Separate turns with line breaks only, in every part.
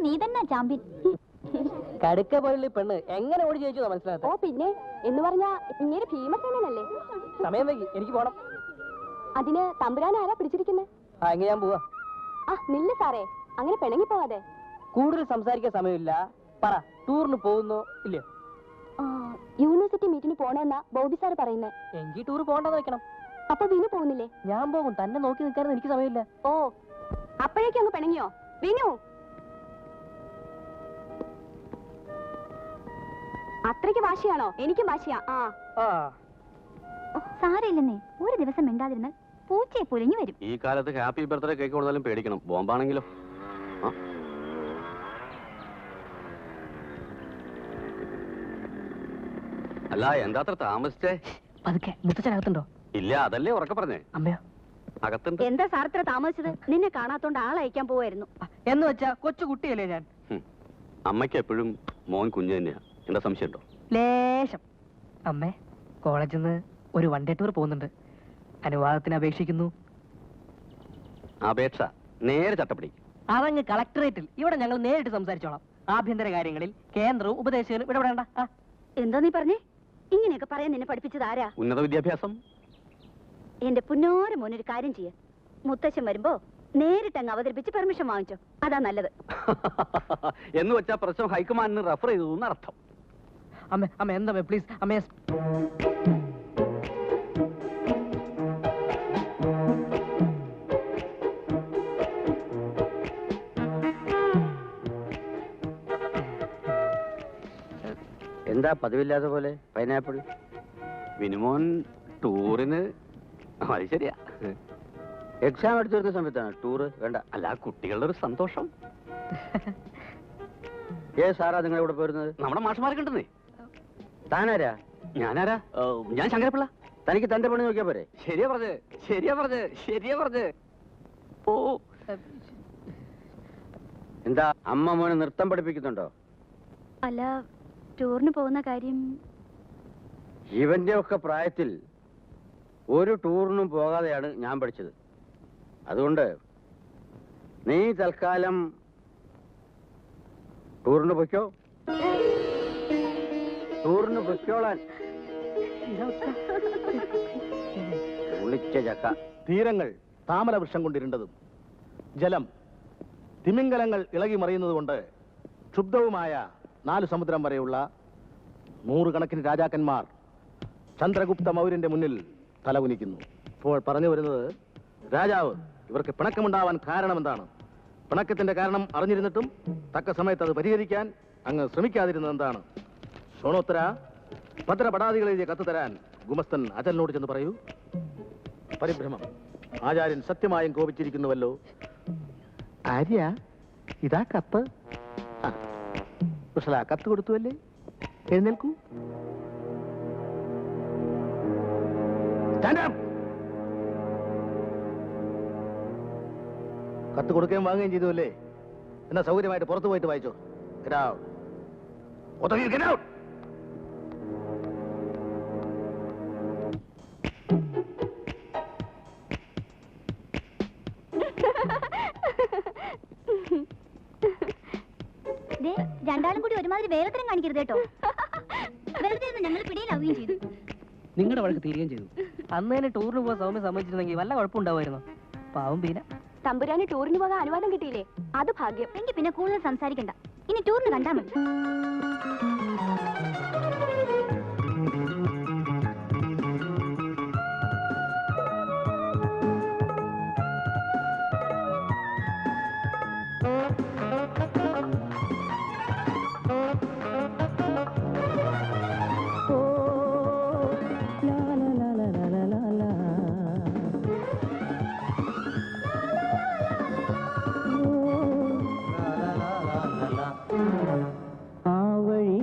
നീ തന്നെ ചാമ്പ്യൻ.
കടുക്ക പോലുള്ള പെണ്ണ് എങ്ങനെ ഓടി ചോദിച്ചു മനസ്സിലാക്കാം.
ഓ പിന്നെ എന്ന് പറഞ്ഞാ ഇങ്ങനെ ഭീമസേനല്ലേ.
സമയം വൈകി, എനിക്ക് പോണം.
അതിന് തമ്പുരാൻ ആരാ പിടിച്ചിരിക്കുന്നത്?
എങ്ങനെ ഞാൻ പോവാ?
നില്ല സാറേ, അങ്ങനെ പിണങ്ങി പോവാതെ.
കൂടുതൽ സംസാരിക്കാൻ സമയമില്ല. പറ, ടൂറിന് പോകുന്നോ ഇല്ലയോ?
യൂണിവേഴ്സിറ്റി മീറ്റിന് പോണെന്നാ ബോബി സാറ് പറയുന്നേ.
എനിക്ക് ടൂർ പോകണ്ടെന്ന് വെക്കണം.
അപ്പൊ വിനു പോകുന്നില്ലേ?
ഞാൻ പോകും. തന്നെ നോക്കി നിൽക്കാനും എനിക്ക് സമയമില്ല.
ഓ, അപ്പോഴേക്കും അങ്ങ് പിണങ്ങിയോ വിനു? അത്രയ്ക്ക് വാശിയാണോ? എനിക്കും വാശിയാ.
സാരയില്ലെന്നേ, ഒരു ദിവസം മിണ്ടാതിരുന്ന് പൂച്ചയെ പുലഞ്ഞു വരും.
ഈ കാലത്ത് ഹാപ്പി ബർത്ത്ഡേ കേക്ക് കൊടുത്താലും പേടിക്കണം. ബോംബാണെങ്കിലോ? അല്ല, എന്താ അത്ര താമസിച്ചേ?
പതുക്കെ. മുത്തച്ഛനകത്തുണ്ടോ?
ഇല്ല, അതല്ലേ ഉറക്കെ പറഞ്ഞേ.
അമ്മയോ?
അകത്തുണ്ട്.
എന്താ സാർ ഇത്ര താമസിച്ചത്? നിന്നെ കാണാത്തോണ്ട് ആളയക്കാൻ പോവായിരുന്നു.
എന്ന് വെച്ചാ കൊച്ചു കുട്ടിയല്ലേ ഞാൻ.
അമ്മയ്ക്ക് എപ്പോഴും മോൻ കുഞ്ഞു തന്നെയാ. എന്താ സംശയമുണ്ടോ?
ലേശം. അമ്മേ, കോളേജിൽ നിന്ന് ഒരു വൺ ഡേ ടൂർ പോകുന്നുണ്ട്. അനുവാദത്തിന് അപേക്ഷിക്കുന്നു.
അപേക്ഷ നേരെ ചട്ടപ്പടി.
അതങ്ങ് കളക്ടറേറ്റിൽ. ഇവിടെ ഞങ്ങൾ നേരിട്ട് സംസാരിച്ചോളാം. ആഭ്യന്തര കാര്യങ്ങളിൽ കേന്ദ്രവും ഉപദേശകനും ഇടപെടേണ്ട.
എന്താ നീ പറഞ്ഞേ? ഇങ്ങനെയൊക്കെ പറയാൻ നിന്നെ പഠിപ്പിച്ചത് ആരാ?
ഉന്നത വിദ്യാഭ്യാസം.
എന്റെ പുന്നോര മോനൊരു കാര്യം ചെയ്യ. മുത്തശ്ശൻ വരുമ്പോ നേരിട്ട് അങ്ങ് അവതരിപ്പിച്ച് പെർമിഷൻ വാങ്ങിച്ചോ. അതാ നല്ലത്.
എന്ന് വെച്ചാ പ്രശ്നം ഹൈക്കമാൻഡിന് റെഫർ ചെയ്തു എന്നർത്ഥം.
അമ്മ അമ്മ എന്താ പ്ലീസ് അമ്മേ.
എന്താ പതിവില്ലാത്ത പോലെ പൈനാപ്പിൾ?
വിനുമോൻ ടൂറിന്. അത് ശരിയാ.
എക്സാം എടുത്തു വരുന്ന സമയത്താണ് ടൂറ്? വേണ്ട.
അല്ല, കുട്ടികളുടെ ഒരു സന്തോഷം.
സാറാ നിങ്ങളെ ഇവിടെ പോരുന്നത്?
നമ്മുടെ മാഷന്മാർക്ക് ഉണ്ടെന്നേ.
താനാരാ?
ഞാനാരാ? ഞാൻ ശങ്കരപ്പിള്ള.
തനിക്ക് തന്റെ പണി നോക്കിയാ പോരെ?
ശരിയാ പറഞ്ഞേ, ശരിയാ പറഞ്ഞേ, ശരിയാ പറഞ്ഞേ. ഓ,
എന്താ അമ്മ മോനെ നൃത്തം പഠിപ്പിക്കുന്നുണ്ടോ?
അല്ല, ടൂറിന് പോകുന്ന കാര്യം.
ഇവന്റെ ഒക്കെ പ്രായത്തിൽ ഒരു ടൂറിനും പോകാതെയാണ് ഞാൻ പഠിച്ചത്. അതുകൊണ്ട് നീ തൽക്കാലം ടൂറിന് പൊയ്ക്കോ. ടൂറിന് പൊയ്ക്കോളാൻ. വിളിച്ച ചക്ക.
തീരങ്ങൾ താമരവൃക്ഷം കൊണ്ടിരുണ്ടതും ജലം തിമിംഗലങ്ങൾ ഇളകി മറിയുന്നതുകൊണ്ട് ക്ഷുബ്ധവുമായ 4 സമുദ്രം വരെയുള്ള 100 കണക്കിന് രാജാക്കന്മാർ ചന്ദ്രഗുപ്ത മൗര്യന്റെ മുന്നിൽ തലകുനിക്കുന്നു. ഇപ്പോൾ പറഞ്ഞു വരുന്നത്, രാജാവ് ഇവർക്ക് പിണക്കമുണ്ടാവാൻ കാരണമെന്താണ്? പിണക്കത്തിന്റെ കാരണം അറിഞ്ഞിരുന്നിട്ടും തക്ക സമയത്ത് അത് പരിഹരിക്കാൻ അങ്ങ് ശ്രമിക്കാതിരുന്നത് എന്താണ്? ഷോണോത്തര, ഭദ്രപടാദികൾ എഴുതിയ കത്ത് തരാൻ ഗുമസ്തൻ അചലിനോട് ചെന്ന് പറയൂ. പരിഭ്രമം. ആചാര്യൻ സത്യമായും കോപിച്ചിരിക്കുന്നുവല്ലോ. ആര്യ, ഇതാ കത്ത്. കുശല, കത്ത് കൊടുത്തുവല്ലേ? എഴുന്നേൽക്കൂ. കത്ത് കൊടുക്കുകയും വാങ്ങുകയും ചെയ്തുവല്ലേ? എന്നാ സൗകര്യമായിട്ട് പുറത്തു പോയിട്ട് വായിച്ചോ. Get out. Both of you, get out.
രണ്ടാളും കൂടി ഒരുമാതിരി വേലത്തരം കാണിക്കരുത് കേട്ടോ. വെറുതെ ഞങ്ങൾ പിടിയിലാവുകയും ചെയ്തു.
നിങ്ങളുടെ വഴക്ക് തീരുകയും ചെയ്തു. അന്ന് തന്നെ ടൂറിന് പോകാൻ സൗമ്യം സമ്മതിച്ചിരുന്നെങ്കിൽ വല്ല കുഴപ്പമുണ്ടാവുമായിരുന്നു. പാവം പീന.
തമ്പുരാന് ടൂറിന് പോകാൻ അനുവാദം കിട്ടിയില്ലേ? അത് ഭാഗ്യം.
എങ്കിൽ പിന്നെ കൂടുതൽ സംസാരിക്കണ്ട. ഇനി ടൂറിന് കണ്ടാ മതി. ആ വഴി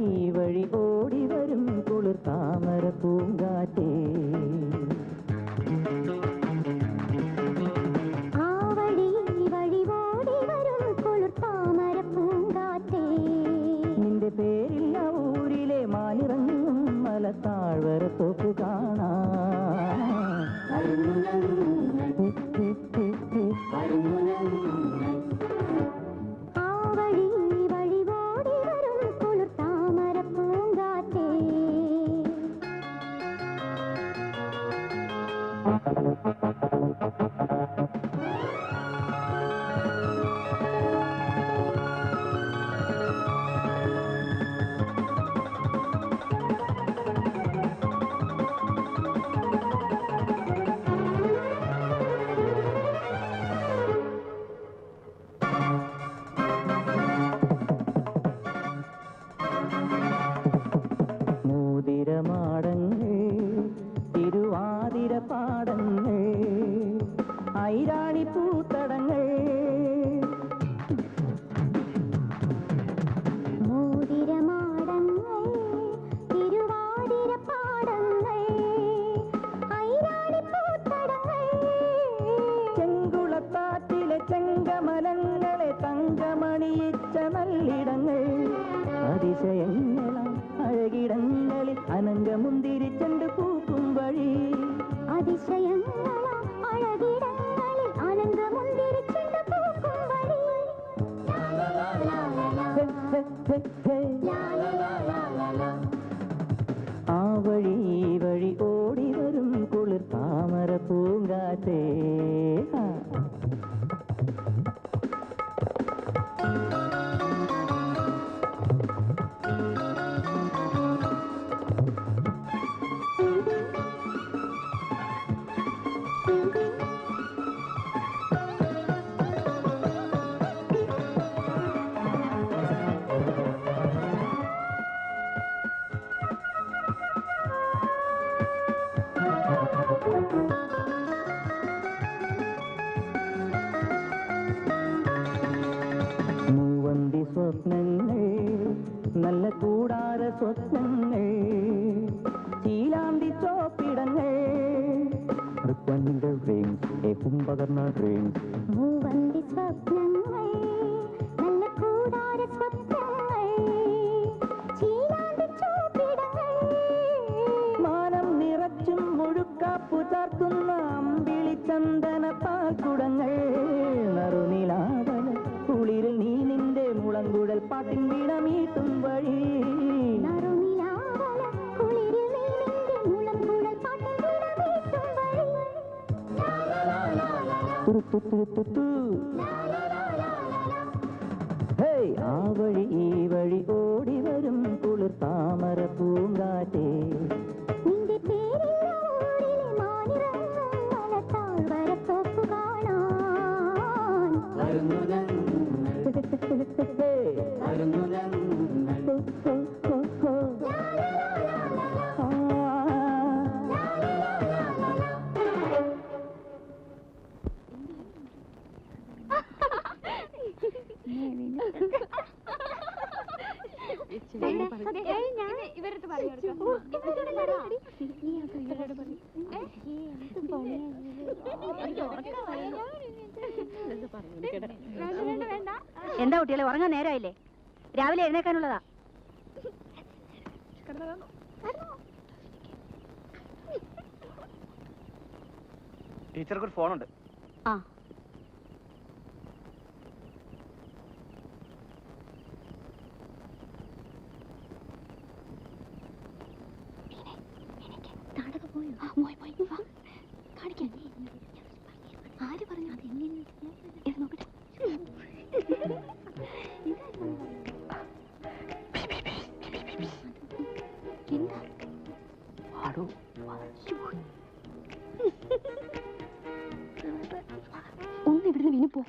എന്താ കുട്ടികളെ ഉറങ്ങാൻ നേരമായില്ലേ? രാവിലെ എഴുന്നേക്കാനുള്ളതാ.
ടീച്ചർക്ക് ഒരു ഫോണുണ്ട്.
ആ
ആര് പറഞ്ഞു അത് നോക്കട്ടെ. എന്താ ഒന്ന് ഇവിടുന്ന് വിനു പോ.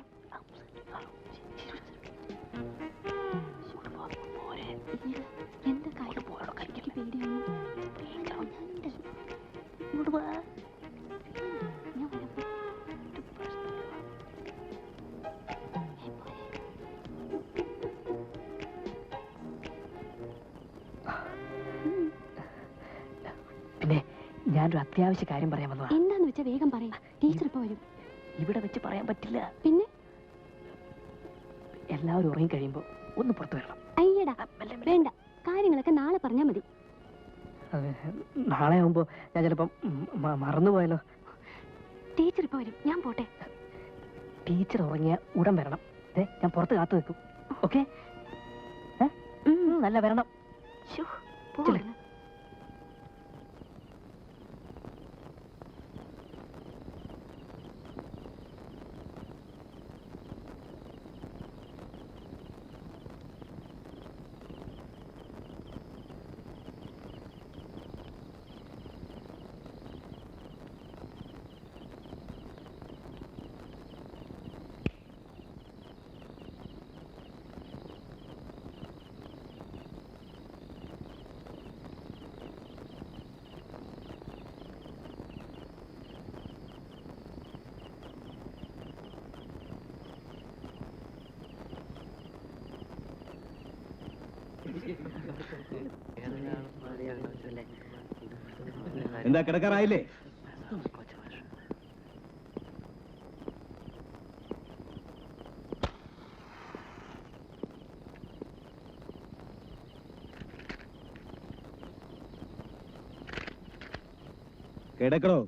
എന്താ കാര്യം? പേടിയാണ്.
പിന്നെ ഞാനൊരു അത്യാവശ്യ കാര്യം പറയാൻ വന്നതാ.
എന്താന്ന് വെച്ചാ വേഗം പറയാം. ടീച്ചർ ഇപ്പൊ വരും.
ഇവിടെ വെച്ച് പറയാൻ പറ്റില്ല.
പിന്നെ
എല്ലാവരും ഉറങ്ങി കഴിയുമ്പോ ഒന്ന് പുറത്തു വരണം.
അയ്യടാ വേണ്ട, കാര്യങ്ങളൊക്കെ നാളെ പറഞ്ഞാ മതി.
നാളെ ആവുമ്പോ ഞാൻ ചിലപ്പം മറന്നുപോയാലോ.
ടീച്ചർ ഇപ്പൊ വരും, ഞാൻ പോട്ടെ.
ടീച്ചർ ഉറങ്ങിയ ഉടൻ വരണം. ഞാൻ പുറത്ത് കാത്തു വെക്കും. ഓക്കെ? നല്ല വരണം.
എന്താ കിടക്കാറായില്ലേ? കിടക്കണോ?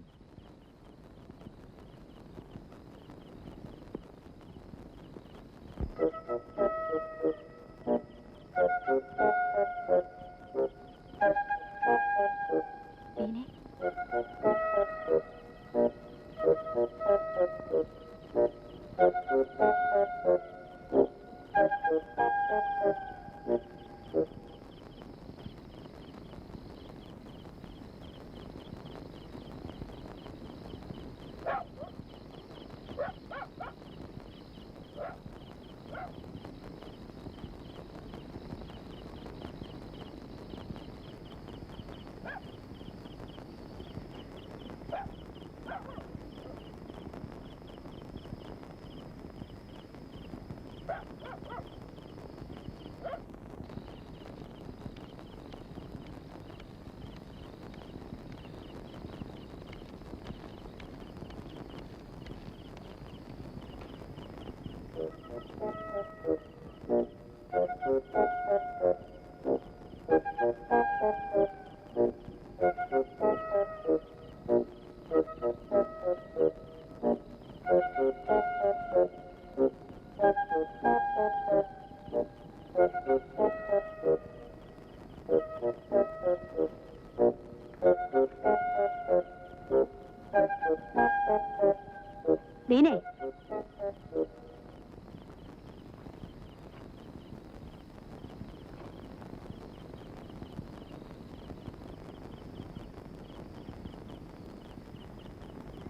ദീനേ,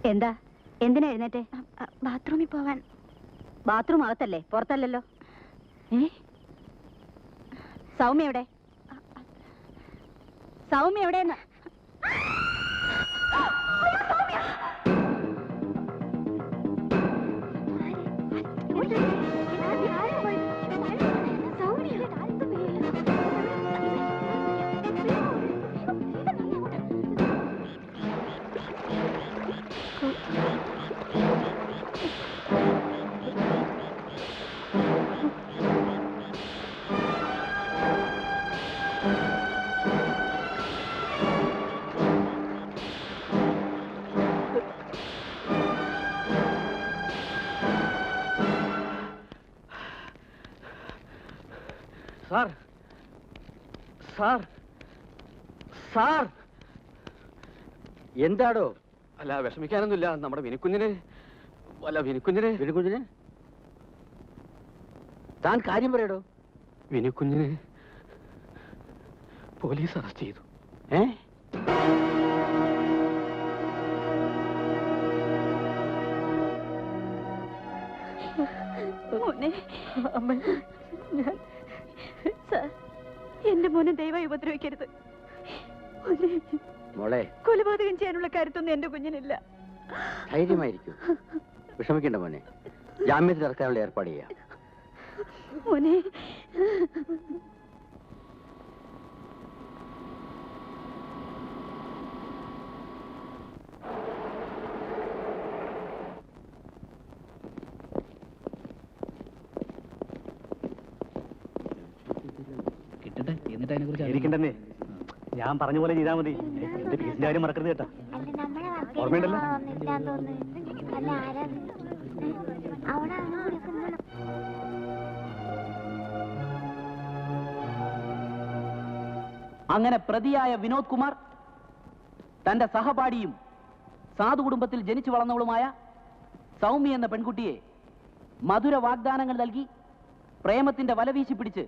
എന്താ? എന്തിനാ എഴുന്നേറ്റെ?
ബാത്റൂമിൽ പോവാൻ.
ബാത്റൂം അകത്തല്ലേ, പുറത്തല്ലല്ലോ. സൗമ്യ എവിടെ? സൗമ്യ എവിടെയെന്ന്?
Sir, sir, sir.
എന്താടോ?
അല്ല, വിഷമിക്കാനൊന്നുമില്ല. നമ്മുടെ വിനുക്കുഞ്ഞിന്
വിനുകുഞ്ഞിന് താൻ കാര്യം പറയടോ.
വിനുക്കുഞ്ഞിന് പോലീസ് അറസ്റ്റ് ചെയ്തു.
എന്റെ മോനെ ദയവായി ഉപദ്രവിക്കരുത്.
മോളെ,
കൊലപാതകം ചെയ്യാനുള്ള കരുത്തൊന്നും എന്റെ കുഞ്ഞിനില്ല.
ധൈര്യമായിരിക്കും, വിഷമിക്കണ്ട മോനെ. ജാമ്യത്തിൽ ഇറക്കാനുള്ള ഏർപ്പാട് ചെയ്യാം.
മോനെ,
ഇരിക്കണ്ടെന്നേ, ഞാൻ പറഞ്ഞ പോലെ ചെയ്താൽ മതി. എന്റെ ഫീസിന്റെ കാര്യം മറക്കരുത് കേട്ടോ. ഓർമ്മയുണ്ടല്ലോ?
അങ്ങനെ പ്രതിയായ വിനോദ് കുമാർ തന്റെ സഹപാഠിയും സാധു കുടുംബത്തിൽ ജനിച്ചു വളർന്നവളുമായ സൗമ്യ എന്ന പെൺകുട്ടിയെ മധുര വാഗ്ദാനങ്ങൾ നൽകി പ്രേമത്തിന്റെ വലവീശി പിടിച്ച്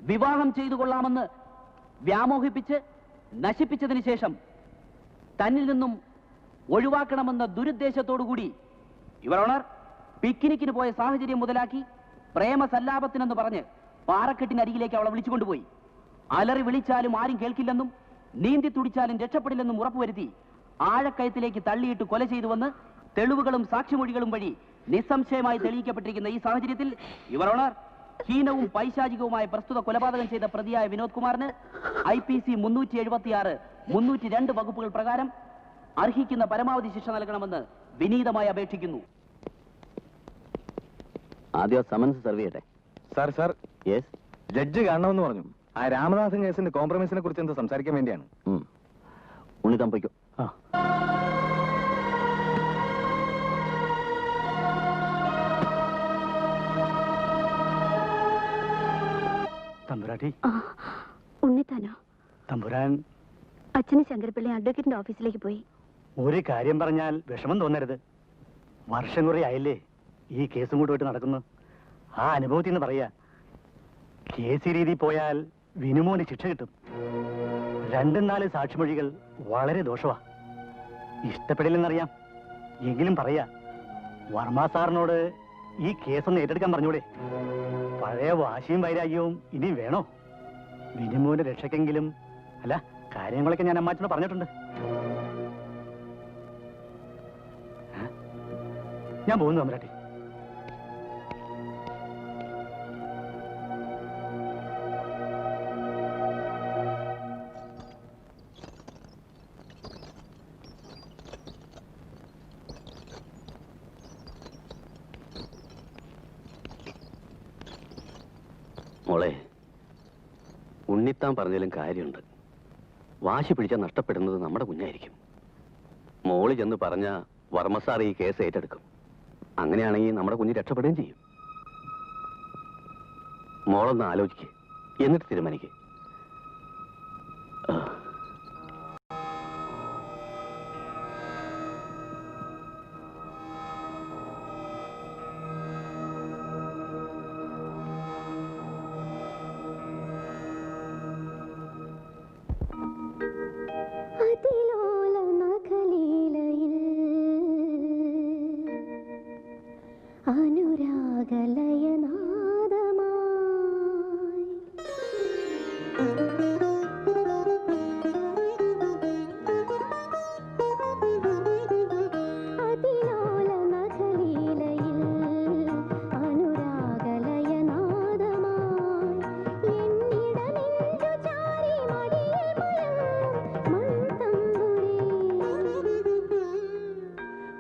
വിവാഹം ചെയ്തു കൊള്ളാമെന്ന് വ്യാമോഹിപ്പിച്ച് നശിപ്പിച്ചതിന് ശേഷം തന്നിൽ നിന്നും ഒഴിവാക്കണമെന്ന ദുരുദ്ദേശത്തോടുകൂടി യുവർ ഓണർ പിക്നിക്കിന് പോയ സാഹചര്യം മുതലാക്കി പ്രേമസല്ലാപത്തിനെന്ന് പറഞ്ഞ് പാറക്കെട്ടിനരികിലേക്ക് അവളെ വിളിച്ചുകൊണ്ടുപോയി. അലറി വിളിച്ചാലും ആരും കേൾക്കില്ലെന്നും നീന്തി തുടിച്ചാലും രക്ഷപ്പെടില്ലെന്നും ഉറപ്പുവരുത്തി ആഴക്കയത്തിലേക്ക് തള്ളിയിട്ട് കൊല ചെയ്തുവെന്ന് തെളിവുകളും സാക്ഷിമൊഴികളും വഴി നിസ്സംശയമായി തെളിയിക്കപ്പെട്ടിരിക്കുന്ന ഈ സാഹചര്യത്തിൽ യുവർ ഓണർ ഹീനവും പൈശാചികവുമായ പ്രസ്തുത കൊലപാതകം ചെയ്ത പ്രതിയായ വിനോദ് കുമാറിന് IPC 376, 302 വകുപ്പുകൾ പ്രകാരം അർഹിക്കുന്ന പരമാവധി ശിക്ഷ നൽകണമെന്ന് വിനീതമായി അപേക്ഷിക്കുന്നു.
ആദ്യം സമൻസ് സെർവ് ചെയ്യട്ടെ.
Sir
yes.
ജഡ്ജ് കാണണമെന്ന് പറഞ്ഞു. ആ രാമദാസൻ കേസിന്റെ കോംപ്രമൈസിനെ കുറിച്ച് എന്താ സംസാരിക്കാൻ വേണ്ടിയാണ്.
ഉണ്ണി തമ്പയ്ക്കോ?
തമ്പുരാട്ടി.
ഉണ്ണിത്താനോ?
തമ്പുരാൻ
അച്ഛന് ശങ്കരപ്പിള്ളി അഡ്വക്കേറ്റിന്റെ ഓഫീസിലേക്ക് പോയി.
ഒരു കാര്യം പറഞ്ഞാൽ വിഷമം തോന്നരുത്. വർഷം കുറെ ആയില്ലേ ഈ കേസും കൂടെ പോയിട്ട് നടക്കുന്നു. ആ അനുഭവത്തിൽ നിന്ന് പറയാ, കേസ് രീതി പോയാൽ വിനുമോന് ശിക്ഷ കിട്ടും. 2-4 സാക്ഷിമൊഴികൾ വളരെ ദോഷമാ. ഇഷ്ടപ്പെടില്ലെന്നറിയാം, എങ്കിലും പറയാ, വർമ്മ സാറിനോട് ഈ കേസൊന്ന് ഏറ്റെടുക്കാൻ പറഞ്ഞൂടെ? പഴയ വാശിയും വൈരാഗ്യവും ഇനി വേണോ? വിനുമോന്റെ രക്ഷക്കെങ്കിലും. അല്ല, കാര്യങ്ങളൊക്കെ ഞാൻ അമ്മാച്ചനോട് പറഞ്ഞിട്ടുണ്ട്. ഞാൻ പോകുന്നു തമ്പുരാട്ടി.
മോളെ, ഉണ്ണിത്താൻ പറഞ്ഞാലും കാര്യമുണ്ട്. വാശി പിടിച്ചാൽ നഷ്ടപ്പെടുന്നത് നമ്മുടെ കുഞ്ഞായിരിക്കും. മോള് ചെന്ന് പറഞ്ഞ വർമ്മ സാർ ഈ കേസ് ഏറ്റെടുക്കും. അങ്ങനെയാണെങ്കിൽ നമ്മുടെ കുഞ്ഞ് രക്ഷപ്പെടുകയും ചെയ്യും. മോളൊന്ന് ആലോചിക്ക്, എന്നിട്ട് തീരുമാനിക്ക്.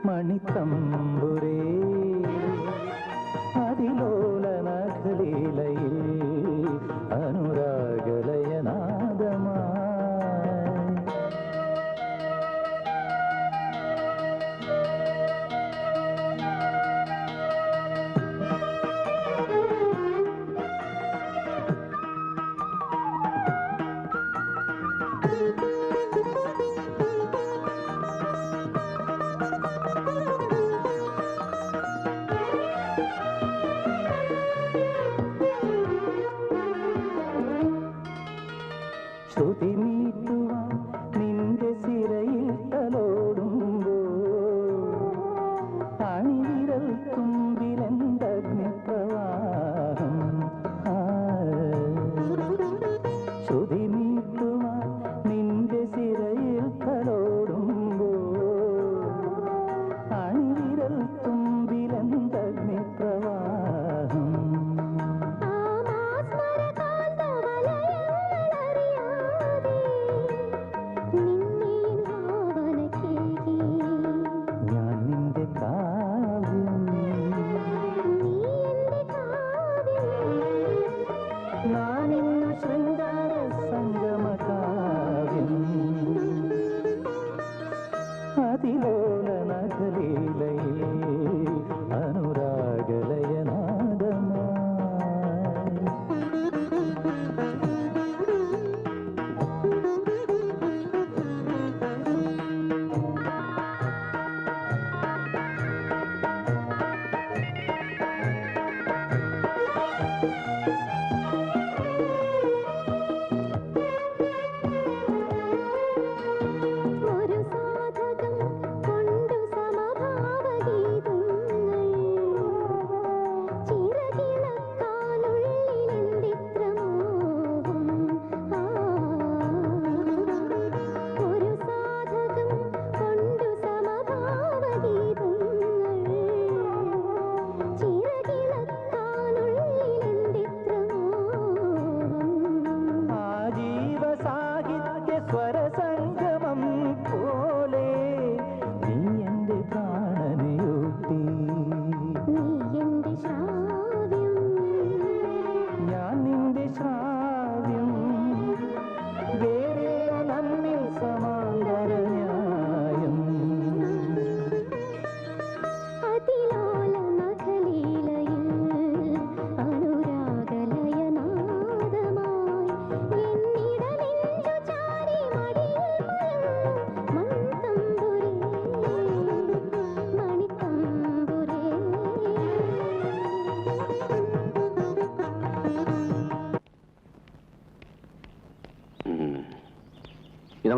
മണിത്തമ്പുരേ അതിലോലനഖലീലയിൽ അനുരാഗലയനാദമായി.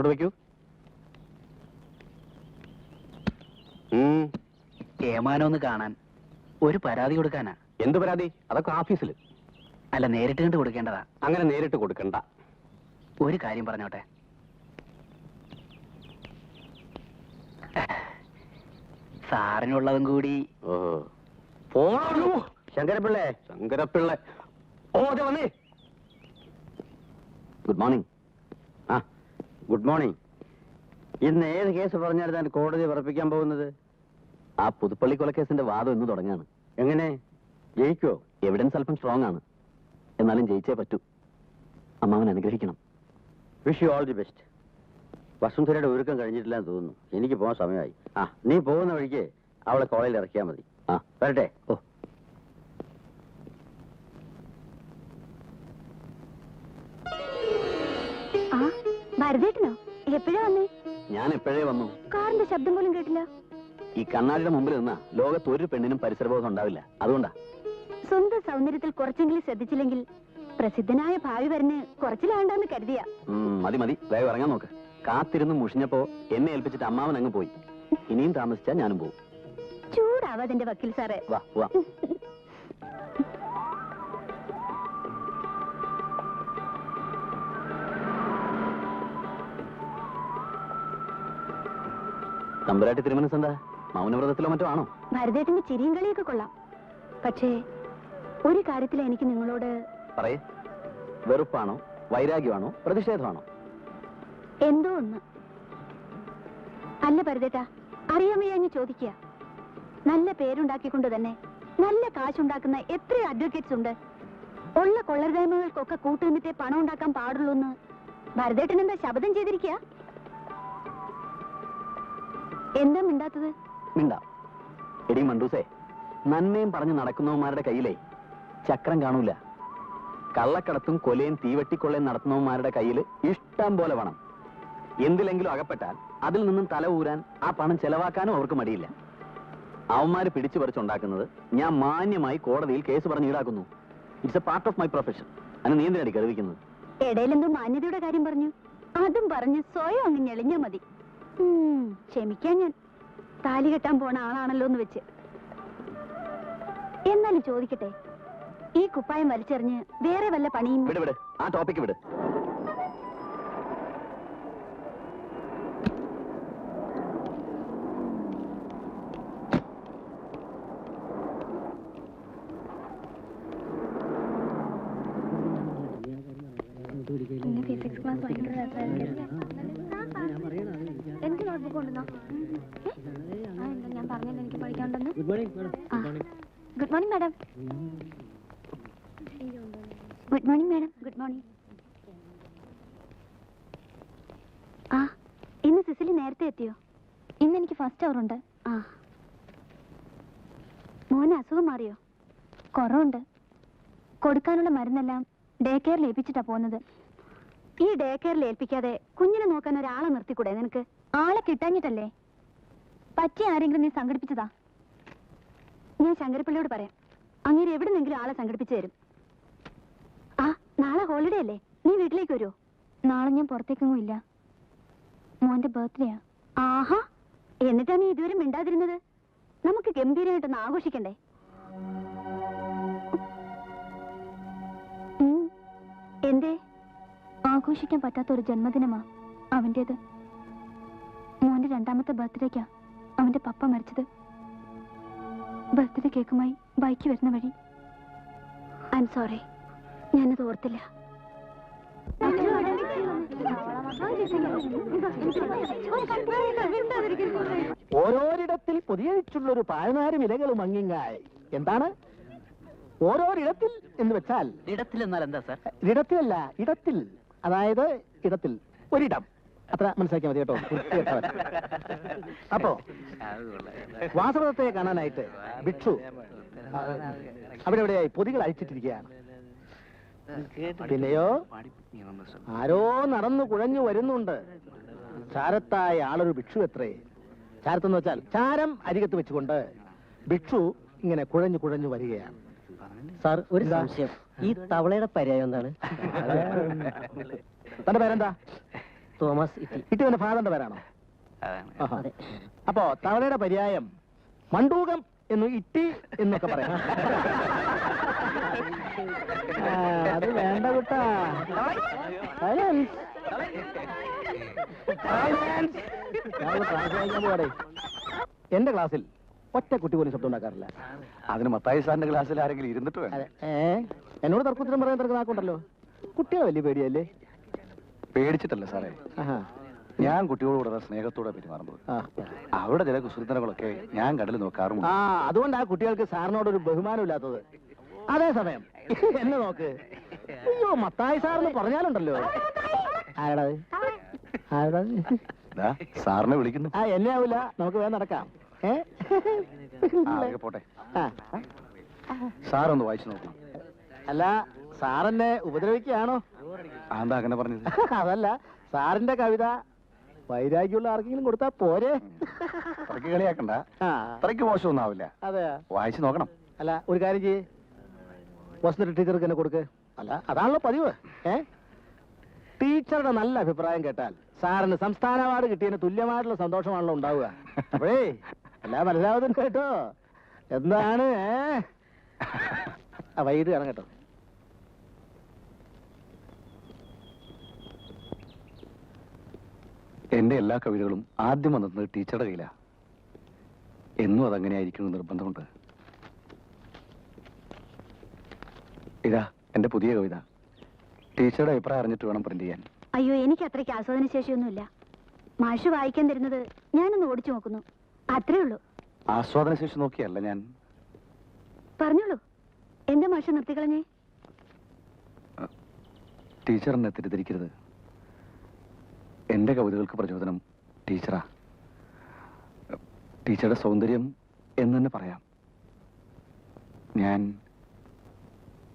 അതവിടെ വെക്കൂ.
ഏമാനം ഒന്ന് കാണാൻ ഒരു പരാതി കൊടുക്കാനാ.
എന്ത് പരാതി? അതൊക്കെ ഓഫീസിൽ.
അല്ല, നേരിട്ട് കണ്ട് കൊടുക്കേണ്ടതാ.
അങ്ങനെ നേരിട്ട് കൊടുക്കണ്ട.
ഒരു കാര്യം പറഞ്ഞോട്ടെ. സാറിനുള്ളതും കൂടി.
ശങ്കരപ്പിള്ളേ, ശങ്കരപ്പിള്ളേ. ഓ, അതെ വന്നേ. Good morning. ആ, ഗുഡ് മോർണിംഗ്. ഇന്ന് ഏത് കേസ് പറഞ്ഞാൽ താൻ കോടതി ഉറപ്പിക്കാൻ പോകുന്നത്? ആ പുതുപ്പള്ളി കൊലക്കേസിന്റെ വാദം ഇന്ന് തുടങ്ങാണ്. എങ്ങനെ ജയിക്കോ? എവിഡൻസ് അല്പം സ്ട്രോങ് ആണ്, എന്നാലും ജയിച്ചേ പറ്റൂ. അമ്മാവൻ അനുഗ്രഹിക്കണം. Wish you all the best. വസുന്ധരയുടെ ഒരുക്കം കഴിഞ്ഞിട്ടില്ലെന്ന് തോന്നുന്നു. എനിക്ക് പോകാൻ സമയമായി. ആ, നീ പോകുന്ന വഴിക്ക് അവളെ കോളേജിൽ ഇറക്കിയാൽ മതി. ആ, വരട്ടെ. ഓ,
ഭരതേട്ടനോ? എപ്പോഴാ വന്നേ?
ഞാൻ എപ്പോഴേ വന്നു.
കാറിന്റെ ശബ്ദം പോലും കേട്ടില്ല.
ഈ കണ്ണാടിയുടെ മുമ്പിൽ നിന്നാ ലോകത്ത് ഒരു പെണ്ണിനും പരിസരബോധം ഉണ്ടാവില്ല. അതുകൊണ്ടാ.
സ്വന്തം സൗന്ദര്യത്തിൽ കുറച്ചെങ്കിലും ശ്രദ്ധിച്ചില്ലെങ്കിൽ പ്രസിദ്ധനായ ഭാവി വരന് കുറച്ചിലാണ്ടെന്ന് കരുതിയ.
മതി മതി, വേഗം ഇറങ്ങാൻ നോക്ക്. കാത്തിരുന്ന് മുഷിഞ്ഞപ്പോ എന്നെ ഏൽപ്പിച്ചിട്ട് അമ്മാവൻ അങ്ങ് പോയി. ഇനിയും താമസിച്ചാ ഞാനും പോകും.
ചൂടാവാതെന്റെ വക്കീൽ സാറേ.
വാ വാ. തമ്പുരാട്ടി തിരുമനസ് എന്താ മൗനവ്രതത്തിലോ മറ്റോ ആണോ?
ഭരതേട്ടന്റെ ചിരിയും കളിയൊക്കെ കൊള്ളാം. പക്ഷേ ഒരു കാര്യത്തിൽ എനിക്ക് നിങ്ങളോട്.
പറയേ. വെറുപ്പാണോ, വൈരാഗ്യമാണോ, പ്രതിഷേധമാണോ?
എന്തോ ഒന്ന്. അല്ല ഭരതേട്ടാ, അറിയാമയ്യാഞ്ഞ് ചോദിക്കുക. നല്ല പേരുണ്ടാക്കിക്കൊണ്ട് തന്നെ നല്ല കാശുണ്ടാക്കുന്ന എത്രയോ അഡ്വക്കേറ്റ്സ് ഉണ്ട്. ഉള്ള കൊള്ളരുതായ്മകൾക്കൊക്കെ കൂട്ടുനിന്നിട്ടേ പണം ഉണ്ടാക്കാൻ പാടുള്ളൂ എന്ന് ഭരതേട്ടൻ എന്താ ശപഥം ചെയ്തിരിക്കുക? എന്താ മിണ്ടാത്തത്?
മിണ്ടാം. എടി മണ്ടൂസേ, നന്മയും പറഞ്ഞു നടക്കുന്നവന്മാരുടെ കയ്യിലേ ചക്രം കാണൂല. കള്ളക്കടത്തും കൊലയും തീവെട്ടിക്കൊള്ളയും നടത്തുന്നവന്മാരുടെ കയ്യിൽ ഇഷ്ടം പോലെ പണം. എന്തിലെങ്കിലും അകപ്പെട്ടാൽ അതിൽ നിന്നും തല ഊരാൻ ആ പണം ചെലവാക്കാനും അവർക്ക് മടിയില്ല. അവന്മാര് പിടിച്ചു പറിച്ചുണ്ടാക്കുന്നത് ഞാൻ മാന്യമായി കോടതിയിൽ കേസ് പറഞ്ഞ് ഈടാക്കുന്നു. It's A part of my profession. അതിന് നീ എന്തിനാണ് കരുതിക്കുന്നത്?
ഇടയിലെന്തോ മാന്യതയുടെ കാര്യം പറഞ്ഞു. അതും പറഞ്ഞ് സ്വയം അങ്ങ് ഞെളിഞ്ഞാ മതി. ക്ഷമിക്കാൻ ഞാൻ. താലി കെട്ടാൻ പോണ ആളാണല്ലോ എന്ന് വെച്ച്. എന്നാലും ചോദിക്കട്ടെ, ഈ കുപ്പായം വലിച്ചെറിഞ്ഞ് വേറെ വല്ല പണിയും?
വിട് വിട്, ആ ടോപ്പിക്ക് വിട്.
എനിക്ക് നോട്ട്ബുക്ക് കൊണ്ടുവന്നോ? ഞാൻ പറഞ്ഞല്ലോ എനിക്ക് പഠിക്കാനുണ്ടെന്ന്. Good morning madam.
Good morning madam. Good morning. ആ, ഇന്ന് സിസിലി നേരത്തെ എത്തിയോ?
ഇന്ന് എനിക്ക് ഫസ്റ്റ് അവർ ഉണ്ട്.
ആ, മോന് അസുഖം മാറിയോ?
കുറവുണ്ട്. കൊടുക്കാനുള്ള മരുന്നെല്ലാം ഡേ കെയറിൽ ഏൽപ്പിച്ചിട്ടാ പോകുന്നത്.
ഈ ഡേ കെയറിൽ ഏൽപ്പിക്കാതെ കുഞ്ഞിനെ നോക്കാൻ ഒരാളെ നിർത്തിക്കൂടെ നിനക്ക്?
ആളെ കിട്ടാഞ്ഞിട്ടല്ലേ? പറ്റിയ ആരെങ്കിലും നീ സംഘടിപ്പിച്ചതാ?
ഞാൻ ശങ്കരപ്പിള്ളിയോട് പറയാം. അങ്ങേര് എവിടുന്നെങ്കിലും ആളെ സംഘടിപ്പിച്ചു തരും. ആ, നാളെ ഹോളിഡേ അല്ലേ? നീ വീട്ടിലേക്ക് വരുമോ?
നാളെ ഞാൻ പുറത്തേക്കെങ്ങും ഇല്ല. മോന്റെ ബർത്ത്ഡേയാ.
ആഹാ, എന്നിട്ടാ നീ ഇതുവരെ മിണ്ടാതിരുന്നത്? നമുക്ക് ഗംഭീരമായിട്ടൊന്ന് ആഘോഷിക്കണ്ടേ? എന്തേ?
ആഘോഷിക്കാൻ പറ്റാത്ത ഒരു ജന്മദിനമാ അവന്റേത്. മോന്റെ രണ്ടാമത്തെ ബർത്ത്ഡേക്കാ അവന്റെ പപ്പ മരിച്ചത്. ബർത്ത്ഡേ കേക്കുമായി ബൈക്ക് വരുന്ന വഴി.
ഐ എം സോറി, ഞാനത് ഓർത്തില്ല.
ഓരോരിടത്തിൽ പുതിയച്ചുള്ളൊരു പാഴനാരും ഇലകളും അങ്ങിങ്ങായി. എന്താണ് ഓരോരിടത്തിൽ എന്ന് വെച്ചാൽ?
ഇടത്തിൽ എന്നാൽ എന്താ സാർ?
ഇടത്തിലല്ല, ഇടത്തിൽ. അതായത് ഇടത്തിൽ ഒരിടം. അത്ര മനസ്സിലാക്കിയാൽ മതി കേട്ടോ. അപ്പോ വാസവദത്തെ കാണാനായിട്ട് ഭിക്ഷു അവിടെ എവിടെയായി പൊതികൾ അഴിച്ചിട്ടിരിക്കുകയാണ്. പിന്നെയോ ആരോ നടന്നു കുഴഞ്ഞു വരുന്നുണ്ട്. ചാരത്തായ ആളൊരു ഭിക്ഷു എത്രേ. ചാരത്തെന്ന് വെച്ചാൽ ചാരം അരികത്ത് വെച്ചുകൊണ്ട് ഭിക്ഷു ഇങ്ങനെ കുഴഞ്ഞു കുഴഞ്ഞു വരികയാണ്.
സാർ, ഒരു സംശയം. ഈ തവളയുടെ പര്യായം എന്താണ്?
തന്റെ പേരെന്താ?
തോമസ് ഇറ്റി.
ഇട്ടിവന്റെ ഫാദറിന്റെ പേരാണോ? ആഹാ. അപ്പോ തവളയുടെ പര്യായം മണ്ടൂകം എന്നും ഇട്ടി എന്നൊക്കെ പറയാം. അത് വേണ്ട കുട്ടാ. എന്റെ ക്ലാസ്സിൽ ഒറ്റ കുട്ടി പോലും ശബ്ദം ഉണ്ടാക്കാറില്ല.
അതിന് മത്തായി സാറിന്റെ ക്ലാസ്സിൽ ആരെങ്കിലും ഇരുന്നിട്ട് വേണം.
എന്നോട് തർക്കുത്തരം പറയാൻ തിരക്കുന്നാക്കുണ്ടല്ലോ. കുട്ടികളെ വലിയ പേടിയല്ലേ?
പേടിച്ചിട്ടല്ല സാറേ, ഞാൻ കുട്ടികളോട് സ്നേഹത്തോടെ പെരുമാറുന്നത്. അവിടെ ചില കുസൃത്തനങ്ങളൊക്കെ ഞാൻ കടൽ നോക്കാറുണ്ട്.
അതുകൊണ്ട് ആ കുട്ടികൾക്ക് സാറിനോടൊരു ബഹുമാനം ഇല്ലാത്തത്. അതേസമയം എന്നെ നോക്ക്, അയ്യോ മത്തായി സാറെന്ന് പറഞ്ഞാലുണ്ടല്ലോ. ആരടാ
സാറിനെ വിളിക്കുന്നു.
എന്നെ ആവില്ല, നമുക്ക് വേഗം നടക്കാം.
പോട്ടെ, സാറൊന്ന് വായിച്ചു നോക്കണം.
അല്ല, സാറെന്നെ ഉപദ്രവിക്കുകയാണോ?
എന്താ അങ്ങനെ പറഞ്ഞത്?
അതല്ല, സാറിന്റെ കവിത വൈരാഗ്യമുള്ള ആർക്കെങ്കിലും കൊടുത്താ പോരെ?
അത്രയ്ക്ക് കളിയാക്കണ്ട, അത്രയ്ക്ക് മോശമൊന്നും ആവില്ല.
അതെ,
വായിച്ചു നോക്കണം.
അല്ല, ഒരു കാര്യം ചെയ്യേ, വസന്ത ടീച്ചർക്ക് എന്നെ കൊടുക്ക്. അല്ല, അതാണല്ലോ പതിവ്. ടീച്ചറുടെ നല്ല അഭിപ്രായം കേട്ടാൽ സാറിന് സംസ്ഥാന അവാർഡ് കിട്ടിയതിന് തുല്യമായിട്ടുള്ള സന്തോഷമാണല്ലോ ഉണ്ടാവുക. അപ്പോഴേ എല്ലാം മനസ്സിലാവുന്നുണ്ട് കേട്ടോ. എന്താണ് വൈകിട്ട് കാണാം കേട്ടോ.
എന്റെ എല്ലാ കവിതകളും ആദ്യം വന്നത് ടീച്ചറുടെ കയ്യിലാ. എന്നും അതങ്ങനെയായിരിക്കും നിർബന്ധമുണ്ട്. ഇതാ എന്റെ പുതിയ കവിത. ടീച്ചറുടെ അഭിപ്രായം അറിഞ്ഞിട്ട് വേണം പ്രിന്റ് ചെയ്യാൻ.
അയ്യോ, എനിക്ക് അത്രയ്ക്ക് ആസ്വാദന ശേഷിയൊന്നുമില്ല. മാഷ് വായിക്കാൻ തരുന്നത് ഞാനൊന്ന് ഓടിച്ചു നോക്കുന്നു, അത്രേ ഉള്ളൂ.
ആസ്വാദന ശേഷി നോക്കിയല്ല ഞാൻ.
പറഞ്ഞോളൂ, എന്താ മാഷ് നിർത്തിക്കളഞ്ഞേ?
ടീച്ചർ എന്നെ തെറ്റിദ്ധരിക്കരുത്. എന്റെ കവിതകൾക്ക് പ്രചോദനം ടീച്ചറാ. ടീച്ചറുടെ സൗന്ദര്യം എന്ന് തന്നെ പറയാം. ഞാൻ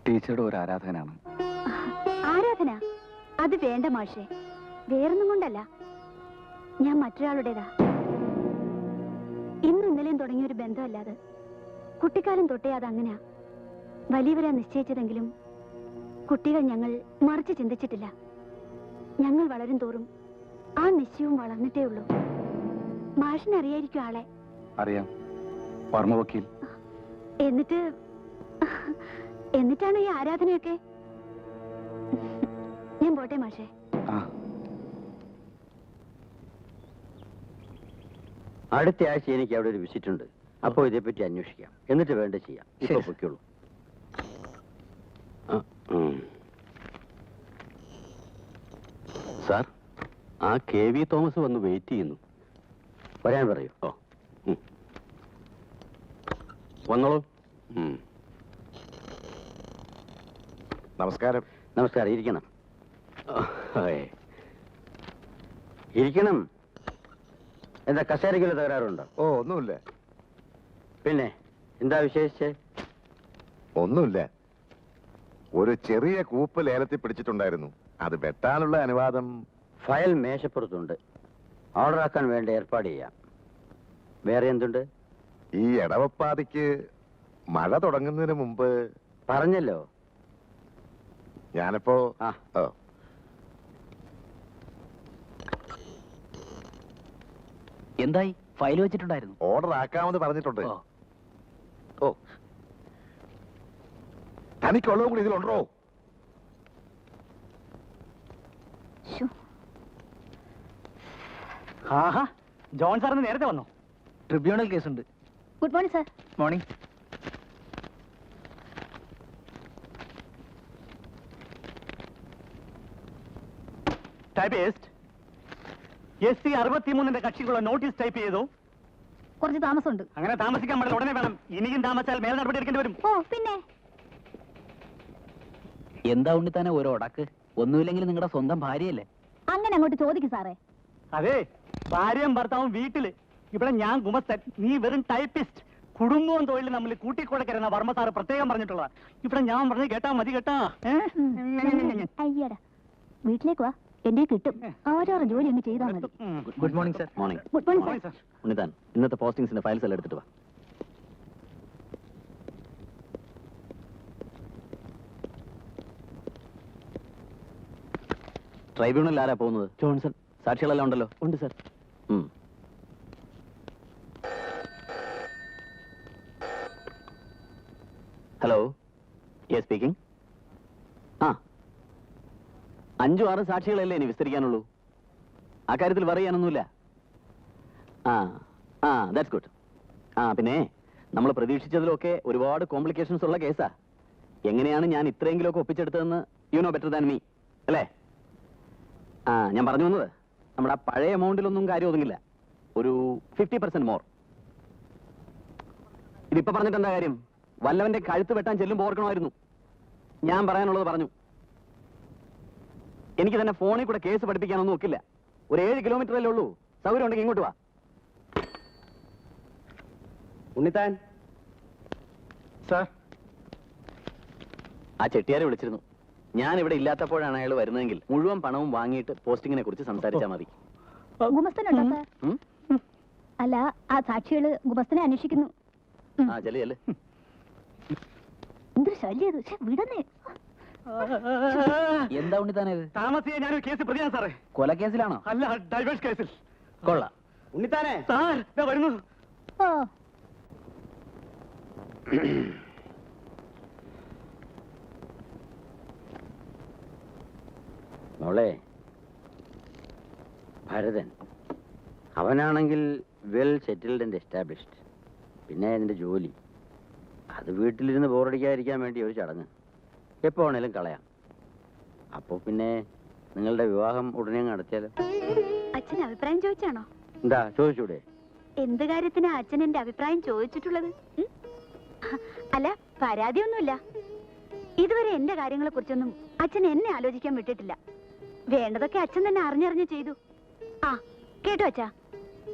ടീച്ചറുടെ ഒരു ആരാധകനാണ്.
ആരാധന? അത് വേണ്ട മാഷേ, വേറൊന്നും കൊണ്ടല്ല. ഞാൻ മറ്റൊരാളുടേതാ. ഇന്നും ഇന്നലെയും തുടങ്ങിയൊരു ബന്ധമല്ലാതെ കുട്ടിക്കാലം തൊട്ടേ അതങ്ങനെയാ. വലിയവരാ നിശ്ചയിച്ചതെങ്കിലും കുട്ടികൾ ഞങ്ങൾ മറിച്ച് ചിന്തിച്ചിട്ടില്ല. ഞങ്ങൾ വളരും തോറും ആ നിശ്ചയവും വളർന്നിട്ടേ ഉള്ളൂ. മാഷിനറിയായിരിക്കും ആളെ.
അറിയാം, വർമ്മ വക്കീൽ.
എന്നിട്ടാണ് ഈ ആരാധനയൊക്കെ. ഞാൻ പോട്ടെ മാഷേ.
അടുത്ത ആഴ്ച എനിക്ക് അവിടെ ഒരു വിസിറ്റ് ഉണ്ട്. അപ്പോൾ ഇതേപ്പറ്റി അന്വേഷിക്കാം, എന്നിട്ട് വേണ്ട ചെയ്യാം. ഇപ്പൊ പൊയ്ക്കോളൂ.
സാർ, ആ KV തോമസ് വന്ന് വെയിറ്റ് ചെയ്യുന്നു.
വരാൻ പറയൂ.
വന്നോളൂ.
നമസ്കാരം. നമസ്കാരം. ഇരിക്കണം, ഇരിക്കണം. എന്താ കസേരയ്ക്കുള്ള തകരാറുണ്ടോ?
ഒന്നുമില്ല.
പിന്നെ എന്താ വിശേഷിച്ച്?
ഒന്നുമില്ല. ഒരു ചെറിയ കൂപ്പ് ലേലത്തിൽ പിടിച്ചിട്ടുണ്ടായിരുന്നു. അത് വെട്ടാനുള്ള അനുവാദം.
ഫയൽ മേശപ്പുറത്തുണ്ട്. ഓർഡർ ആക്കാൻ വേണ്ട ഏർപ്പാട് ചെയ്യാം. വേറെ എന്തുണ്ട്?
ഈ എടവപ്പാതിക്ക് മഴ തുടങ്ങുന്നതിന് മുമ്പ്
പറഞ്ഞല്ലോ.
ഞാനിപ്പോ
എന്തായി? ഫയൽ വെച്ചിട്ടുണ്ടായിരുന്നു.
ഓർഡർ ആക്കാമെന്ന് പറഞ്ഞിട്ടുണ്ട്. തനിക്കുള്ളതും കൂടി ഇതിലുണ്ടോ?
ആഹാ, ജോൺ സാറിന് നേരത്തെ വന്നോ?
ട്രിബ്യൂണൽ കേസുണ്ട്.
Good morning sir.
Morning.
Typist, SC 63 കക്ഷിക്കുള്ള നോട്ടീസ് ടൈപ്പ് ചെയ്തു.
കുറച്ച് താമസമുണ്ട്.
അങ്ങനെ താമസിക്കാൻ പാടില്ല, ഉടനെ വേണം. ഇനിയും താമസിച്ചാൽ മേൽ നടപടി എടുക്കേണ്ടി വരും.
ഓ പിന്നെ
എന്താ ഉണ്ണിത്താനെ ഓരോ ഉടക്ക്? ഒന്നുമില്ലെങ്കിൽ നിങ്ങളുടെ സ്വന്തം ഭാര്യയല്ലേ?
അങ്ങനെ അങ്ങോട്ട് ചോദിക്കും സാറേ.
അതെ, ഭാര്യയും ഭർത്താവും വീട്ടില്. ഇവിടെ ഞാൻ ഗുമസ്തൻ, നീ വെറും ടൈപ്പിസ്റ്റ്. കുടുംബവും തൊഴിലും നമ്മൾ കൂട്ടിക്കൊടക്കരുന്ന വർമ്മ സാറ് പ്രത്യേകം പറഞ്ഞിട്ടുള്ള. ഇവിടെ ഞാൻ പറഞ്ഞു കേട്ടാ മതി കേട്ടാ.
അയ്യടാ, വീട്ടിലേക്ക് വാ, എന്റെ കിട്ടും. ഓരോരോ ജോലി അങ്ങ് ചെയ്താൽ മതി.
Good morning sir.
Morning.
Good morning sir.
Unnithan, ഇന്നത്തെ പോസ്റ്റിംഗ്സിന്റെ ഫയൽസ് എല്ലാം എടുത്തിട്ട് വാ.
ട്രൈബ്യൂണലിൽ ആരാ പോകുന്നത്?
ജോൺസൺ
സാക്ഷികളെല്ലാം ഉണ്ടല്ലോ?
ഉണ്ട് സർ.
Hello, yes speaking. ആ, 5-6 സാക്ഷികളല്ലേ ഇനി വിസ്തരിക്കാനുള്ളൂ. ആ കാര്യത്തിൽ പറയാനൊന്നുമില്ല. That's good. പിന്നെ നമ്മൾ പ്രതീക്ഷിച്ചതിലൊക്കെ ഒരുപാട് കോംപ്ലിക്കേഷൻസ് ഉള്ള കേസാ. എങ്ങനെയാണ് ഞാൻ ഇത്രയെങ്കിലുമൊക്കെ ഒപ്പിച്ചെടുത്തതെന്ന് you know better than me, അല്ലേ? ഞാൻ പറഞ്ഞു വന്നത്, നമ്മുടെ ആ പഴയ എമൗണ്ടിലൊന്നും കാര്യം ഒതുങ്ങില്ല. ഒരു 50% മോർ. ഇതിപ്പോ പറഞ്ഞിട്ട് എന്താ കാര്യം? വല്ലവന്റെ കഴുത്ത് വെട്ടാൻ ചെല്ലുമ്പോൾ ഓർക്കണമായിരുന്നു. ഞാൻ പറയാനുള്ളത് പറഞ്ഞു. എനിക്ക് തന്നെ ഫോണിൽ കൂടെ കേസ് പഠിപ്പിക്കാനൊന്നും ഒക്കില്ല. ഒരു 7 കിലോമീറ്ററല്ലേ ഉള്ളൂ. സൗകര്യം ഉണ്ടെങ്കിൽ ഇങ്ങോട്ട് വാ. ഉണ്ണിത്താൻ
സാർ,
ആ ചെട്ടിയാരെ വിളിച്ചിരുന്നു. ഞാൻ ഇവിടെ ഇല്ലാത്തപ്പോഴാണ് അയാൾ വരുന്നതെങ്കിൽ മുഴുവൻ പണവും വാങ്ങിയിട്ട് പോസ്റ്റിങ്ങിനെ കുറിച്ച് സംസാരിച്ചാൽ മതി.
ഗുമസ്തനുണ്ടോ സാർ? അല്ല, ആ സാക്ഷികള് ഗുമസ്തനെ അന്വേഷിക്കുന്നു.
ചെല്ല്.
എന്തൊരു ശല്യം ഇത്. വിടന്നേ.
എന്താ ഉണ്ണിത്താനത്?
താമസിയാ ഞാനൊരു കേസ് പ്രതിയാണ് സാറേ.
കൊലക്കേസിലാണോ?
അല്ല, ഡൈവേഴ്സ് കേസിൽ.
കൊള്ളാം.
ഉണ്ണിത്താനെ
സാർ, ഞാൻ വരുന്നു.
ഓ,
മോളെ, ഭരതൻ അവനാണെങ്കിൽ വെൽ സെറ്റിൽഡ് ആൻഡ് എസ്റ്റാബ്ലിഷ്ഡ്. പിന്നെ അതിൻ്റെ ജോലി, അത് വീട്ടിലിരുന്ന് ബോറടിക്കാതിരിക്കാൻ വേണ്ടി ഒരു ചടങ്ങ്. എപ്പോൾ വേണേലും കളയാം. അപ്പോൾ പിന്നെ നിങ്ങളുടെ വിവാഹം ഉടനെ നടത്തിയാലോ?
അച്ഛൻ അഭിപ്രായം ചോദിച്ചാണോ?
എന്താ ചോദിച്ചൂടെ?
എന്ത് കാര്യത്തിനാ അച്ഛൻ എന്റെ അഭിപ്രായം ചോദിച്ചിട്ടുള്ളത്? അല്ല, പരാതിയൊന്നുമില്ല. ഇതുവരെ എന്റെ കാര്യങ്ങളെ കുറിച്ചൊന്നും അച്ഛൻ എന്നെ ആലോചിക്കാൻ വിട്ടിട്ടില്ല. വേണ്ടതൊക്കെ അച്ഛൻ തന്നെ അറിഞ്ഞറിഞ്ഞ് ചെയ്തു. കേട്ടോ അച്ഛാ,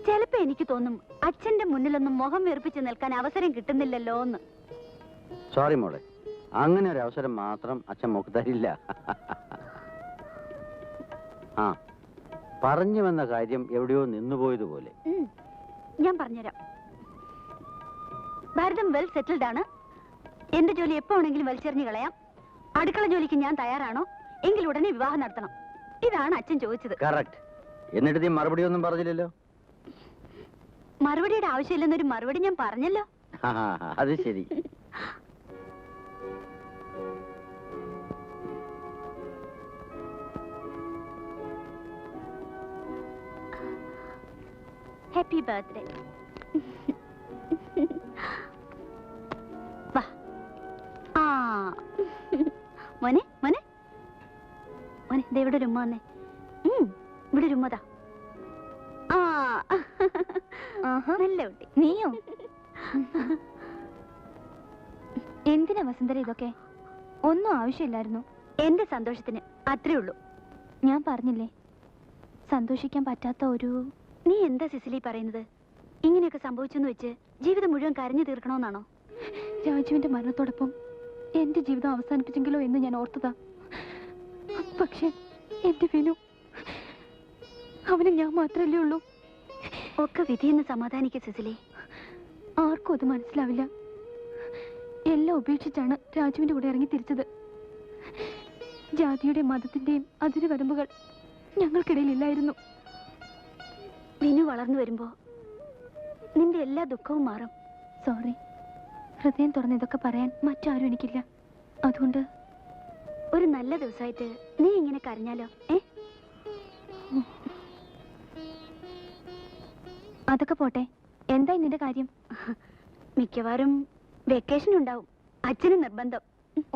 ചിലപ്പോ എനിക്ക് തോന്നും അച്ഛന്റെ മുന്നിലൊന്നും മുഖം വീർപ്പിച്ച് നിൽക്കാൻ അവസരം കിട്ടുന്നില്ലല്ലോ എന്ന്.
സോറി മോളെ, അങ്ങനെ ഒരു അവസരം മാത്രം അച്ഛൻ മോക്ക് തരില്ല. പറഞ്ഞു വന്ന കാര്യം എവിടെയോ നിന്നുപോയതുപോലെ.
ഞാൻ പറഞ്ഞുതരാം. ഭാരതം വെൽ സെറ്റിൽഡ് ആണ്. എന്റെ ജോലി എപ്പോ വേണമെങ്കിലും വലിച്ചെറിഞ്ഞു കളയാം. അടുക്കള ജോലിക്ക് ഞാൻ തയ്യാറാണോ എങ്കിൽ ഉടനെ വിവാഹം നടത്തണം. ഇതാണ് അച്ഛൻ ചോദിച്ചത്.
കറക്റ്റ്. എന്നിട്ട് നീ മറുപടി ഒന്നും പറഞ്ഞില്ലല്ലോ.
മറുപടിയുടെ ആവശ്യമില്ലെന്നൊരു മറുപടി ഞാൻ പറഞ്ഞല്ലോ.
അത് ശരി.
Happy birthday. വാ. മോനെ മോനെ മോനെ, ദേ ഇവിടെ ഒരു ഉമ്മ വന്നേ. ഇവിടെ ഒരു ഉമ്മതാ. നല്ല കുട്ടി.
നീയോ? എന്തിനാ വസുന്ധര ഇതൊക്കെ? ഒന്നും ആവശ്യമില്ലായിരുന്നു.
എന്റെ സന്തോഷത്തിന് അത്രേ ഉള്ളൂ.
ഞാൻ പറഞ്ഞില്ലേ, സന്തോഷിക്കാൻ പറ്റാത്ത ഒരു...
നീ എന്താ സിസിലി പറയുന്നത്? ഇങ്ങനെയൊക്കെ സംഭവിച്ചെന്ന് വെച്ച് ജീവിതം മുഴുവൻ കരഞ്ഞു തീർക്കണമെന്നാണോ?
രാജുവിന്റെ മരണത്തോടൊപ്പം എന്റെ ജീവിതം അവസാനിപ്പിച്ചെങ്കിലോ എന്ന് ഞാൻ ഓർത്തതാ. പക്ഷെ എന്റെ വിനു, അവന് ഞാൻ മാത്രല്ലേ ഉള്ളൂ.
ഒക്കെ വിധിയെന്ന് സമാധാനിക്ക സിസിലി.
ആർക്കും അത് മനസ്സിലാവില്ല. എല്ലാം ഉപേക്ഷിച്ചാണ് രാജുവിന്റെ കൂടെ ഇറങ്ങി തിരിച്ചത്. ജാതിയുടെയും മതത്തിന്റെയും അതിരുവരമ്പുകൾ ഞങ്ങൾക്കിടയിൽ ഇല്ലായിരുന്നു.
വിനു വളർന്നു വരുമ്പോ നിന്റെ എല്ലാ ദുഃഖവും മാറും.
സോറി, ഹൃദയം തുറന്ന് ഇതൊക്കെ പറയാൻ മറ്റാരും എനിക്കില്ല. അതുകൊണ്ട്
ഒരു നല്ല ദിവസമായിട്ട് നീ ഇങ്ങനെ കരഞ്ഞാലോ?
അതൊക്കെ പോട്ടെ, എന്തായി നിന്റെ കാര്യം?
മിക്കവാറും വെക്കേഷൻ ഉണ്ടാവും. അച്ഛന് നിർബന്ധം.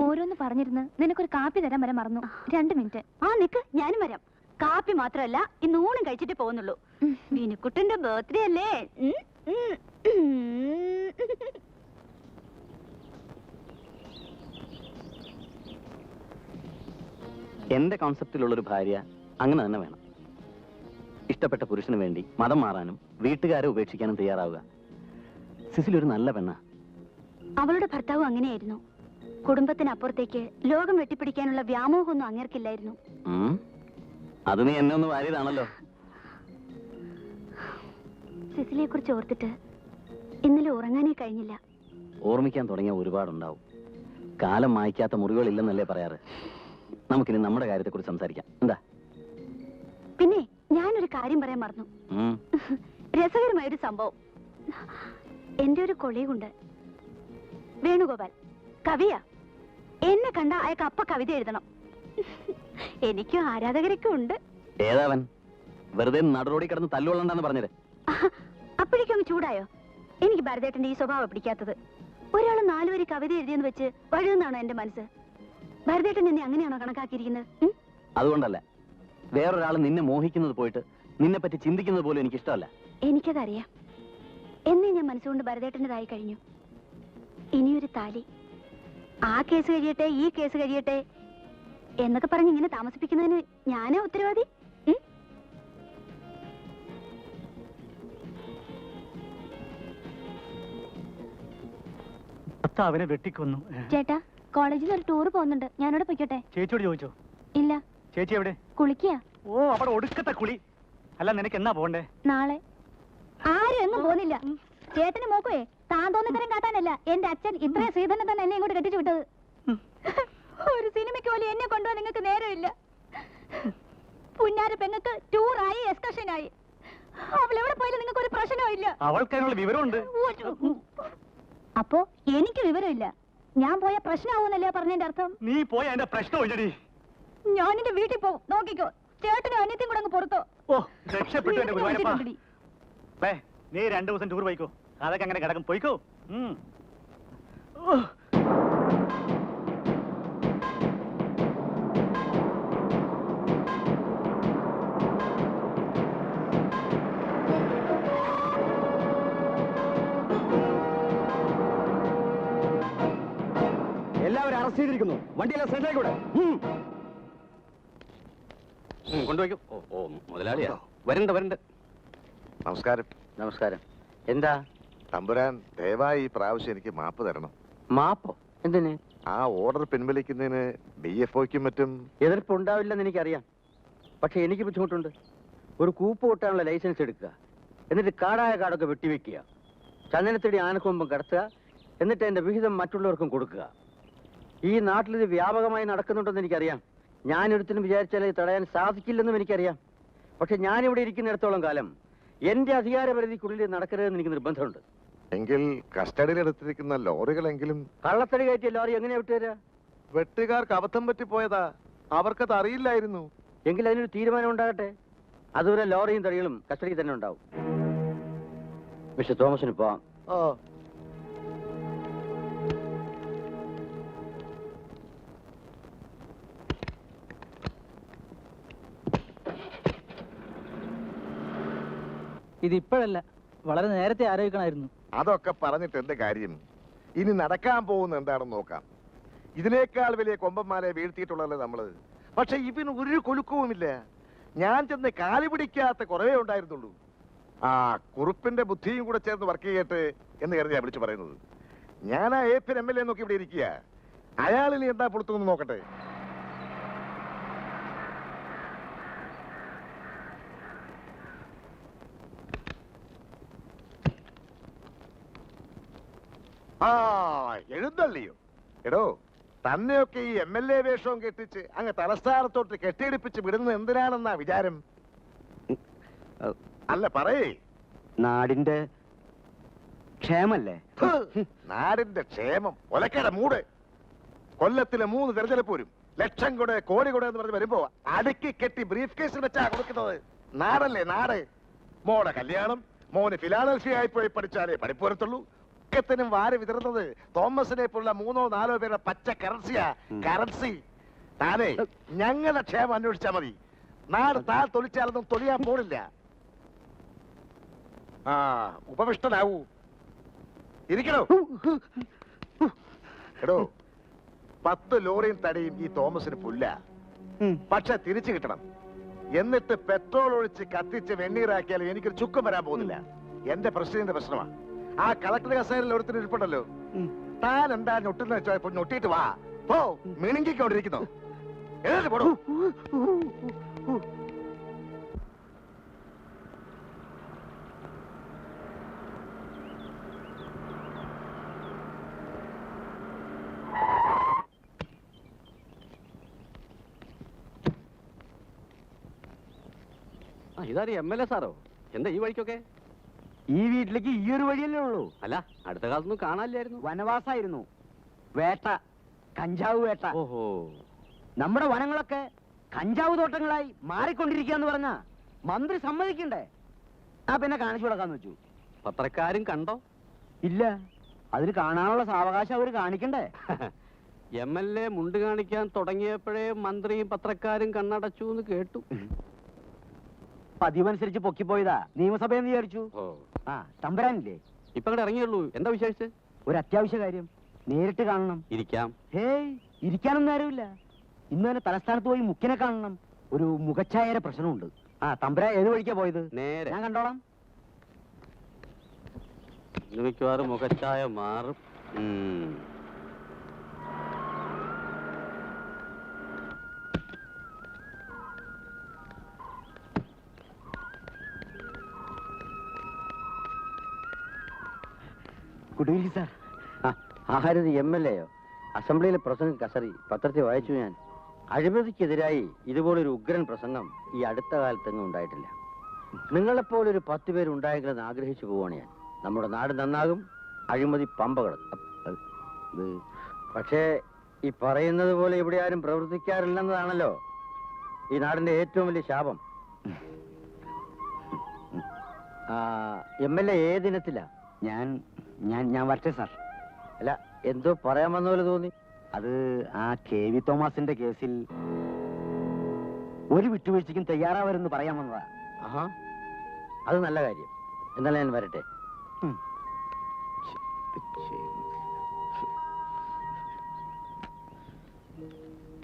ഓരോന്ന് പറഞ്ഞിരുന്ന് നിനക്കൊരു കാപ്പി തരാൻ വരെ മറന്നു. 2 മിനിറ്റ്.
നിക്ക്, ഞാനും വരാം. കാപ്പി മാത്രമല്ല, ഇന്ന് ഊണും കഴിച്ചിട്ട് പോകുന്നുള്ളൂ. വിനുക്കുട്ടന്റെ ബർത്ത്ഡേ അല്ലേ?
എന്റെ കോൺസെപ്റ്റിലുള്ളൊരു ഭാര്യ അങ്ങനെ തന്നെ വേണം. ഇഷ്ടപ്പെട്ട പുരുഷന് വേണ്ടി മതം മാറാനും വീട്ടുകാരെ ഉപേക്ഷിക്കാനും തയ്യാറാവുക. സിസിലി ഒരു നല്ല പെണ്ണ.
അവളുടെ ഭർത്താവ് അങ്ങനെയായിരുന്നു. കുടുംബത്തിനപ്പുറത്തേക്ക് ലോകം വെട്ടിപ്പിടിക്കാനുള്ള വ്യാമോഹമൊന്നും അങ്ങേർക്കില്ലായിരുന്നു.
അത് നീ എന്നെ ഒന്ന് വാരിയതാണല്ലോ.
സിസിലിയെ കുറിച്ച് ഓർത്തിട്ട് ഇന്നലെ ഉറങ്ങാനേ കഴിഞ്ഞില്ല.
ഓർമ്മിക്കാൻ തുടങ്ങിയ ഒരുപാടുണ്ടാവും. കാലം മായ്ക്കാത്ത മുറികളില്ലെന്നല്ലേ പറയാറ്. നമുക്കിനി നമ്മുടെ കാര്യത്തെക്കുറിച്ച് സംസാരിക്കാം. എന്താ?
പിന്നെ ഞാനൊരു കാര്യം പറയാൻ മറന്നു. രസകരമായൊരു സംഭവം. എന്റെ ഒരു കൊളീഗുണ്ട്, വേണുഗോപാൽ, കവിയാ. എന്നെ കണ്ട അയാൾക്ക് അപ്പ കവിത എഴുതണം. എനിക്കും ആരാധകരൊക്കെ ഉണ്ട്.
ഏതാവൻ വെറുതെ നടുറോടി കിടന്ന് തല്ലുകൊള്ളണ്ടെന്ന് പറഞ്ഞത്?
അപ്പോഴേക്കും അങ്ങ് ചൂടായോ? എനിക്ക് ഭരതേട്ടന്റെ ഈ സ്വഭാവം പിടിക്കാത്തത്. ഒരാൾ 4 വരി കവിത എഴുതിയെന്ന് വെച്ച് വഴുതെന്നാണോ എന്റെ മനസ്സ്? ഭരതേട്ടൻ എന്നെ അങ്ങനെയാണോ കണക്കാക്കിയിരിക്കുന്നത്?
അതുകൊണ്ടല്ല, വേറൊരാൾ നിന്നെ മോഹിക്കുന്നത് പോയിട്ട് നിന്നെ പറ്റി ചിന്തിക്കുന്നത് പോലും എനിക്ക് ഇഷ്ടമല്ല.
എനിക്കതറിയാം. എന്നേ ഞാൻ മനസ്സുകൊണ്ട് ഭരതേട്ടൻ്റെതായി കഴിഞ്ഞു. ഇനിയൊരു താലി. ആ കേസ് കഴിയട്ടെ, ഈ കേസ് കഴിയട്ടെ എന്നൊക്കെ പറഞ്ഞ് ഇങ്ങനെ താമസിപ്പിക്കുന്നതിന് ഞാനാ ഉത്തരവാദി?
അവനെ വെട്ടിക്കൊന്നു.
ചേട്ടാ, കോളേജിൽ നിന്ന് ഒരു ടൂർ പോകുന്നുണ്ട്. ഞാനോട് പൊയ്ക്കോട്ടെ?
ചേച്ചിയോട് ചോദിച്ചോ?
ഇല്ല.
ചേച്ചി എവിടെ?
കുളിക്കുക.
ഓ, അവിടെ ഒടുക്കത്തെ കുളി. അല്ല, നിനക്ക് എന്നാ പോണ്ടേ?
നാളെ. ആരും എങ്ങും പോകുന്നില്ല. ചേട്ടന് മോക്കുവേ താൻ തോന്നിത്തരം കാട്ടാനല്ല എന്റെ അച്ഛൻ ഇത്രയും ശ്രീധരനെ തന്നെ എന്നെ ഇങ്ങോട്ട് കെട്ടിച്ചു വിട്ടത്. ഒരു സിനിമയ്ക്ക് പോലും എന്നെ കൊണ്ടുപോകാൻ നിങ്ങൾക്ക് നേരമില്ല. പുന്നാര പെങ്ങൾക്ക് ടൂറായി, എക്സ്കർഷനായി. അവൾ എവിടെ പോയാലും നിങ്ങൾക്ക് ഒരു പ്രശ്നവും ഇല്ല.
അവൾക്കതിനുള്ള വിവരമുണ്ട്.
അപ്പോ എനിക്ക് വിവരമില്ല. ഞാൻ പോയ പ്രശ്നമാവുന്നല്ലേ പറഞ്ഞതിന്റെ അർത്ഥം?
നീ പോയ എന്റെ പ്രശ്നമില്ലടി.
ഞാൻ എന്റെ വീട്ടിൽ പോകും. നോക്കിക്കോ, ചേട്ടനും അനിയത്തിയും കൂടെ അങ്ങ് പുറത്തോ.
ഓ, രക്ഷപ്പെട്ടു എന്റെ ഗുരുവായൂരപ്പാ. നീ 2 ദിവസം ടൂർ പോയിക്കോ. അതൊക്കെ അങ്ങനെ കിടക്കും. പോയിക്കോ.
എല്ലാവരും അറസ്റ്റ് ചെയ്തിരിക്കുന്നു. വണ്ടിയെല്ലാം സെൻട്രൽ കൂടെ കൊണ്ടുപോയിക്കും. ഓ മുതലാളിയാ. വരണ്ട.
നമസ്കാരം.
നമസ്കാരം. എന്താ?
തമ്പുരാൻ, ദയവായി ഈ പ്രാവശ്യം എനിക്ക് മാപ്പ് തരണം.
മാപ്പോ? എന്തിന്?
ആ ഓർഡർ പിൻവലിക്കുന്നതിന് DFOയ്ക്കും മറ്റും
എതിർപ്പുണ്ടാവില്ലെന്ന് എനിക്കറിയാം. പക്ഷെ എനിക്ക് ബുദ്ധിമുട്ടുണ്ട്. ഒരു കൂപ്പ് കൊട്ടാനുള്ള ലൈസൻസ് എടുക്കുക, എന്നിട്ട് കാടായ കാടൊക്കെ വെട്ടിവെക്കുക, ചന്ദനത്തടി ആനക്കൊമ്പം കടത്തുക, എന്നിട്ട് അതിന്റെ വിഹിതം മറ്റുള്ളവർക്കും കൊടുക്കുക. ഈ നാട്ടിലിത് വ്യാപകമായി നടക്കുന്നുണ്ടെന്ന് എനിക്കറിയാം. ഞാനൊരുത്തിനും വിചാരിച്ചാൽ ഇത് തടയാൻ സാധിക്കില്ലെന്നും എനിക്കറിയാം. പക്ഷെ ഞാനിവിടെ ഇരിക്കുന്നിടത്തോളം കാലം എന്റെ അധികാരപരിധിക്കുള്ളിൽ നടക്കരുതെന്ന് എനിക്ക് നിർബന്ധമുണ്ട്.
എങ്കിൽ കസ്റ്റഡിയിലെടുത്തിരിക്കുന്ന ലോറികളെങ്കിലും.
കള്ളത്തടി കയറ്റിയ ലോറി എങ്ങനെയാ വിട്ടുതരാ?
വെട്ടുകാർക്ക് അബദ്ധം പറ്റിപ്പോയതാ. അവർക്കത് അറിയില്ലായിരുന്നു.
എങ്കിൽ അതിനൊരു തീരുമാനം ഉണ്ടാകട്ടെ. അതുവരെ ലോറിയും തടികളും കസ്റ്റഡിയിൽ തന്നെ ഉണ്ടാവും. മിസ്റ്റർ തോമസിന് പോവാം.
ഓ,
ഇതിപ്പോഴല്ല, വളരെ നേരത്തെ ആലോചിക്കണമായിരുന്നു.
അതൊക്കെ പറഞ്ഞിട്ട് എന്ത് കാര്യം? ഇനി നടക്കാൻ പോകുന്ന എന്താണെന്ന് നോക്കാം. ഇതിനേക്കാൾ വലിയ കൊമ്പന്മാരെ വീഴ്ത്തിയിട്ടുള്ളതല്ലേ നമ്മള്. പക്ഷെ ഇവന് ഒരു കൊലുക്കവുമില്ല. ഞാൻ ചെന്ന് കാലി പിടിക്കാത്ത കുറവേ ഉണ്ടായിരുന്നുള്ളൂ. ആ കുറുപ്പിന്റെ ബുദ്ധിയും കൂടെ ചേർന്ന് വർക്ക് ചെയ്യട്ടെ എന്ന് കരുതിയാ വിളിച്ചു പറയുന്നത്. ഞാൻ ആ APN MLA നോക്കി ഇവിടെ ഇരിക്കുക. അയാളിൽ എന്താ പുറത്തുനിന്ന് നോക്കട്ടെ. ആ എഴുന്നള്ളിയോ? എടോ, തന്നെയൊക്കെ ഈ MLA വേഷവും കെട്ടിച്ച് അങ്ങ് തലസ്ഥാനത്തോട്ട് കെട്ടിയിടിപ്പിച്ച് വിടുന്നത് എന്തിനാണെന്നാ വിചാരം? അല്ല പറയേ.
നാടിന്റെ ക്ഷേമല്ലേ?
നാടിന്റെ ക്ഷേമം ഒലക്കട മൂട്. കൊല്ലത്തിലെ 3 തെരഞ്ഞെടുപ്പ് വരും. ലക്ഷം കൂടെ കോടി കൂടെ എന്ന് പറഞ്ഞ് വരുമ്പോ അടുക്കി കെട്ടി ബ്രീഫ് കേസിൽ വെച്ചാ കൊടുക്കുന്നത്. നാടല്ലേ നാട്. മോടെ കല്യാണം, മോന് ഫിലാഡൽഫിയായി പോയി പഠിച്ചാലേ പഠിപ്പ് വരത്തുള്ളൂ. ത്തിനും വാരി വിതറുന്നത് തോമസിനെ പോലുള്ള 3 or 4 പേരുടെ പച്ച കറൻസി. താനേ ഞങ്ങളുടെ ക്ഷേമം അന്വേഷിച്ചാ മതി. നാട് താൻ തൊളിച്ചാലൊന്നും തൊളിയാൻ പോണില്ല. ആ ഉപവിഷ്ടനാവൂ. ഇരിക്കണോ? എടോ, 10 ലോറിയും തടിയും ഈ തോമസിന് പുല്ല. പക്ഷെ തിരിച്ചു കിട്ടണം. എന്നിട്ട് പെട്രോൾ ഒഴിച്ച് കത്തിച്ച് വെണ്ണീറാക്കിയാൽ എനിക്കൊരു ചുക്കം വരാൻ പോകുന്നില്ല. എന്റെ പ്രസിഡന്റിന്റെ പ്രശ്നമാണ്. ആ കളക്ടർ കസേരയിൽ ഒരുത്തിന് ഇരിപ്പുണ്ടല്ലോ. താൻ എന്താ ഞൊട്ടുന്ന വെച്ചോ? ഞൊട്ടിയിട്ട് വാ. പോ, മിണുങ്ങിക്കൊണ്ടിരിക്കുന്നു. എഴുതി പോടൂ.
ഇതാരും MLA സാറോ? എന്താ ഈ വഴിക്കൊക്കെ?
ഈ വീട്ടിലേക്ക് ഈ ഒരു വഴിയല്ലേ ഉള്ളൂ.
അല്ല, അടുത്ത കാലത്തൊന്നും കാണാനില്ലായിരുന്നു.
വനവാസായിരുന്നു, വേട്ട, കഞ്ചാവ് വേട്ട.
ഓഹോ,
നമ്മുടെ വനങ്ങളൊക്കെ കഞ്ചാവ് തോട്ടങ്ങളായി മാറിക്കൊണ്ടിരിക്കുകയെന്ന് പറഞ്ഞ മന്ത്രി സമ്മതിക്കണ്ടേ? പിന്നെ കാണിച്ചു കൊടുക്കാന്ന് വെച്ചു.
പത്രക്കാരും കണ്ടോ?
ഇല്ല, അതിന് കാണാനുള്ള സാവകാശം അവര് കാണിക്കണ്ടേ?
MLA മുണ്ട് കാണിക്കാൻ തുടങ്ങിയപ്പോഴേ മന്ത്രിയും പത്രക്കാരും കണ്ണടച്ചു എന്ന് കേട്ടു.
പതിവനുസരിച്ച് പൊക്കിപ്പോയതാ നിയമസഭയെന്ന് വിചാരിച്ചു. തമ്പരാനില്ലേ?
ഇപ്പൊ അങ്ങോട്ട് ഇറങ്ങിയുള്ളൂ. എന്താ വിശേഷിച്ച്?
ഒരു അത്യാവശ്യ കാര്യം, നേരിട്ട് കാണണം.
ഇരിക്കാം.
ഹേയ്, ഇരിക്കാനൊന്നും ആരുമില്ല. ഇന്ന് തന്നെ തലസ്ഥാനത്ത് പോയി മുഖ്യനെ കാണണം. ഒരു മുഖച്ഛായയുടെ പ്രശ്നമുണ്ട്. തമ്പുരാൻ ഏത് വഴിക്കാ പോയത്?
നേരെ.
ഞാൻ കണ്ടോളാം.
മിക്കവാറും മുഖച്ഛായ മാറും.
Good evening sir.
ആഹാരത് MLA-യോ? അസംബ്ലിയിലെ പ്രസംഗം കസറി പത്രത്തിൽ വായിച്ചു ഞാൻ. അഴിമതിക്കെതിരായി ഇതുപോലൊരു ഉഗ്രൻ പ്രസംഗം ഈ അടുത്ത കാലത്തെങ്ങും ഉണ്ടായിട്ടില്ല. നിങ്ങളെപ്പോലൊരു 10 പേരുണ്ടായെങ്കിലെന്ന് ആഗ്രഹിച്ചു പോവാണ് ഞാൻ. നമ്മുടെ നാട് നന്നാകും, അഴിമതി പമ്പ കിടക്കും. പക്ഷേ ഈ പറയുന്നത് പോലെ ഇവിടെ ആരും പ്രവർത്തിക്കാറില്ലെന്നതാണല്ലോ ഈ നാടിന്റെ ഏറ്റവും വലിയ ശാപം. MLA ഏതിനത്തിലാ?
ഞാൻ ഞാൻ ഞാൻ വരട്ടെ സാർ.
അല്ല, എന്തോ പറയാൻ വന്ന പോലെ തോന്നി.
അത് ആ KV തോമസിന്റെ കേസിൽ ഒരു വിട്ടുവീഴ്ചയ്ക്കും തയ്യാറാവരെന്ന് പറയാൻ വന്നതാ.
ആഹാ, അത് നല്ല കാര്യം. എന്നാലും ഞാൻ വരട്ടെ.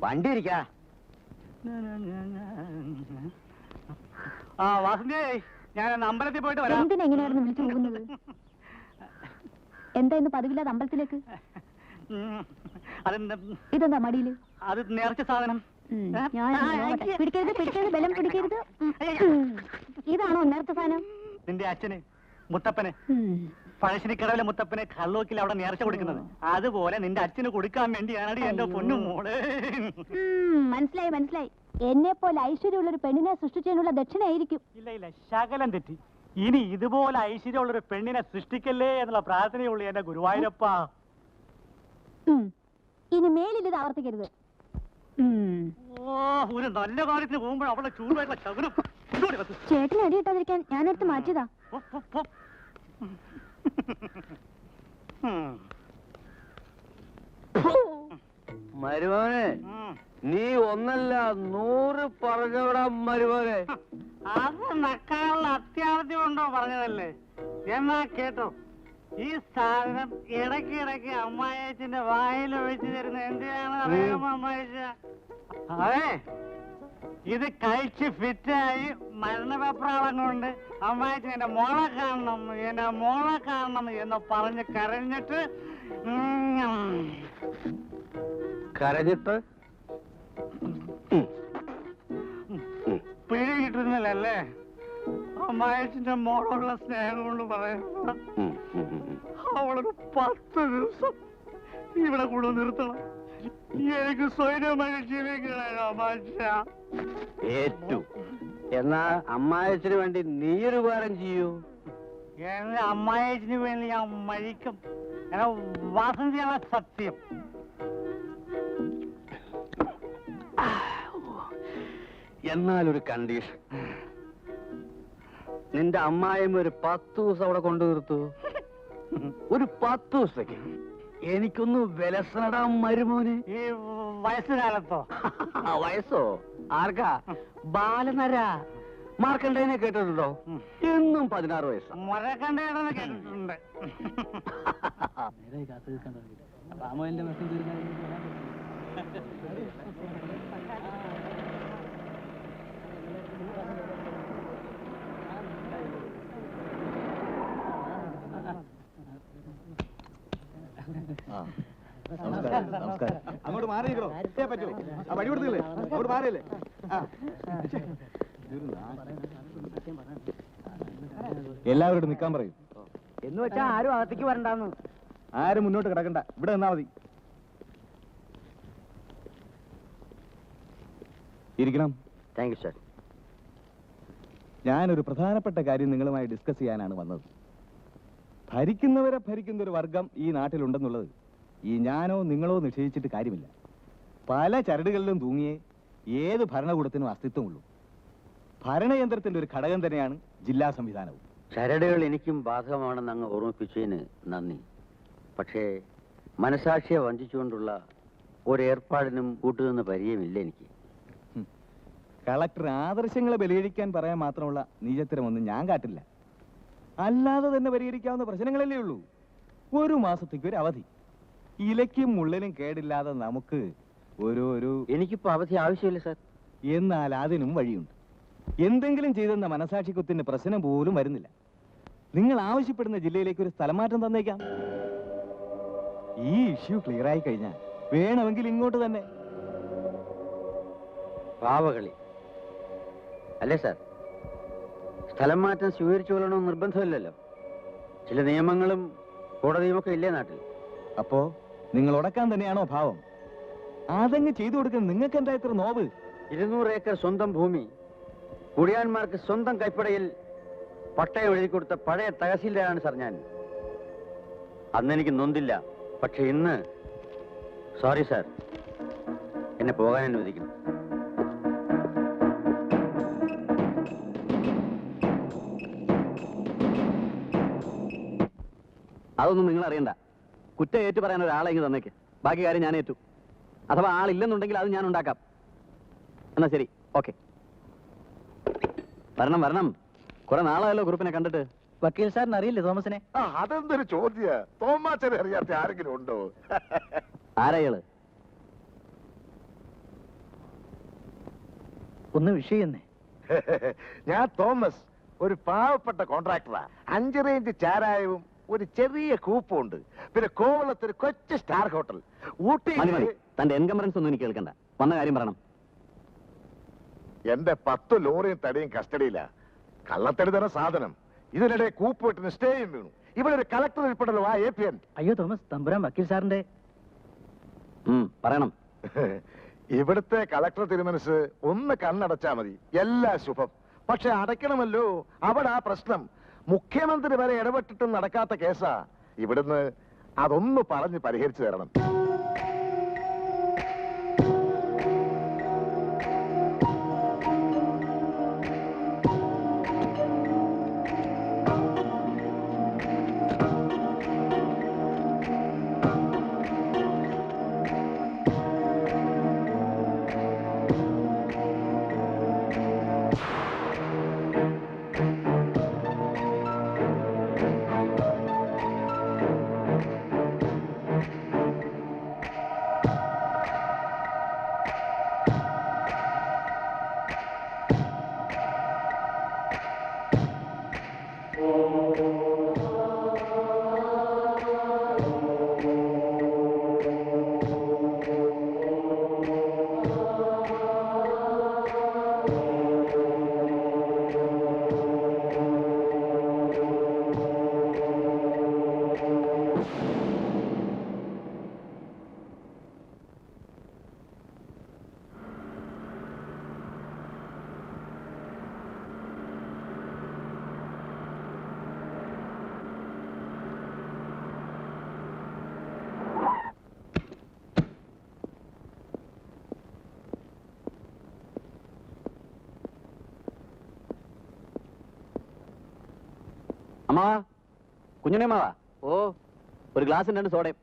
വണ്ടി ഇരിക്കാ.
വാസന്തി, ഞാൻ അമ്പലത്തിൽ പോയിട്ട് വരാം.
എന്തിനാ എങ്ങനെയായിരുന്നു വിളിച്ചു പോകുന്നത്? എന്താ ഇന്ന് പതിവില്ലാതെ അമ്പലത്തിലേക്ക്? ഇതെന്താ മടിയില്?
അത് നേർച്ച സാധനം.
പിടിക്കരുത്, പിടിക്കരുത്, ബലം പിടിക്കരുത്. ഇതാണോ നേരത്തെ സാധനം?
നിന്റെ അച്ഛന് മുത്തപ്പന്, പഴശ്ശിനിക്കടവിലെ മുത്തപ്പന് കള്ളൂക്കിൽ അവിടെ നേർച്ച കൊടുക്കുന്നത്. അതുപോലെ നിന്റെ അച്ഛന് കൊടുക്കാൻ വേണ്ടിയാണ് എന്റെ പൊന്നു മോള്.
മനസ്സിലായി, മനസ്സിലായി. എന്നെ പോലെ ഐശ്വര്യമുള്ള ഒരു പെണ്ണിനെ സൃഷ്ടിച്ചതിനുള്ള ദക്ഷിണയായിരിക്കും.
ഇല്ല ഇല്ല, ശകലം തെറ്റി. ഇനി ഇതുപോലെ ഐശ്വര്യമുള്ള ഒരു പെണ്ണിനെ സൃഷ്ടിക്കല്ലേ എന്നുള്ള പ്രാർത്ഥനയുള്ളൂ എന്റെ ഗുരുവായൂരപ്പ.
ഇനി മേലിൽ ഇത് ആവർത്തിക്കരുത്.
ഒരു നല്ല കാര്യത്തിന് പോകുമ്പോൾ അവളെ ചൂടായിട്ടുള്ള ശകുനം.
ചേട്ടന് അടിയിട്ടാതിരിക്കാൻ ഞാനെടുത്ത് മാറ്റിയതാ.
മരുമോനെ, നീ ഒന്നല്ല 100 പറഞ്ഞവിടാ മരുമോനെ.
അത് നക്കാനുള്ള അത്യാവശ്യം ഉണ്ടോ പറഞ്ഞതല്ലേ? എന്നാ കേട്ടോ, ഈ സാധനം ഇടയ്ക്കിടയ്ക്ക് അമ്മായച്ചന്റെ വായിൽ ഒഴിച്ചു തരുന്ന എന്തിനാണ് അറിയാമോ അമ്മായച്ച? അതെ, ഇത് കഴിച്ച് ഫിറ്റായി മരണപേപ്പറാളം കൊണ്ട് അമ്മായച്ചൻ എന്റെ മോളെ കാണണം, എന്റെ മോളെ കാണണം എന്ന് പറഞ്ഞ് കരഞ്ഞിട്ട്
കരഞ്ഞിട്ട്
പിടി കിട്ടുന്നില്ലല്ലേ? അമ്മായച്ചന്റെ മോളുള്ള സ്നേഹം കൊണ്ട് പറയുന്നത് അവളൊരു 10 ദിവസം ഇവിടെ കൂടെ നിർത്തണം. എനിക്ക് സ്വൈര്യമായി ജീവിക്കണോ അമ്മാച്ച?
ഏറ്റു. എന്നാ അമ്മായച്ചന് വേണ്ടി നീയൊരു ഉപകാരം ചെയ്യൂ.
എന്റെ അമ്മായച്ചന് വേണ്ടി ഞാൻ മരിക്കും. എന്നെ വാസന്തിയാണ് സത്യം.
എന്നാലൊരു കണ്ടീഷൻ. നിന്റെ അമ്മായിമ്മ ഒരു 10 ദിവസം അവിടെ കൊണ്ടു നിർത്തൂ. ഒരു 10 ദിവസത്തേക്ക് എനിക്കൊന്ന് വിലസനടാ മരുമോന്.
ഈ വയസ്സുകാലത്തോ?
വയസ്സോ? ആർക്കാ? ബാലനര മാർക്കണ്ടേനെ കേട്ടിട്ടുണ്ടോ? എന്നും 16 വയസ്സ്.
മരക്കണ്ടേണെന്ന് കേട്ടിട്ടുണ്ട്.
അങ്ങോട്ട് മാറിയിരിക്കണോ? പറ്റൂ, ആ വഴി കൊടുത്തില്ലേ? അങ്ങോട്ട് മാറിയല്ലേ? എല്ലാവരോടും നിൽക്കാൻ പറയും.
എന്ന് വെച്ചാ ആരും അകത്തേക്ക് വരണ്ടാന്ന്.
ആരും മുന്നോട്ട് കിടക്കണ്ട, ഇവിടെ നിന്നാ മതി. ഇരിക്കണം.
Thank you sir.
ഞാനൊരു പ്രധാനപ്പെട്ട കാര്യം നിങ്ങളുമായി ഡിസ്കസ് ചെയ്യാനാണ് വന്നത്. ഭരിക്കുന്നവരെ ഭരിക്കുന്ന ഒരു വർഗം ഈ നാട്ടിലുണ്ടെന്നുള്ളത് ഈ ഞാനോ നിങ്ങളോ നിശ്ചയിച്ചിട്ട് കാര്യമില്ല. പല ചരടുകളിലും തൂങ്ങിയേ ഏത് ഭരണകൂടത്തിനും അസ്തിത്വമുള്ളൂ. ഭരണയന്ത്രത്തിന്റെ ഒരു ഘടകം തന്നെയാണ് ജില്ലാ സംവിധാനവും.
ചരടുകൾ എനിക്കും ബാധകമാണെന്ന് അങ്ങ് ഓർമ്മിപ്പിച്ചതിന് നന്ദി. പക്ഷേ മനസാക്ഷിയെ വഞ്ചിച്ചുകൊണ്ടുള്ള ഒരേർപ്പാടിനും കൂട്ടുനിന്ന് പരിചയമില്ല എനിക്ക്.
കളക്ടർ ആദർശങ്ങളെ ബലികഴിക്കാൻ പറയാൻ മാത്രമുള്ള നീചത്തരമൊന്നും ഞാൻ കാട്ടില്ല. അല്ലാതെ തന്നെ പരിഹരിക്കാവുന്ന പ്രശ്നങ്ങളല്ലേ ഉള്ളൂ. ഒരു മാസത്തേക്ക് ഒരു അവധി. ഇലയ്ക്കും മുള്ളിനും കേടില്ലാതെ നമുക്ക്
എനിക്കിപ്പോ അവധി ആവശ്യമില്ല സാർ.
എന്നാൽ അതിനും വഴിയുണ്ട്. എന്തെങ്കിലും ചെയ്തെന്ന മനസാക്ഷിക്കുത്തിന് പ്രശ്നം പോലും വരുന്നില്ല. നിങ്ങൾ ആവശ്യപ്പെടുന്ന ജില്ലയിലേക്ക് ഒരു സ്ഥലമാറ്റം തന്നേക്കാം. ഈ ഇഷ്യൂ ക്ലിയർ ആയി കഴിഞ്ഞാൽ വേണമെങ്കിൽ ഇങ്ങോട്ട് തന്നെ.
പാവകളി അല്ലേ സാർ? സ്ഥലം മാറ്റം സ്വീകരിച്ചു കൊള്ളണമെന്ന് നിർബന്ധമില്ലല്ലോ. ചില നിയമങ്ങളും കോടതിയുമൊക്കെ ഇല്ലേ നാട്ടിൽ?
അപ്പോ നിങ്ങൾ ഉടക്കാൻ തന്നെയാണോ ഭാവം? അതങ്ങ് ചെയ്തു കൊടുക്കാൻ നിങ്ങൾക്ക് എന്താ ഇത്ര നോവ്?
200 ഏക്കർ സ്വന്തം ഭൂമി കുടിയാന്മാർക്ക് സ്വന്തം കൈപ്പടയിൽ പട്ടയം എഴുതി കൊടുത്ത പഴയ തഹസീൽദാരാണ് സാർ ഞാൻ. അന്ന് എനിക്ക് നൊന്തില്ല. പക്ഷെ ഇന്ന് സോറി സാർ, എന്നെ പോകാൻ അനുവദിക്കണം.
അതൊന്നും നിങ്ങൾ അറിയണ്ട. കുറ്റം ഏറ്റു പറയാൻ ഒരാളെ ഇങ്ങ് തന്നേക്ക്. ബാക്കി കാര്യം ഞാൻ ഏറ്റു. അഥവാ ആളില്ലെന്നുണ്ടെങ്കിൽ അത് ഞാൻ ഉണ്ടാക്കാം. എന്നാ ശരി, ഓക്കെ. വരണം. കുറെ നാളായല്ലോ ഗ്രൂപ്പിനെ കണ്ടിട്ട്.
വക്കീൽ സാറിന് അറിയില്ലേ തോമസിനെ?
അതെന്തൊരു ചോദ്യ? തോമാച്ചനെ അറിയാത്ത ആരെങ്കിലും ഉണ്ടോ?
ആരായാള്?
ഒന്ന് വിഷയെന്നേ.
ഞാൻ തോമസ്, ഒരു പാവപ്പെട്ട കോൺട്രാക്ടറാ. 5 റേഞ്ച് ചാരായവും ഒരു ചെറിയ കൂപ്പും ഉണ്ട്. പിന്നെ കോവളത്തൊരു കൊച്ചു സ്റ്റാർ ഹോട്ടൽ. ഊട്ടി.
തന്റെ എൻകംബറൻസ് ഒന്നും എനിക്ക് കേൾക്കണ്ട. വന്ന കാര്യം പറയണം.
എന്റെ 10 ലോറിയും തടിയും കസ്റ്റഡിയില്ല. കള്ളത്തടി തന്നെ സാധനം. ഇതിനിടെ കൂപ്പുവെട്ടിന് സ്റ്റേയും വീണു. ഇവിടെ ഒരു കളക്ടർ ഉൾപ്പെടല്ലോ ആ APN.
അയ്യോ തോമസ്, തമ്പുരാൻ വക്കീൽ സാറിന്റെ.
പറയണം.
ഇവിടുത്തെ കളക്ടർ തിരുമനസ് ഒന്ന് കണ്ണടച്ചാ മതി, എല്ലാ ശുഭം. പക്ഷെ അടയ്ക്കണമല്ലോ, അവിടെ ആ പ്രശ്നം. മുഖ്യമന്ത്രി വരെ ഇടപെട്ടിട്ടും നടക്കാത്ത കേസാ. ഇവിടുന്ന് അതൊന്ന് പറഞ്ഞ് പരിഹരിച്ചു തരണം.
അമ്മാവാ, കുഞ്ഞുണ്ണി അമ്മാവാ. ഒരു ഗ്ലാസും 2 സോഡയും.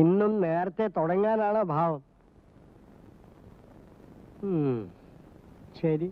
ഇന്നും നേരത്തെ തുടങ്ങാനാണ് ഭാവം. ശരി.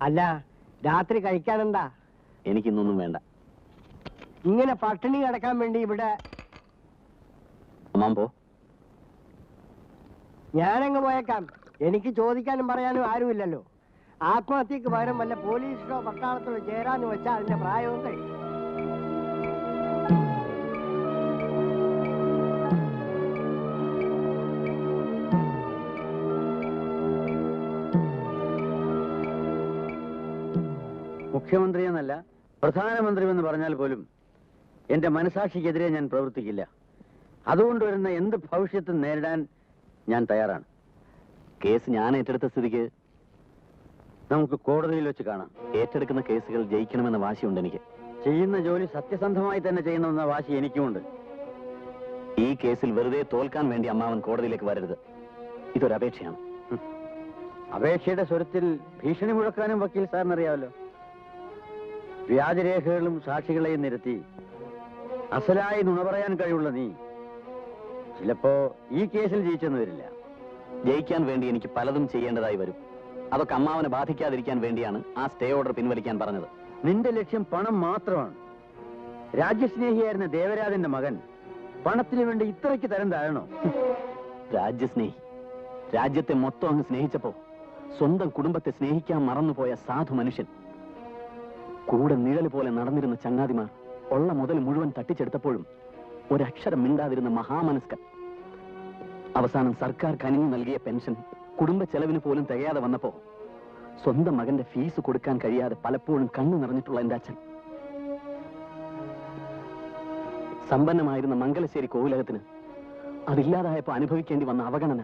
അല്ല, രാത്രി കഴിക്കാനെന്താ?
എനിക്കിന്നൊന്നും വേണ്ട.
ഇങ്ങനെ പട്ടിണി കിടക്കാൻ വേണ്ടി ഇവിടെ
അമ്മാൻ പോ.
ഞാനങ്ങ് പോയേക്കാം. എനിക്ക് ചോദിക്കാനും പറയാനും ആരുമില്ലല്ലോ. ആത്മഹത്യക്ക് പകരം വല്ല പോലീസിലോ പട്ടാളത്തിലോ ചേരാന്ന് വെച്ചാൽ അതിന്റെ പ്രായവും കഴിയും.
മുഖ്യമന്ത്രി എന്നല്ല, പ്രധാനമന്ത്രി എന്ന് പറഞ്ഞാൽ പോലും എന്റെ മനസാക്ഷിക്കെതിരെ ഞാൻ പ്രവർത്തിക്കില്ല. അതുകൊണ്ട് വരുന്ന എന്ത് ഭവിഷ്യത്തും നേരിടാൻ ഞാൻ തയ്യാറാണ്.
കേസ് ഞാൻ ഏറ്റെടുത്ത സ്ഥിതിക്ക്
നമുക്ക് കോടതിയിൽ വെച്ച് കാണാം.
ഏറ്റെടുക്കുന്ന കേസുകൾ ജയിക്കണമെന്ന വാശിയുണ്ട് എനിക്ക്.
ചെയ്യുന്ന ജോലി സത്യസന്ധമായി തന്നെ ചെയ്യണമെന്ന വാശി എനിക്കുമുണ്ട്.
ഈ കേസിൽ വെറുതെ തോൽക്കാൻ വേണ്ടി അമ്മാവൻ കോടതിയിലേക്ക് വരരുത്. ഇതൊരപേക്ഷയാണ്.
അപേക്ഷയുടെ സ്വരത്തിൽ ഭീഷണി മുഴക്കാനും വക്കീൽ സാറിനറിയാമല്ലോ. വ്യാജരേഖകളും സാക്ഷികളെയും നിരത്തി അസലായി നുണ പറയാൻ കഴിവുള്ള നീ ചിലപ്പോ ഈ കേസിൽ ജയിച്ചെന്ന് വരില്ല.
ജയിക്കാൻ വേണ്ടി എനിക്ക് പലതും ചെയ്യേണ്ടതായി വരും. അതൊക്കെ അമ്മാവനെ ബാധിക്കാതിരിക്കാൻ വേണ്ടിയാണ് ആ സ്റ്റേ ഓർഡർ പിൻവലിക്കാൻ പറഞ്ഞത്.
നിന്റെ ലക്ഷ്യം പണം മാത്രമാണ്. രാജ്യസ്നേഹിയായിരുന്ന ദേവരാജന്റെ മകൻ പണത്തിന് വേണ്ടി ഇത്രയ്ക്ക് തരം താഴണോ?
രാജ്യസ്നേഹി രാജ്യത്തെ മൊത്തം അങ്ങ് സ്നേഹിച്ചപ്പോ സ്വന്തം കുടുംബത്തെ സ്നേഹിക്കാൻ മറന്നുപോയ സാധു മനുഷ്യൻ. കൂടെ നിഴല് പോലെ നടന്നിരുന്ന ചങ്ങാതിമാർ ഉള്ള മുതൽ മുഴുവൻ തട്ടിച്ചെടുത്തപ്പോഴും ഒരക്ഷരം മിണ്ടാതിരുന്ന മഹാമനസ്കൻ. അവസാനം സർക്കാർ കനിഞ്ഞു നൽകിയ പെൻഷൻ കുടുംബ ചെലവിന് പോലും തികയാതെ വന്നപ്പോ സ്വന്തം മകന്റെ ഫീസ് കൊടുക്കാൻ കഴിയാതെ പലപ്പോഴും കണ്ണു നിറഞ്ഞിട്ടുള്ള എന്റെ അച്ഛൻ. സമ്പന്നമായിരുന്ന മംഗലശ്ശേരി കോവിലകത്തിന് അതില്ലാതായപ്പോ അനുഭവിക്കേണ്ടി വന്ന അവഗണന,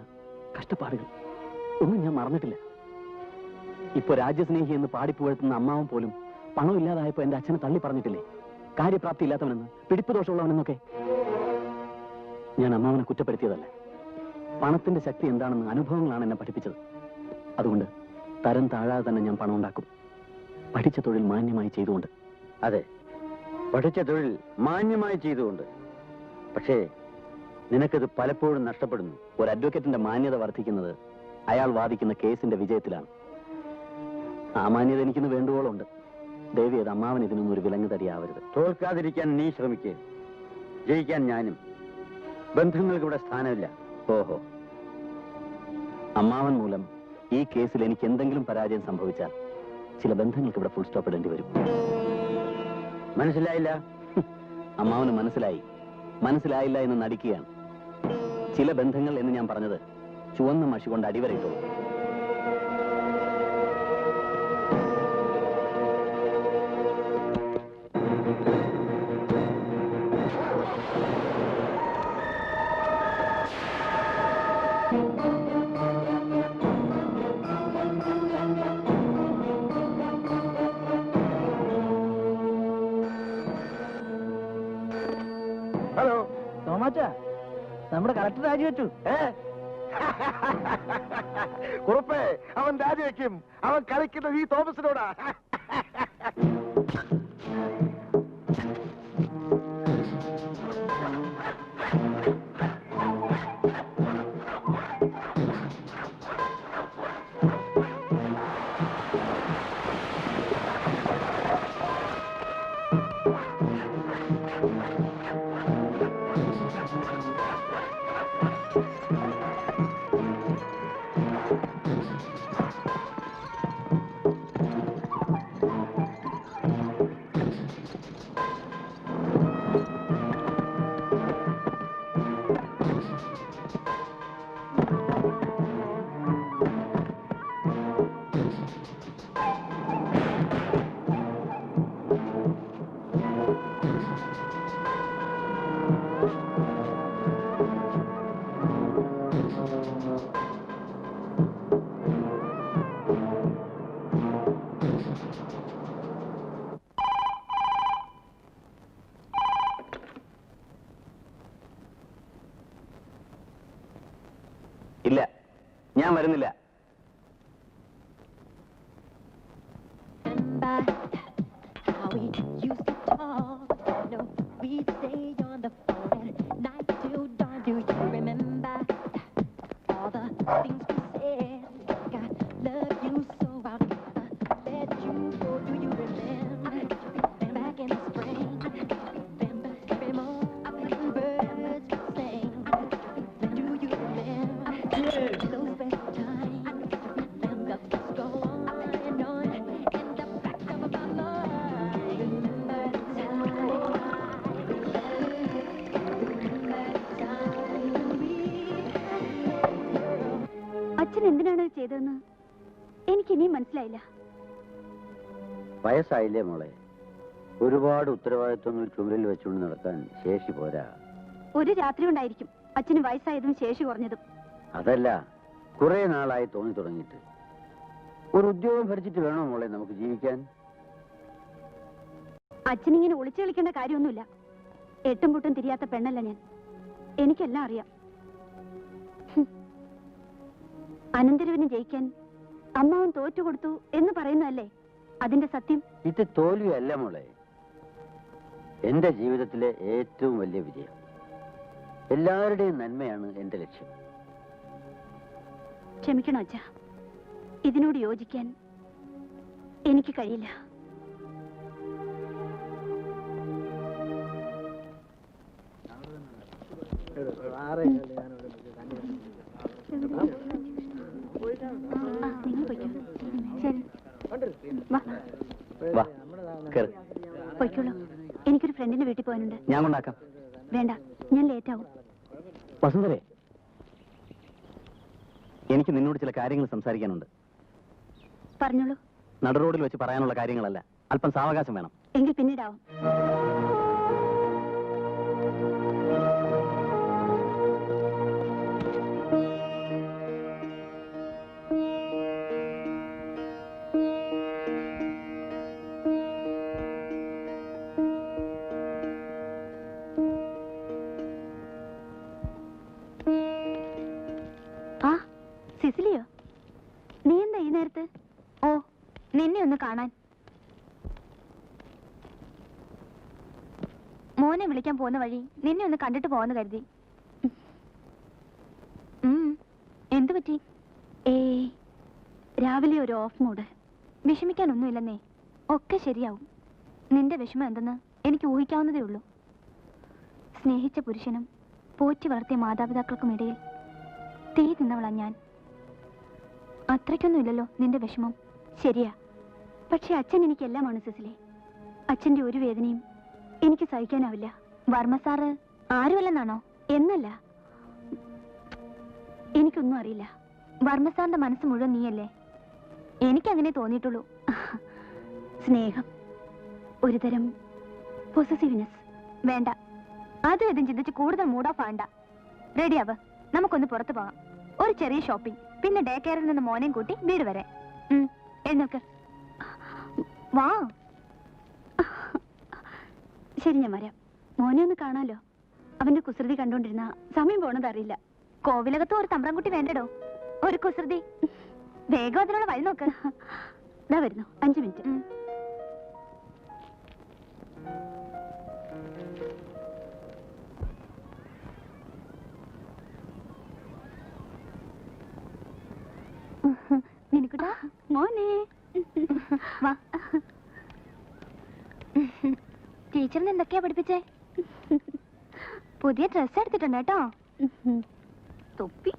കഷ്ടപ്പാടുകൾ ഒന്നും ഞാൻ മറന്നിട്ടില്ല. ഇപ്പൊ രാജ്യസ്നേഹി എന്ന് പാടിപ്പുഴത്തുന്ന അമ്മാവൻ പോലും പണം ഇല്ലാതായപ്പോ എന്റെ അച്ഛനെ തള്ളി പറഞ്ഞിട്ടില്ലേ, കാര്യപ്രാപ്തി ഇല്ലാത്തവനെന്ന്, പിടിപ്പ് ദോഷമുള്ളവനെന്നൊക്കെ. ഞാൻ അമ്മാവനെ കുറ്റപ്പെടുത്തിയതല്ല. പണത്തിന്റെ ശക്തി എന്താണെന്ന് അനുഭവങ്ങളാണ് എന്നെ പഠിപ്പിച്ചത്. അതുകൊണ്ട് തരം താഴാതെ തന്നെ ഞാൻ പണം ഉണ്ടാക്കും, പഠിച്ച തൊഴിൽ മാന്യമായി ചെയ്തുകൊണ്ട്.
അതെ, പഠിച്ച തൊഴിൽ മാന്യമായി ചെയ്തുകൊണ്ട്. പക്ഷേ നിനക്കത് പലപ്പോഴും നഷ്ടപ്പെടുന്നു.
ഒരു അഡ്വക്കേറ്റിന്റെ മാന്യത വർദ്ധിക്കുന്നത് അയാൾ വാദിക്കുന്ന കേസിന്റെ വിജയത്തിലാണ്. ആ മാന്യത എനിക്കിന്ന് വേണ്ടുവോളുണ്ട്. ദേവിയത് അമ്മാവൻ ഇതിനൊന്നും ഒരു വിലങ്ങ് തടിയാവരുത്.
തോൽക്കാതിരിക്കാൻ നീ ശ്രമിക്കേ, ജയിക്കാൻ ഞാനും. ബന്ധങ്ങൾക്ക് ഇവിടെ സ്ഥാനമില്ല.
ഓഹോ, അമ്മാവൻ മൂലം ഈ കേസിൽ എനിക്ക് എന്തെങ്കിലും പരാജയം സംഭവിച്ചാൽ ചില ബന്ധങ്ങൾക്ക് ഇവിടെ ഫുൾ സ്റ്റോപ്പ് ഇടേണ്ടി വരും.
മനസ്സിലായില്ല?
അമ്മാവന് മനസ്സിലായി. മനസ്സിലായില്ല എന്ന് നടിക്കുകയാണ്. ചില ബന്ധങ്ങൾ എന്ന് ഞാൻ പറഞ്ഞത് ചുവന്ന മഷി കൊണ്ട് അടിവരയിട്ടുള്ളൂ.
ഹലോ
തോമാച്ച, നമ്മുടെ കളക്ടർ രാജിവെച്ചു.
കുറുപ്പേ, അവൻ രാജിവെക്കും. അവൻ കളിക്കുന്നത് ഈ തോമസിനോടാ.
ഇല്ല, ഞാൻ വരുന്നില്ല.
How we used to talk, no, we'd stay on the phone at night till dawn. Do you remember all the things we said? God love you so I'll never let you go. Do you remember back in the spring
ചെയ്തതെന്ന് എനിക്കിനിയും മനസ്സിലായില്ല.
വയസ്സായില്ലേ മോളെ, ഒരുപാട് ഉത്തരവാദിത്വങ്ങൾ ചുമലിൽ വെച്ചുകൊണ്ട് നടക്കാൻ ശേഷി പോരാ.
ഒരു രാത്രി കൊണ്ടായിരിക്കും അച്ഛന് വയസ്സായതും ശേഷി കുറഞ്ഞതും.
അതല്ല, കുറെ നാളായി തോന്നി തുടങ്ങിയിട്ട്. ഒരു ഉദ്യോഗം ഭരിച്ചിട്ട് വേണോ മോളെ നമുക്ക് ജീവിക്കാൻ?
അച്ഛനിങ്ങനെ ഒളിച്ചു കളിക്കേണ്ട കാര്യമൊന്നുമില്ല. എട്ടും പൊട്ടും തിരിയാത്ത പെണ്ണല്ല ഞാൻ. എനിക്കെല്ലാം അറിയാം. അനന്തരവന് ജയിക്കാൻ അമ്മാവൻ തോറ്റുകൊടുത്തു എന്ന് പറയുന്നതല്ലേ അതിന്റെ സത്യം?
ഇത് തോൽവിയല്ല മോളെ, എന്റെ ജീവിതത്തിലെ ഏറ്റവും വലിയ വിജയം. എല്ലാവരുടെയും നന്മയാണ് എന്റെ ലക്ഷ്യം.
ക്ഷമിക്കണോ അച്ഛാ, ഇതിനോട് യോജിക്കാൻ എനിക്ക് കഴിയില്ല. നിങ്ങൾ പൊയ്ക്കോ. ശരി,
വാ, കേറ്.
പൊയ്ക്കോളൂ. എനിക്കൊരു ഫ്രണ്ടിന്റെ വീട്ടിൽ പോകാനുണ്ട്.
ഞാൻ കൊണ്ടാക്കാം.
വേണ്ട, ഞാൻ ലേറ്റ് ആവും.
വസുന്ധരേ, എനിക്ക് നിന്നോട് ചില കാര്യങ്ങൾ സംസാരിക്കാനുണ്ട്.
പറഞ്ഞോളൂ.
നട റോഡിൽ വെച്ച് പറയാനുള്ള കാര്യങ്ങളല്ല, അല്പം സാവകാശം വേണം.
എങ്കിൽ പിന്നീടാവും. ആ, സിസിലിയോ? നീ എന്താ ഈ നേരത്ത്? ഓ, നിന്നെ ഒന്ന് കാണാൻ. മോനെ വിളിക്കാൻ പോകുന്ന വഴി നിന്നെ ഒന്ന് കണ്ടിട്ട് പോവാന്ന് കരുതി. എന്തു പറ്റി? രാവിലെ ഒരു ഓഫ് മൂഡ്. വിഷമിക്കാനൊന്നുമില്ലെന്നേ, ഒക്കെ ശരിയാവും. നിന്റെ വിഷമം എന്തെന്ന് എനിക്ക് ഊഹിക്കാവുന്നതേ ഉള്ളൂ. സ്നേഹിച്ച പുരുഷനും പോറ്റി വളർത്തിയ മാതാപിതാക്കൾക്കും ഇടയിൽ തീ തിന്നവളാ ഞാൻ. അത്രയ്ക്കൊന്നുമില്ലല്ലോ നിന്റെ വിഷമം. ശരിയാ, പക്ഷെ അച്ഛൻ എനിക്കെല്ലാമാണ് സിസിലി. അച്ഛന്റെ ഒരു വേദനയും എനിക്ക് സഹിക്കാനാവില്ല. വർമ്മ സാറ് ആരുമല്ലെന്നാണോ? എന്നല്ല, എനിക്കൊന്നും അറിയില്ല. വർമ്മ സാറിന്റെ മനസ്സ് മുഴുവൻ നീയല്ലേ? എനിക്കങ്ങനെ തോന്നിയിട്ടുള്ളൂ. സ്നേഹം, ഒരുതരം പൊസസീവ്നെസ്. വേണ്ട, അതും ഇതും ചിന്തിച്ച് കൂടുതൽ മൂഡ് ഓഫ് ആണ്ട. റെഡിയാവ്, നമുക്കൊന്ന് പുറത്തു പോകാം. ഒരു ചെറിയ ഷോപ്പിംഗ്, പിന്നെ ഡേ കെയറിൽ നിന്ന് മോനെയും കൂട്ടി വീട് വരെ. എഴുന്നേക്ക്, വാ. ശരി, ഞാൻ വരാം. മോനെ ഒന്ന് കാണാലോ. അവന്റെ കുസൃതി കണ്ടോണ്ടിരുന്ന സമയം പോണത് അറിയില്ല. കോവിലകത്ത് ഒരു തമ്പ്രാൻകുട്ടി വേണ്ടടോ, ഒരു കുസൃതി. വേഗം അതിനുള്ള വഴി നോക്ക്. ഇതാ വരുന്നു, 5 മിനിറ്റ്. നിനക്കുട്ടാ മോനെ, വാ. ടീച്ചറിന് എന്തൊക്കെയാ പഠിപ്പിച്ചേ? പുതിയ ഡ്രസ് എടുത്തിട്ടുണ്ട് കേട്ടോ. തൊപ്പി.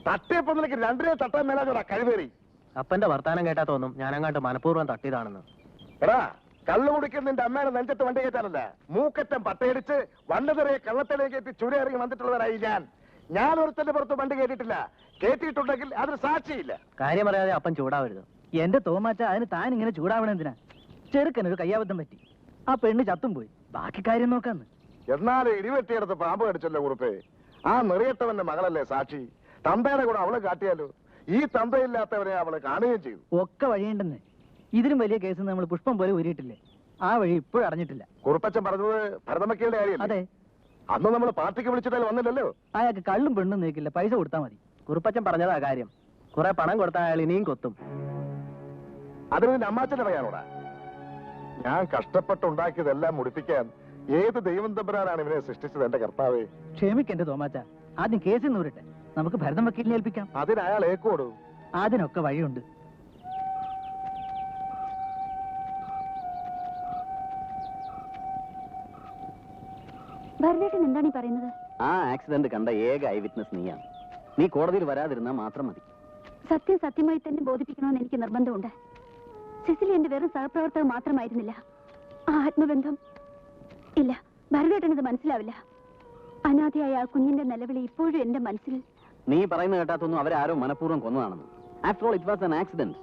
തട്ടിയപ്പോ നിനക്ക് രണ്ടിനെ തട്ടാൻ മേലാജോടാ കഴിവേറി.
അപ്പന്റെ വർത്താനം കേട്ടാ തോന്നും ഞാനങ്ങാട്ട് മനഃപൂർവ്വം തട്ടിയതാണെന്ന്.
എടാ കള്ളു കുടിക്കുന്ന നിന്റെ അമ്മയുടെ നെഞ്ചത്ത് വണ്ടി കയറ്റാനല്ല, മൂക്കറ്റം പട്ടയടിച്ച് വണ്ടതെറിയെ കള്ളത്തിലേക്ക് കയറ്റി ചുര ഇറങ്ങി വന്നിട്ടുള്ളവരായി ഞാൻ ഒരുത്തന്റെ പുറത്ത് വണ്ടി കയറ്റിയിട്ടില്ല. കയറ്റിയിട്ടുണ്ടെങ്കിൽ അതൊരു സാക്ഷിയില്ല.
കാര്യം പറയാതെ അപ്പൻ ചൂടാവരുത്. എന്റെ തോമാച്ച അതിന് താൻ ഇങ്ങനെ ചൂടാവണെന്തിനാ? ചെറുക്കനൊരു കയ്യാബദ്ധം പറ്റി, ആ പെണ്ണ് ചത്തും പോയി, ബാക്കി കാര്യം നോക്കാന്ന്.
എന്നാലും ഇടിവെട്ടിയെടുത്ത് പാമ്പ് കടിച്ചല്ലോ കുറുപ്പേ. ആ നെറിയട്ടവന്റെ മകളല്ലേ സാക്ഷി. തന്തയുടെ കൂടെ അവളെ കാട്ടിയാലോ? ഈ തന്തയില്ലാത്തവരെ അവളെ കാണുകയും ചെയ്തു.
ഒക്കെ വഴിയുണ്ടെന്ന്. ഇതിലും വലിയ കേസ് നമ്മൾ പുഷ്പം പോലെ ഊരിയിട്ടില്ലേ? ആ വഴി ഇപ്പോഴും അറിഞ്ഞിട്ടില്ല.
കുറുപ്പച്ചൻ പറഞ്ഞത് ഭരതമക്കയുടെ കാര്യം.
അതെ,
അന്ന് നമ്മൾ പാർട്ടിക്ക് വിളിച്ചിട്ടാൽ വന്നില്ലല്ലോ.
അയാൾക്ക് കള്ളും പെണ്ണും നീക്കില്ല, പൈസ കൊടുത്താൽ മതി. കുറുപ്പച്ചൻ പറഞ്ഞതാ കാര്യം. കുറെ പണം കൊടുത്താൽ അയാൾ ഇനിയും കൊത്തും.
അതിന് നിന്റെ അമ്മാച്ചന്റെ പറയാനോടാ. ഞാൻ കഷ്ടപ്പെട്ടുണ്ടാക്കിയതെല്ലാം മുടിപ്പിക്കാൻ ഏത് ദൈവം തമ്പുരാനാണ് ഇവനെ സൃഷ്ടിച്ചത് എന്റെ കർത്താവേ.
ക്ഷമിക്കെന്റെ തോമാച്ച, ആദ്യം കേസിൽ നൂരട്ടെ, നമുക്ക് ഭരതം വക്കീലിനെ ഏൽപ്പിക്കാം.
അതിന് അയാൾ ഏക്കോടൂ.
അതിനൊക്കെ വഴിയുണ്ട്.
ഭരതേട്ടൻ എന്താണ് ഈ പറയുന്നത്?
ആ ആക്സിഡന്റ് കണ്ട ഏക ഐ വിറ്റ്നസ് നീയാണ്. നീ കോടതിയിൽ വരാതിരുന്നാൽ മാത്രം മതി.
സത്യം സത്യമായി തന്നെ ബോധിപ്പിക്കണമെന്ന് എനിക്ക് നിർബന്ധമുണ്ട്. സിസിലി എന്റെ വെറും സഹപ്രവർത്തകർ മാത്രമായിരുന്നില്ല. ആ ആത്മബന്ധം ഇല്ല, ഭരതേട്ടൻ ഇത് മനസ്സിലാവില്ല. അനാഥയായ ആ കുഞ്ഞിന്റെ നിലവിളി ഇപ്പോഴും എന്റെ മനസ്സിൽ.
നീ പറയുന്ന കേട്ടാത്തൊന്നും അവരാരോ മനഃപൂർവ്വം കൊന്നതാണെന്ന്. After all it was an accident.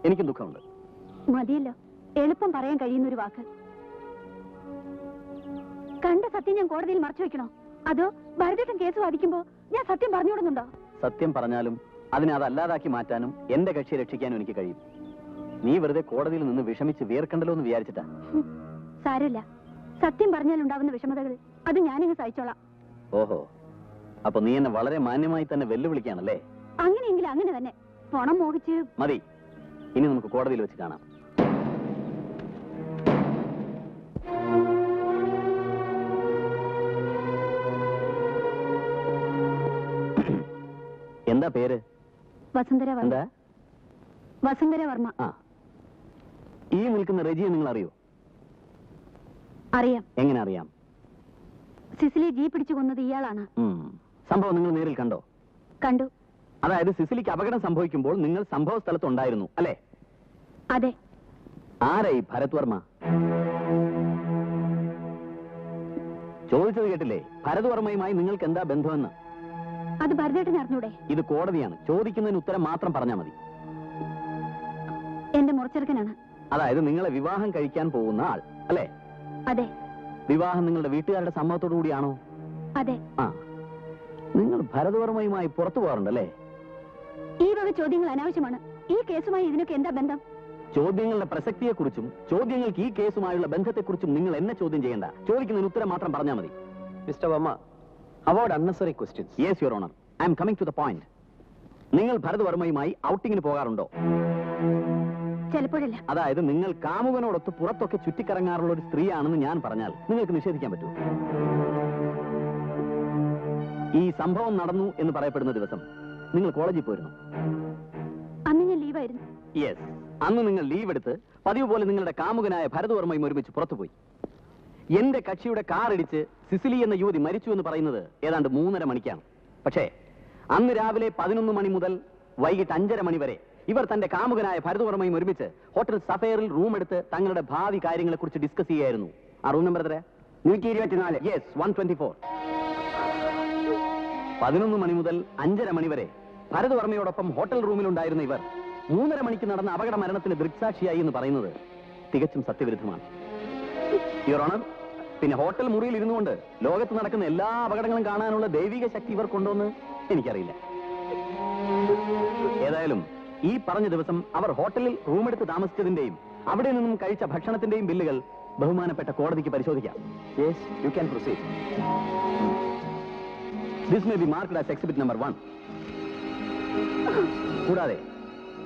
എനിക്കും ദുഃഖമുണ്ട്.
മതിയല്ലോ, എളുപ്പം പറയാൻ കഴിയുന്ന ഒരു വാക്ക്. കണ്ട സത്യം ഞാൻ കോടതിയിൽ മറച്ചു വെക്കണോ? അതോ ഭരതേട്ടൻ കേസ് വാദിക്കുമ്പോ ഞാൻ സത്യം പറഞ്ഞുകൊടുന്നുണ്ടോ?
സത്യം പറഞ്ഞാലും അതിനെ അതല്ലാതാക്കി മാറ്റാനും എന്റെ കക്ഷിയെ രക്ഷിക്കാനും എനിക്ക് കഴിയും. നീ വെറുതെ കോടതിയിൽ നിന്ന് വിഷമിച്ച് വിയർക്കണ്ടല്ലോ എന്ന് വിചാരിച്ചിട്ടാ.
സാരമില്ല, സത്യം പറഞ്ഞാൽ ഉണ്ടാവുന്ന വിഷമതകൾ അത് ഞാനിങ്ങ് സഹിച്ചോളാം.
ഓഹോ, അപ്പൊ നീ എന്നെ വളരെ മാന്യമായി തന്നെ വെല്ലുവിളിക്കാണല്ലേ?
അങ്ങനെയെങ്കിൽ അങ്ങനെ തന്നെ. പണം മോഹിച്ച്
മതി, ഇനി നമുക്ക് കോടതിയിൽ വെച്ച് കാണാം. എന്താ പേര്?
വസുന്ധര വർമ്മ.
എന്താ?
വസുന്ധര വർമ്മ.
ആ, ഈ നിൽക്കുന്ന റെജിയെ നിങ്ങൾ അറിയോ?
അറിയാം.
എങ്ങനെ അറിയാം?
സിസിലി ജീ പിടിച്ചു കൊന്നത് ഇയാളാണ്.
സംഭവം നിങ്ങൾ നേരിൽ കണ്ടോ?
കണ്ടു.
അതായത് സിസിലിക്ക് അപകടം സംഭവിക്കുമ്പോൾ നിങ്ങൾ സംഭവ സ്ഥലത്തുണ്ടായിരുന്നു അല്ലേ?
അതെ.
ആരായി ഭരത് വർമ്മ? ചോദിച്ചത് കേട്ടില്ലേ? ഭരത് വർമ്മയുമായി നിങ്ങൾക്ക് എന്താ ബന്ധമെന്ന്?
അത് ഭരതേട്ടൻ അറിഞ്ഞൂടെ?
ഇത് കോടതിയാണ്, ചോദിക്കുന്നതിന് ഉത്തരം മാത്രം പറഞ്ഞാൽ മതി.
എന്റെ മുറച്ചെറുക്കനാണ്.
അതായത് നിങ്ങളെ വിവാഹം കഴിക്കാൻ പോകുന്ന ആൾ അല്ലേ?
അതെ.
വിവാഹം നിങ്ങളുടെ വീട്ടുകാരുടെ സമ്മതത്തോടു കൂടിയാണോ?
അതെ.
ആ, നിങ്ങൾ ഭരത് വർമ്മയുമായി പുറത്തു പോകാറുണ്ടല്ലേ?
ഈ വക ചോദ്യങ്ങൾ അനാവശ്യമാണ്. ഈ കേസുമായി ഇതിനൊക്കെ എന്താ ബന്ധം?
ചോദ്യങ്ങളുടെ പ്രസക്തിയെക്കുറിച്ചും ചോദ്യങ്ങൾക്ക് ഈ കേസുമായുള്ള ബന്ധത്തെക്കുറിച്ചും നിങ്ങൾ എന്നെ ചോദ്യം ചെയ്യേണ്ട. ചോദിക്കുന്നതിന് ഉത്തരം മാത്രം പറഞ്ഞാൽ മതി.
Mister Varma, avoid unnecessary questions.
Yes your honour, I am coming to the point. നിങ്ങൾ ഭരത് വർമ്മയുമായി ഔട്ടിങ്ങിന് പോകാറുണ്ടോ?
ചിലപ്പോഴല്ല.
അതായത് നിങ്ങൾ കാമുകനോടൊത്ത് പുറത്തൊക്കെ ചുറ്റിക്കറങ്ങാറുള്ള ഒരു സ്ത്രീയാണെന്ന് ഞാൻ പറഞ്ഞാൽ നിങ്ങൾക്ക് നിഷേധിക്കാൻ പറ്റൂ? ഈ സംഭവം നടന്നു എന്ന് പറയപ്പെടുന്ന ദിവസം നിങ്ങൾ കോളേജിൽ പോയിരുന്നു?
അന്ന് ഞാൻ ലീവായിരുന്നു.
യെസ്, അന്ന് നിങ്ങൾ ലീവ് എടുത്ത് പതിവ് പോലെ നിങ്ങളുടെ കാമുകനായ ഭരത് വർമ്മയും ഒരുമിച്ച് പുറത്തുപോയി. എന്റെ കക്ഷിയുടെ കാർ ഇടിച്ച് സിസിലി എന്ന യുവതി മരിച്ചു എന്ന് പറയുന്നത് ഏതാണ്ട് 3:30 മണിക്കാണ്. പക്ഷേ അന്ന് രാവിലെ 11 മണി മുതൽ വൈകിട്ട് 5:30 മണി വരെ ഇവർ തന്റെ കാമുകനായ ഭരത് വർമ്മയും ഒരുമിച്ച് ഹോട്ടൽ സഫയറിൽ റൂം എടുത്ത് തങ്ങളുടെ ഭാവി കാര്യങ്ങളെ കുറിച്ച് ഡിസ്കസ് ചെയ്യായിരുന്നു. ആ റൂം നമ്പർ എത്ര? 124. യെസ്, 124. 11 മണി മുതൽ 5:30 മണി വരെ ഭരത് വർമ്മയോടൊപ്പം ഹോട്ടൽ റൂമിലുണ്ടായിരുന്ന ഇവർ 3:30 മണിക്ക് നടന്ന അപകട മരണത്തിന് ദൃക്സാക്ഷിയായി എന്ന് പറയുന്നത് തികച്ചും സത്യവിരുദ്ധമാണ്. യുവർ ഓണർ, പിന്നെ ഹോട്ടൽ മുറിയിൽ ഇരുന്നുകൊണ്ട് ലോകത്ത് നടക്കുന്ന എല്ലാ അപകടങ്ങളും കാണാനുള്ള ദൈവിക ശക്തി ഇവർക്കുണ്ടോന്ന് എനിക്കറിയില്ല. ഏതായാലും ഈ പറഞ്ഞ ദിവസം അവർ ഹോട്ടലിൽ റൂമെടുത്ത് താമസിച്ചതിന്റെയും അവിടെ നിന്നും കഴിച്ച ഭക്ഷണത്തിന്റെയും ബില്ലുകൾ ബഹുമാനപ്പെട്ട കോടതിക്ക് പരിശോധിക്കാം. Yes, you can proceed. This may be marked as exhibit number 1. കൂടാതെ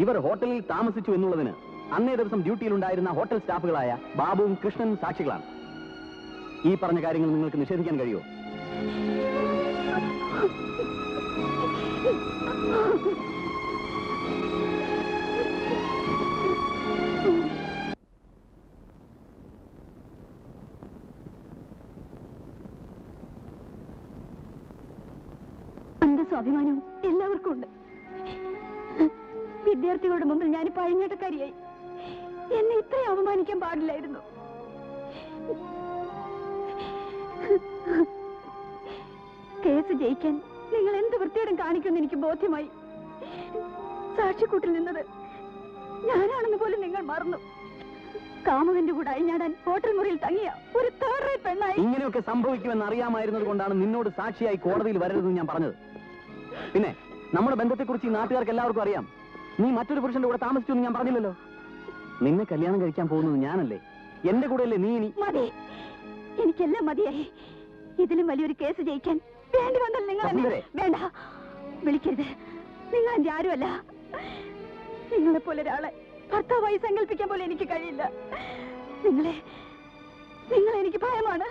ഇവർ ഹോട്ടലിൽ താമസിച്ചു എന്നുള്ളതിന് അന്നേ ദിവസം ഡ്യൂട്ടിയിലുണ്ടായിരുന്ന ഹോട്ടൽ സ്റ്റാഫുകളായ ബാബുവും കൃഷ്ണനും സാക്ഷികളാണ്. ഈ പറഞ്ഞ കാര്യങ്ങൾ നിങ്ങൾക്ക് നിഷേധിക്കാൻ കഴിയുമോ?
അന്തസ്സും അഭിമാനവും എല്ലാവർക്കും ഉണ്ട്. വിദ്യാർത്ഥികളുടെ മുമ്പിൽ ഞാൻ പഴഞ്ഞിട്ടക്കാരിയായി. എന്നെ ഇത്രയും അവമാനിക്കാൻ പാടില്ലായിരുന്നു. കേസ് ജയിക്കാൻ നിങ്ങൾ എന്ത് വൃത്തിയോടും കാണിക്കുമെന്ന് എനിക്ക് ബോധ്യമായി. സാക്ഷിക്കൂട്ടിൽ നിന്നത് ഞാനാണെന്ന് പോലും നിങ്ങൾ മറന്നു. കാമുകന്റെ കൂടെ അഴിഞ്ഞാടാൻ ഹോട്ടൽ മുറിയിൽ തങ്ങിയ ഒരു തേർഡ് റേറ്റ് പെണ്ണായി.
ഇങ്ങനെയൊക്കെ സംഭവിക്കുമെന്ന് അറിയാമായിരുന്നത് കൊണ്ടാണ് നിന്നോട് സാക്ഷിയായി കോടതിയിൽ വരരുതെന്ന് ഞാൻ പറഞ്ഞത്. പിന്നെ നമ്മുടെ ബന്ധത്തെക്കുറിച്ച് ഈ നാട്ടുകാർക്ക് എല്ലാവർക്കും അറിയാം. നീ മറ്റൊരു പുരുഷന്റെ കൂടെ താമസിച്ചു എന്ന് ഞാൻ പറഞ്ഞില്ലല്ലോ. നിന്നെ കല്യാണം കഴിക്കാൻ പോകുന്നത് ഞാനല്ലേ? എന്റെ കൂടെയല്ലേ നീ? ഇനി
മതി, എനിക്കെല്ലാം മതിയായി. ഇതിലും വലിയൊരു കേസ് ജയിക്കാൻ വേണ്ടി വന്നാൽ നിങ്ങൾ വേണ്ട, വിളിക്കരുത്. നിങ്ങൾ എന്റെ ആരുമല്ല. നിങ്ങളെപ്പോലെ ഒരാളെ ഭർത്താവായി സങ്കല്പിക്കാൻ പോലെ എനിക്ക് കഴിയില്ല. നിങ്ങളെ എനിക്ക് ഭയമാണ്.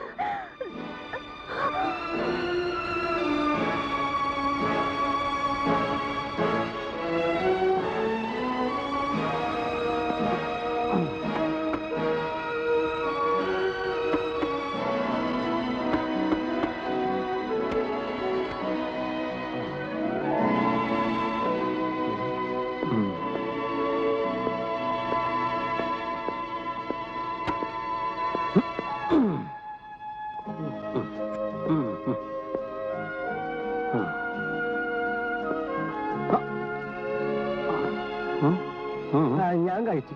ഞാൻ കഴിച്ചു.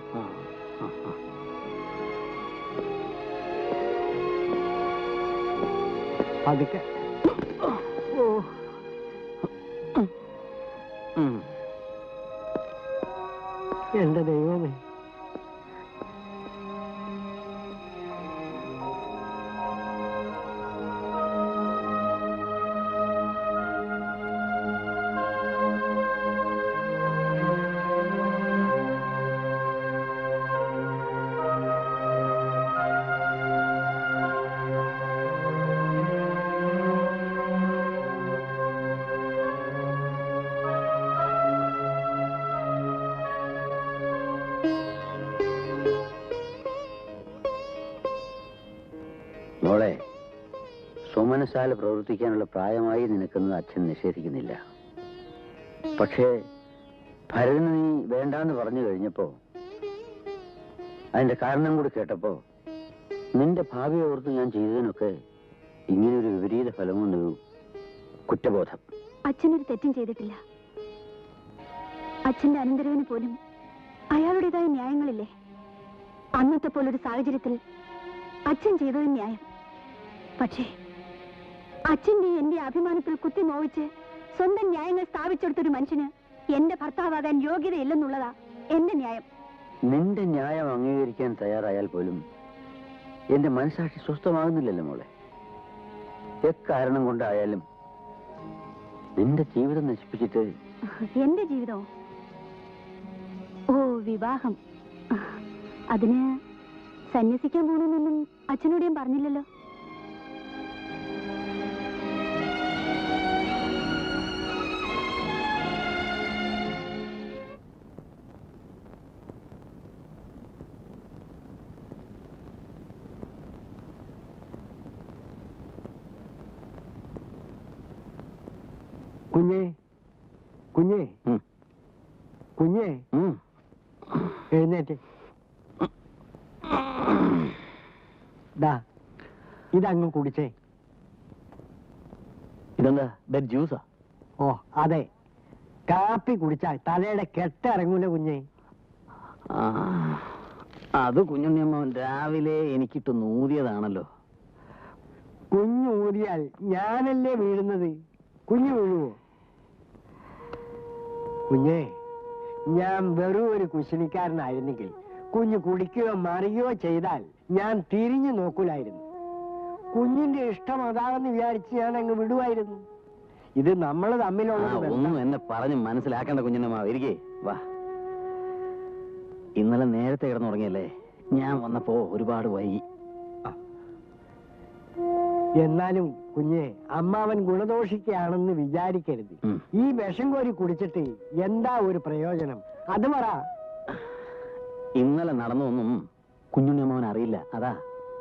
അതൊക്കെ എന്റെ ദൈവമേ.
മോളെ, സുമനസാല പ്രവർത്തിക്കാനുള്ള പ്രായമായി നിനക്കെന്ന് അച്ഛൻ നിഷേധിക്കുന്നില്ല. പക്ഷേ ഭരതന് നീ വേണ്ടാന്ന് പറഞ്ഞു കഴിഞ്ഞപ്പോ, അതിന്റെ കാരണം കൂടി കേട്ടപ്പോ, നിന്റെ ഭാവിയെ ഓർത്ത് ഞാൻ ചെയ്തതിനൊക്കെ ഇങ്ങനൊരു വിപരീത ഫലമൊന്നൊരു കുറ്റബോധം.
അച്ഛനൊരു തെറ്റും ചെയ്തിട്ടില്ല. അച്ഛന്റെ അനന്തരവന് പോലും അയാളുടേതായ ന്യായങ്ങളില്ലേ? അന്നത്തെ പോലൊരു സാഹചര്യത്തിൽ അച്ഛൻ ചെയ്തത് ന്യായം. പക്ഷേ അച്ഛന്റെ എന്റെ അഭിമാനത്തിൽ കുത്തി നോവിച്ച് സ്വന്തം ന്യായങ്ങൾ സ്ഥാപിച്ചെടുത്തൊരു മനുഷ്യന് എന്റെ ഭർത്താവാകാൻ യോഗ്യതയില്ലെന്നുള്ളതാ എന്റെ ന്യായം.
നിന്റെ ന്യായം അംഗീകരിക്കാൻ തയ്യാറായാൽ പോലും എന്റെ മനസാക്ഷി സ്വസ്ഥമാകുന്നില്ലല്ലോ മോളെ. എക്കാരണം കൊണ്ടായാലും നിന്റെ ജീവിതം നശിപ്പിച്ചിട്ട്.
എന്റെ ജീവിതമോ? ഓ, വിവാഹം. അതിന് സന്യസിക്കാൻ പോകണമെന്നൊന്നും അച്ഛനോട് ഞാൻ പറഞ്ഞില്ലല്ലോ.
കുഞ്ഞേ, കുഞ്ഞേ, കുഞ്ഞേ, എഴുന്നേറ്റ്. ദാ ഇതങ്ങ് കുടിച്ചേ.
ഇതെന്താ, ബെഡ് ജ്യൂസാ?
ഓ അതെ, കാപ്പി കുടിച്ചാൽ തലയുടെ കെട്ടിറങ്ങൂല കുഞ്ഞേ.
അത് കുഞ്ഞുണ്ണിയമ്മ രാവിലെ എനിക്കിട്ട് നൂതിയതാണല്ലോ.
കുഞ്ഞു ഊതിയാൽ ഞാനല്ലേ വീഴുന്നത്, കുഞ്ഞു വീഴുവോ? കുഞ്ഞേ, ഞാൻ വെറും ഒരു കുശിനിക്കാരനായിരുന്നെങ്കിൽ കുഞ്ഞ് കുടിക്കുകയോ മറിയുകയോ ചെയ്താൽ ഞാൻ തിരിഞ്ഞു നോക്കൂലായിരുന്നു. കുഞ്ഞിന്റെ ഇഷ്ടം അതാണെന്ന് വിചാരിച്ച് ഞാൻ അങ്ങ് വിടുവായിരുന്നു. ഇത് നമ്മൾ തമ്മിലുള്ള
ഒന്നും എന്നെ പറഞ്ഞ് മനസ്സിലാക്കേണ്ട കുഞ്ഞുണ്ണമ്മ. ഇരിക്കേ, വാ. ഇന്നലെ നേരത്തെ കിടന്നുറങ്ങിയല്ലേ, ഞാൻ വന്നപ്പോ ഒരുപാട് വൈകി.
എന്നാലും കുഞ്ഞെ, അമ്മാവൻ ഗുണദോഷിക്കുകയാണെന്ന് വിചാരിക്കരുത്. ഈ വിഷം കോരി കുടിച്ചിട്ട് എന്താ ഒരു പ്രയോജനം? അത് പറ.
ഇന്നലെ നടന്നൊന്നും കുഞ്ഞുണ്ണിയമ്മവൻ അറിയില്ല. അതാ.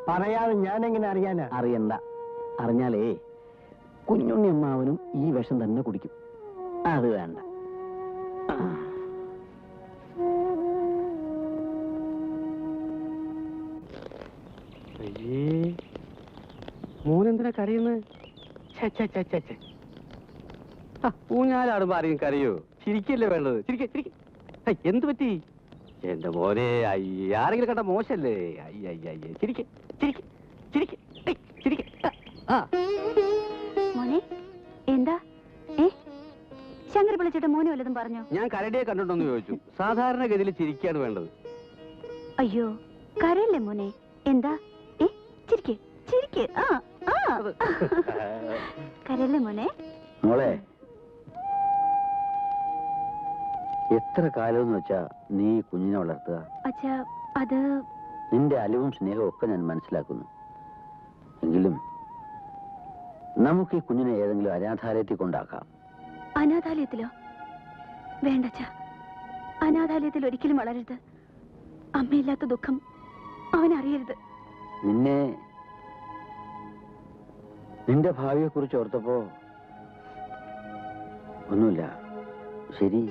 പറയാതെ ഞാൻ എങ്ങനെ അറിയാനാ?
അറിയണ്ട. അറിഞ്ഞാലേ കുഞ്ഞുണ്ണിയമ്മാവനും ഈ വിഷം തന്നെ കുടിക്കും. അത് വേണ്ട.
മോനെന്തിനാ കരയുന്നത്? ഊഞ്ഞാലാടുമ്പോ ആരെയും കരയോ? ചിരിക്കല്ലേ വേണ്ടത്? എന്ത് പറ്റി എന്റെ മോനെ? ആരെങ്കിലും കണ്ട മോശല്ലേ?
മോനെ എന്താ ശങ്കർ വിളിച്ചിട്ട് മോനെ വല്ലതും പറഞ്ഞോ?
ഞാൻ കരടിയെ കണ്ടിട്ടൊന്ന് ചോദിച്ചു. സാധാരണഗതിയിൽ ചിരിക്കാണ് വേണ്ടത്.
അയ്യോ കരയല്ലേ മോനെ? എന്താ ചിരിക്ക് ചിരിക്ക്. കരയല്ലേ മോനെ?
മോളെ, എത്ര കാലം എന്ന് വെച്ചാ നീ കുഞ്ഞിനെ വളർത്തുക?
അച്ഛാ അത്
നിന്റെ അലിവും സ്നേഹവും ഒക്കെ ഞാൻ മനസ്സിലാക്കുന്നു. എങ്കിലും നമുക്ക് ഈ കുഞ്ഞിനെ ഏതെങ്കിലും അനാഥാലയത്തിൽ കൊണ്ടാക്കാം.
അനാഥാലയത്തിലോ? വേണ്ടച്ചാ, അനാഥാലയത്തിൽ ഒരിക്കലും വളരരുത്. അമ്മയില്ലാത്ത ദുഃഖം അവനറിയരുത്.
നിന്റെ ഭാവിയെ കുറിച്ച് ഓർത്തപ്പോ ഒന്നുമില്ല. ശരി,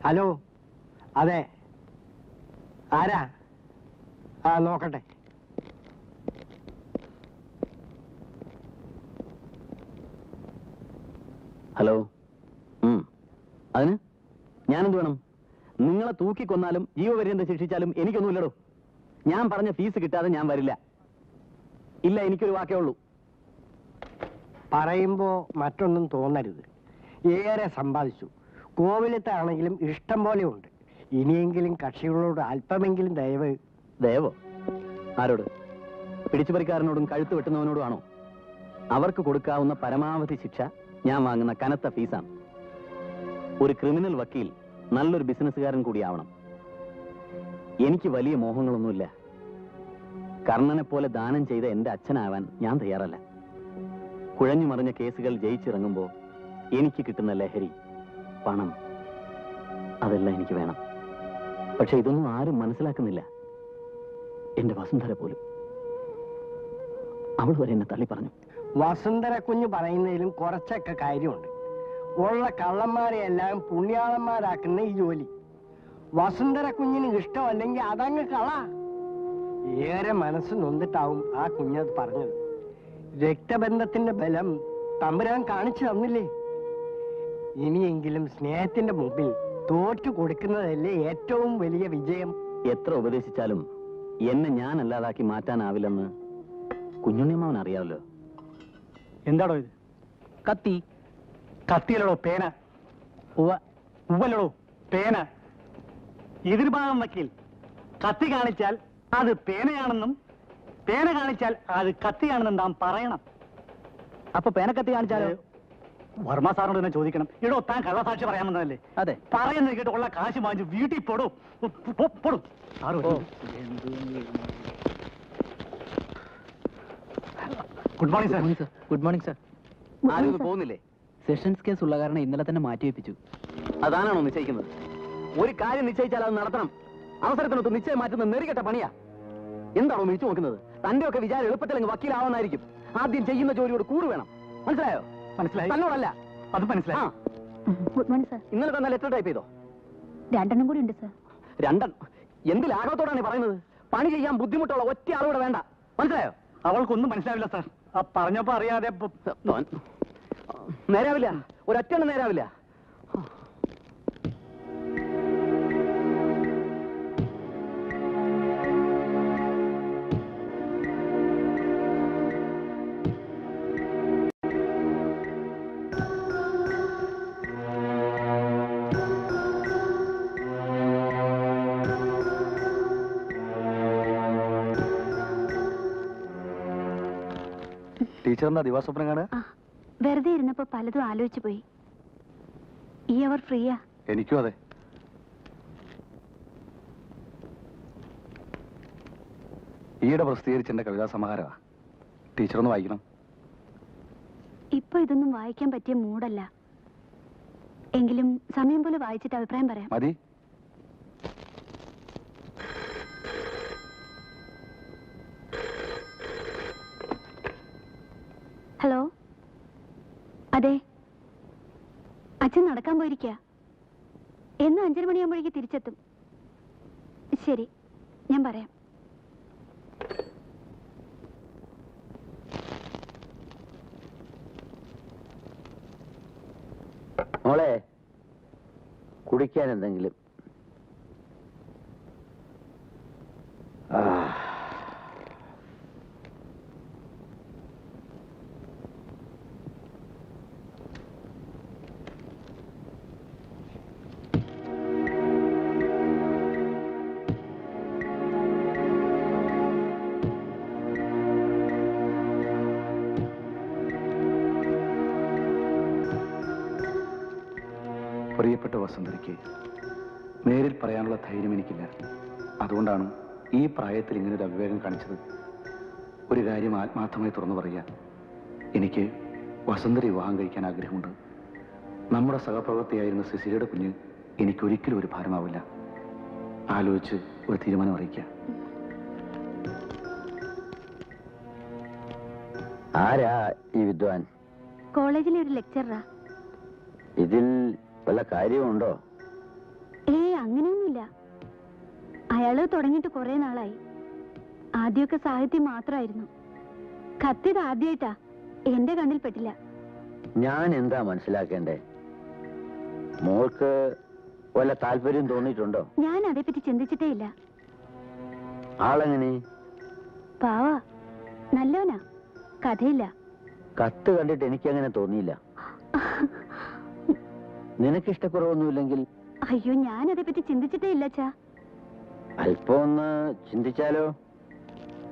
ഹലോ, അതെ, ആരാ? നോക്കട്ടെ.
ഹലോ. അതിന് ഞാനെന്ത് വേണം? നിങ്ങളെ തൂക്കിക്കൊന്നാലും ജീവപര്യന്തം ശിക്ഷിച്ചാലും എനിക്കൊന്നുമില്ലടോ. ഞാൻ പറഞ്ഞ ഫീസ് കിട്ടാതെ ഞാൻ വരില്ല. ഇല്ല, എനിക്കൊരു വാക്കേ ഉള്ളൂ.
പറയുമ്പോ മറ്റൊന്നും തോന്നരുത്. ഏറെ സമ്പാദിച്ചു. കോവിലത്താണെങ്കിലും ഇഷ്ടം പോലെ ഉണ്ട്. ഇനിയെങ്കിലും കക്ഷികളോട് അല്പമെങ്കിലും ദയവ്.
ദയവോ? ആരോട്? പിടിച്ചുപറിക്കാരനോടും കഴുത്ത് വെട്ടുന്നവനോടും ആണോ? അവർക്ക് കൊടുക്കാവുന്ന പരമാവധി ശിക്ഷ ഞാൻ വാങ്ങുന്ന കനത്ത ഫീസാണ്. ഒരു ക്രിമിനൽ വക്കീൽ നല്ലൊരു ബിസിനസ്സുകാരൻ കൂടിയാവണം. എനിക്ക് വലിയ മോഹങ്ങളൊന്നുമില്ല. കർണനെ പോലെ ദാനം ചെയ്ത എന്റെ അച്ഛനാവാൻ ഞാൻ തയ്യാറല്ല. കുഴഞ്ഞു മറിഞ്ഞ കേസുകൾ ജയിച്ചിറങ്ങുമ്പോൾ എനിക്ക് കിട്ടുന്ന ലഹരി, പണം, അതെല്ലാം എനിക്ക് വേണം. പക്ഷെ ഇതൊന്നും ആരും മനസ്സിലാക്കുന്നില്ല. എന്റെ വസുന്ധര പോലും. അവൾ വരെ എന്നെ തള്ളി പറഞ്ഞു.
വസുന്ധര കുഞ്ഞ് പറയുന്നതിലും കുറച്ചൊക്കെ കാര്യമുണ്ട്. ഉള്ള കള്ളന്മാരെ എല്ലാം പുണ്യാളന്മാരാക്കുന്ന ഈ ജോലി വസുന്ധര കുഞ്ഞിന് ഇഷ്ടമല്ലെങ്കിൽ അതങ്ങ് കള. ഏറെ മനസ്സ് നൊന്നിട്ടാവും ആ കുഞ്ഞത് പറഞ്ഞത്. രക്തബന്ധത്തിന്റെ ബലം തമ്പുരാൻ കാണിച്ചു തന്നില്ലേ? ഇനിയെങ്കിലും സ്നേഹത്തിന്റെ മുമ്പിൽ തോറ്റു കൊടുക്കുന്നതല്ലേ ഏറ്റവും വലിയ വിജയം.
എത്ര ഉപദേശിച്ചാലും എന്നെ ഞാൻ അല്ലാതാക്കി മാറ്റാനാവില്ലെന്ന് കുഞ്ഞുണ്ണിയമ്മാവൻ അറിയാമല്ലോ.
എന്താടോ ഇത്?
കത്തി.
കത്തിയല്ലോ, പേന. ഉവ്വല്ലോ, പേന. എതിർഭാഗം വക്കീൽ കത്തി കാണിച്ചാൽ അത് പേനയാണെന്നും പേന കാണിച്ചാൽ അത് കത്തിയാണെന്നും താൻ പറയണം.
അപ്പൊ പേനക്കത്തി കാണിച്ചാലോ?
വർമ്മ സാറിനോട് തന്നെ ചോദിക്കണം. ഇടോ, താൻ കള്ളസാക്ഷി പറയാമെന്നല്ലേ?
അതെ.
പറയുന്നത് കേട്ട് ഉള്ള കാശ് വാങ്ങിച്ച് വീട്ടിൽ പൊടും. Good morning sir.
Good morning sir.
ആരും പോകുന്നില്ലേ?
സെഷൻസ് കേസ് ഉള്ള കാരണം ഇന്നലെ തന്നെ മാറ്റിവെപ്പിച്ചു.
അതാണോ നിശ്ചയിക്കുന്നത്? ഒരു കാര്യം നിശ്ചയിച്ചാൽ അത് നടത്തണം. അവസരത്തിനൊത്ത് നിശ്ചയം മാറ്റുന്ന നെറികെട്ട പണിയാ. എന്താണോ മിഴിച്ചു നോക്കുന്നത്? തന്റെ ഒക്കെ വിചാരം എളുപ്പത്തിൽ വക്കീലാവുന്നായിരിക്കും. ആദ്യം ചെയ്യുന്ന ജോലിയോട് കൂറ് വേണം. മനസ്സിലായോ?
മനസ്സിലായി.
തന്നോടല്ല,
അത് മനസ്സിലായി.
Good morning sir.
ഇന്നലെ തന്നെ ലെറ്റർ ടൈപ്പ് ചെയ്തോ?
2 എണ്ണം കൂടി ഉണ്ട് സാർ.
2 എന്ത് ലാഘവത്തോടാണ് പറയുന്നത്? പണി ചെയ്യാൻ ബുദ്ധിമുട്ടുള്ള ഒറ്റ ആളൂടെ വേണ്ട. മനസ്സിലായോ?
അവൾക്കൊന്നും മനസ്സിലാവില്ല സാർ. പറഞ്ഞപ്പോ അറിയാതെ
നേരാവില്ല. ഒരൊറ്റെണ്ണം നേരാവില്ല.
ടീച്ചറിന്റെ ദിവസസ്വപ്നം കാണുക?
വെറുതെ ഇരുന്നപ്പോ പലതും ആലോചിച്ചു പോയി. ഈ അവർ ഫ്രീയാ?
എനിക്കും അതെ. ഈയിടെ പ്രസിദ്ധീകരിച്ച എന്റെ കവിതാ സമാഹാരമാ. ടീച്ചറൊന്ന് വായിക്കണം.
ഇപ്പൊ ഇതൊന്നും വായിക്കാൻ പറ്റിയ മൂടല്ല. എങ്കിലും സമയം പോലെ വായിച്ചിട്ട് അഭിപ്രായം പറയാം.
മതി.
അതെ, അച്ഛൻ നടക്കാൻ പോയിരിക്കുക. എന്നും 5:30 മണിയാകുമ്പോഴേക്ക് തിരിച്ചെത്തും. ശരി, ഞാൻ പറയാം.
മോളെ, കുടിക്കാൻ എന്തെങ്കിലും?
പ്രിയപ്പെട്ട വസന്തരിക്ക് നേരിൽ പറയാനുള്ള ധൈര്യം എനിക്കില്ല. അതുകൊണ്ടാണ് ഈ പ്രായത്തിൽ ഇങ്ങനെ ഒരു അവിവേകം കാണിച്ചത്. ഒരു കാര്യം ആത്മാർത്ഥമായി തുറന്നു പറയുക, എനിക്ക് വസന്തരി വിവാഹം കഴിക്കാൻ ആഗ്രഹമുണ്ട്. നമ്മുടെ സഹപ്രവർത്തിയായിരുന്ന സിസിലിയുടെ കുഞ്ഞ് എനിക്കൊരിക്കലും ഒരു ഭാരമാവില്ല. ആലോചിച്ച് ഒരു തീരുമാനം അറിയിക്കുക.
ആരാ ഈ വിദ്വാൻ?
കോളേജിലെ ഒരു ലെക്ചറാ.
ഇതിൽ വല്ല കാര്യമുണ്ടോ?
അങ്ങനെയൊന്നുമില്ല. അയാള് തുടങ്ങിയിട്ട് കുറെ നാളായി. ആദ്യമൊക്കെ സാഹിത്യം മാത്രമായിരുന്നു. കത്തിത് ആദ്യമായിട്ടാ. എന്റെ കണ്ണിൽ പെട്ടില്ല.
ഞാൻ എന്താ മനസ്സിലാക്കേണ്ടേ? മോൾക്ക് വല്ല താല്പര്യം തോന്നിയിട്ടുണ്ടോ?
ഞാൻ അതേപ്പറ്റി ചിന്തിച്ചിട്ടേ ഇല്ല.
ആളെങ്ങനെ?
പാവാ, നല്ലവനാ, കഥയില്ല.
കത്ത് കണ്ടിട്ട് എനിക്കങ്ങനെ തോന്നിയില്ല. നിനക്ക് ഇഷ്ടക്കുറവൊന്നുമില്ലെങ്കിൽ?
അയ്യോ, ഞാൻ അതേപ്പറ്റി ചിന്തിച്ചിട്ടേ ഇല്ല അച്ഛാ.
അല്പം ഒന്ന് ചിന്തിച്ചാലോ?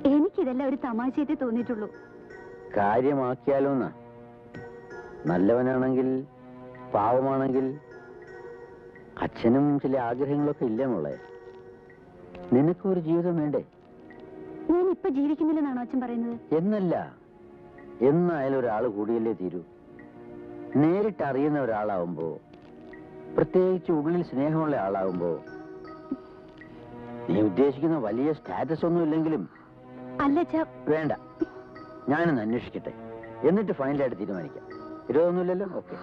എനിക്കിതെല്ലാം ഒരു തമാശയായിട്ടേ തോന്നിയിട്ടുള്ളൂ.
കാര്യമാക്കിയാലോന്നാ. നല്ലവനാണെങ്കിൽ, പാവമാണെങ്കിൽ, അച്ഛനും ചില ആഗ്രഹങ്ങളൊക്കെ ഇല്ലേ മോളെ? നിനക്കൊരു ജീവിതം വേണ്ടേ?
ഞാൻ ഇപ്പൊ ജീവിക്കുന്നില്ലെന്നാണോ അച്ഛൻ പറയുന്നത്?
എന്നല്ല, എന്നായാലും ഒരാൾ കൂടിയല്ലേ തീരൂ. നേരിട്ട് അറിയുന്ന ഒരാളാവുമ്പോ, പ്രത്യേകിച്ച് ഉള്ളിൽ സ്നേഹമുള്ള ആളാവുമ്പോ, നീ ഉദ്ദേശിക്കുന്ന വലിയ സ്റ്റാറ്റസ് ഒന്നും ഇല്ലെങ്കിലും.
അല്ല
വേണ്ട, ഞാനൊന്ന് അന്വേഷിക്കട്ടെ, എന്നിട്ട് ഫൈനലായിട്ട് തീരുമാനിക്കാം. വിരോധമൊന്നുമില്ലല്ലോ? ഓക്കെ.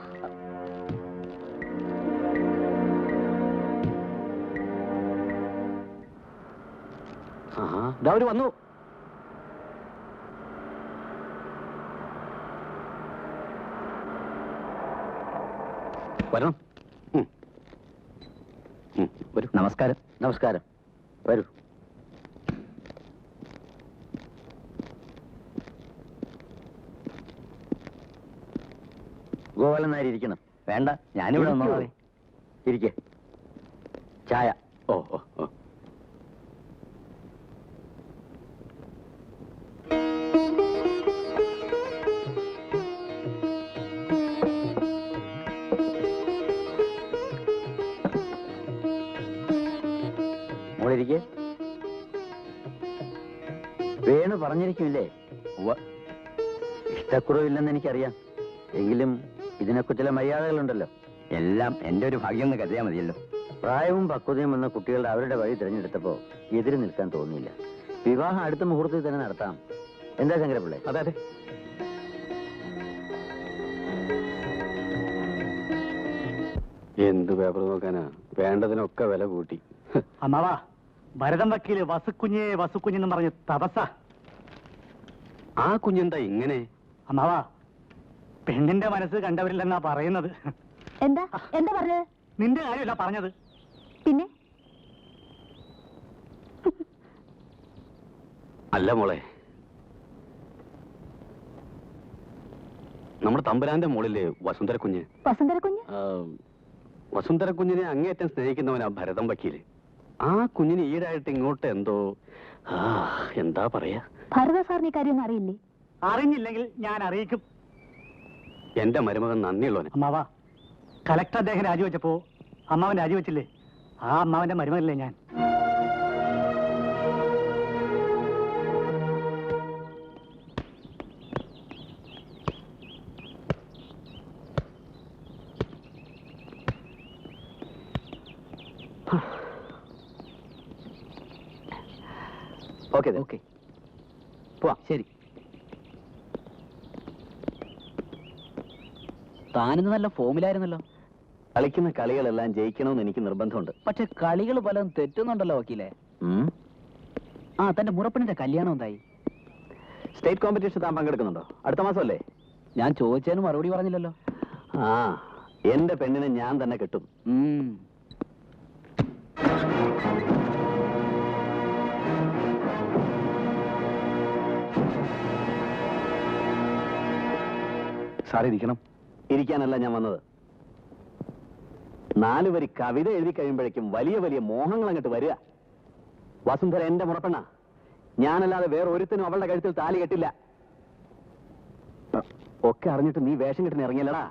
അവര് വന്നു. വരണം. വരൂ.
നമസ്കാരം. നമസ്കാരം. വരൂ. ഗോപാലൻ നായർ ഇരിക്കണം.
വേണ്ട, ഞാനിവിടെ വന്നോളാം.
ഇരിക്കെ. ചായ.
ഓ ഓ ഓ.
മോളിരിക്കെ. വേണു പറഞ്ഞിരിക്കുമില്ലേ? ഇഷ്ടക്കുറവില്ലെന്ന് എനിക്കറിയാം. എങ്കിലും ഇതിനൊക്കെ ചില മര്യാദകളുണ്ടല്ലോ.
എല്ലാം എന്റെ ഒരു ഭാഗ്യം എന്ന് കരുതിയാൽ മതിയല്ലോ.
പ്രായവും പക്വതയും വന്ന കുട്ടികളുടെ അവരുടെ വഴി തിരഞ്ഞെടുത്തപ്പോ എതിര് നിൽക്കാൻ തോന്നിയില്ല. വിവാഹം അടുത്ത മുഹൂർത്തത്തിൽ തന്നെ നടത്താം. എന്താ ശങ്കരപ്പിള്ളേ?
അതെ അതെ. എന്ത് പേപ്പർ നോക്കാനാ? വേണ്ടതിനൊക്കെ വില കൂട്ടി.
അമ്മാവാ, ഭരതം വക്കീല് വസുക്കുഞ്ഞേ വസുക്കുഞ്ഞെന്ന് പറഞ്ഞ് തപസ.
ആ കുഞ്ഞെന്താ ഇങ്ങനെ?
അമ്മാവാ, പെണ്ണിന്റെ മനസ്സ് കണ്ടവരില്ലെന്നാ പറയുന്നത്.
എന്താ എന്താ പറഞ്ഞത്?
നിന്റെ കാര്യമല്ല പറഞ്ഞത്.
പിന്നെ
അല്ല മോളെ, നമ്മുടെ തമ്പുരാന്റെ മോളിലെ വസുന്ധര കുഞ്ഞ്. വസുന്ധര കുഞ്ഞിനെ അങ്ങേയറ്റം സ്നേഹിക്കുന്നവനാ ഭരതം വക്കീല്. ആ കുഞ്ഞിന് ഈടായിട്ട് ഇങ്ങോട്ട് എന്തോ എന്താ പറയാ?
ഭരത സാറിന് കാര്യമൊന്നും അറിയില്ലേ?
അറിഞ്ഞില്ലെങ്കിൽ ഞാൻ അറിയിക്കും.
എന്റെ മരുമകൻ നന്ദിയുള്ളവന്.
അമ്മാവാ, കലക്ടർ അദ്ദേഹം രാജിവെച്ചപ്പോ അമ്മാവൻ രാജിവെച്ചില്ലേ? ആ അമ്മാവന്റെ മരുമകനല്ലേ ഞാൻ.
ഓക്കെ ഓക്കെ, പോവാം. ശരി.
താനിന്ന് നല്ല ഫോമിലായിരുന്നല്ലോ. കളിക്കുന്ന കളികളെല്ലാം ജയിക്കണമെന്ന് എനിക്ക് നിർബന്ധമുണ്ട്. പക്ഷെ കളികൾ പലതും തെറ്റുന്നുണ്ടല്ലോ വക്കീലെ. തന്റെ മുറപ്പണിന്റെ കല്യാണം എന്തായി? സ്റ്റേറ്റ് കോമ്പറ്റീഷൻ താൻ പങ്കെടുക്കുന്നുണ്ടോ? അടുത്ത മാസമല്ലേ? ഞാൻ ചോദിച്ചതിന് മറുപടി പറഞ്ഞില്ലല്ലോ. എന്റെ പെണ്ണിനെ ഞാൻ തന്നെ കിട്ടും. സാർ ഇരിക്കണം. ഇരിക്കാനല്ല ഞാൻ വന്നത്. 4 വരി കവിത എഴുതി കഴിയുമ്പോഴേക്കും വലിയ വലിയ മോഹങ്ങൾ അങ്ങോട്ട് വരിക. വസുന്ധര എന്റെ മുറപ്പെണ്ണ. ഞാനല്ലാതെ വേറെ ഒരുത്തനും അവളുടെ കഴുത്തിൽ താലി കെട്ടില്ല. ഒക്കെ അറിഞ്ഞിട്ട് നീ വേഷം കെട്ടിന് ഇറങ്ങിയല്ലടാ.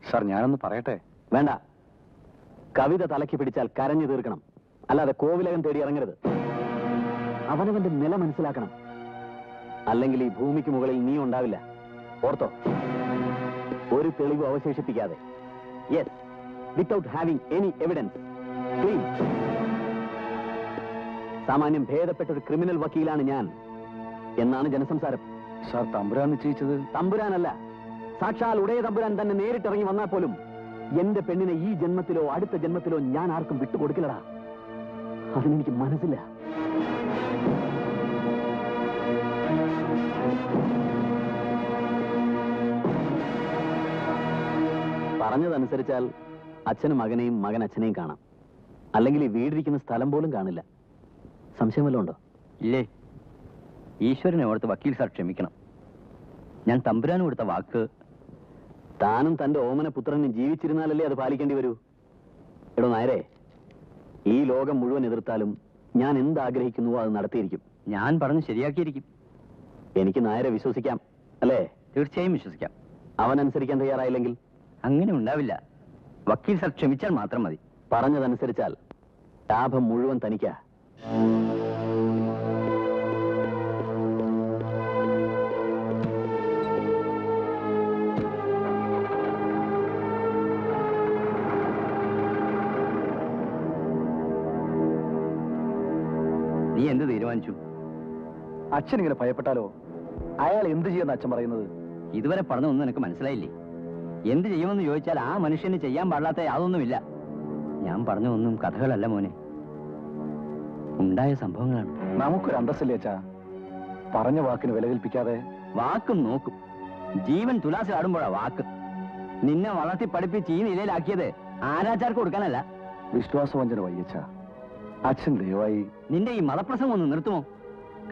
സാർ ഞാനൊന്ന് പറയട്ടെ? വേണ്ട. കവിത തലയ്ക്ക് പിടിച്ചാൽ കരഞ്ഞു തീർക്കണം, അല്ലാതെ കോവിലകം തേടി ഇറങ്ങരുത്. അവനവന്റെ നില മനസ്സിലാക്കണം. അല്ലെങ്കിൽ ഈ ഭൂമിക്ക് മുകളിൽ നീ ഉണ്ടാവില്ല. ഓർത്തോ? ഒരു തെളിവ് അവശേഷിപ്പിക്കാതെ. Yes, without having any evidence. Clean. സാമാന്യം ഭേദപ്പെട്ട ഒരു ക്രിമിനൽ വക്കീലാണ് ഞാൻ എന്നാണ് ജനസംസാരം. സാർ തമ്പുരാൻ നിശ്ചയിച്ചത്? തമ്പുരാനല്ല, സാക്ഷാൽ ഉടയ തമ്പുരാൻ തന്നെ നേരിട്ടിറങ്ങി വന്നാൽ പോലും എന്റെ പെണ്ണിനെ ഈ ജന്മത്തിലോ അടുത്ത ജന്മത്തിലോ ഞാൻ ആർക്കും വിട്ടുകൊടുക്കില്ലടാ. അതിനെനിക്ക് മനസ്സില്ല. പറഞ്ഞതനുസരിച്ചാൽ അച്ഛനും മകനെയും മകൻ അച്ഛനെയും കാണാം. അല്ലെങ്കിൽ ഈ വീടിരിക്കുന്ന സ്ഥലം പോലും കാണില്ല. സംശയം വല്ലതും ഉണ്ടോ?
ഇല്ലേ. ഈശ്വരനെ ഓർത്ത് വക്കീൽ സാർ ക്ഷമിക്കണം. ഞാൻ തമ്പുരാനും കൊടുത്ത വാക്ക്.
താനും തന്റെ ഓമന പുത്രനും ജീവിച്ചിരുന്നാലല്ലേ അത് പാലിക്കേണ്ടി വരൂ. എടോ നായരെ, ഈ ലോകം മുഴുവൻ എതിർത്താലും ഞാൻ എന്താഗ്രഹിക്കുന്നുവോ അത് നടത്തിയിരിക്കും.
ഞാൻ പറഞ്ഞ് ശരിയാക്കിയിരിക്കും.
എനിക്ക് നായരെ വിശ്വസിക്കാം അല്ലേ?
തീർച്ചയായും വിശ്വസിക്കാം.
അവനനുസരിക്കാൻ തയ്യാറായില്ലെങ്കിൽ?
അങ്ങനെ ഉണ്ടാവില്ല. വക്കീൽ സാർ ക്ഷമിച്ചാൽ മാത്രം മതി.
പറഞ്ഞതനുസരിച്ചാൽ ലാഭം മുഴുവൻ തനിക്കാ.
നീ എന്ത് തീരുമാനിച്ചു?
അച്ഛൻ ഇങ്ങനെ ഭയപ്പെട്ടാലോ? അയാൾ എന്ത് ചെയ്യുന്ന അച്ഛൻ പറയുന്നത്?
ഇതുവരെ പറഞ്ഞൊന്നും നിനക്ക് മനസ്സിലായില്ലേ? എന്ത് ചെയ്യുമെന്ന് ചോദിച്ചാൽ ആ മനുഷ്യന് ചെയ്യാൻ പാടില്ലാത്ത യാതൊന്നുമില്ല. ഞാൻ പറഞ്ഞൊന്നും കഥകളല്ല മോനെ, ഉണ്ടായ സംഭവങ്ങളാണ്.
നമുക്കൊരു അന്തസ്സില്ലേ അച്ഛാ? പറഞ്ഞ വാക്കിന് വില കൽപ്പിക്കാതെ.
വാക്കും നോക്കും. ജീവൻ തുലാസിലാടുമ്പോഴാ വാക്ക്. നിന്നെ വളർത്തി പഠിപ്പിച്ച് ഈ നിലയിലാക്കിയത് ആരാച്ചാർക്ക് കൊടുക്കാനല്ല.
വിശ്വാസവഞ്ചന വയ്യച്ച. അച്ഛൻ ദയവായി
നിന്റെ ഈ മതപ്രസംഗം ഒന്ന് നിർത്തുമോ?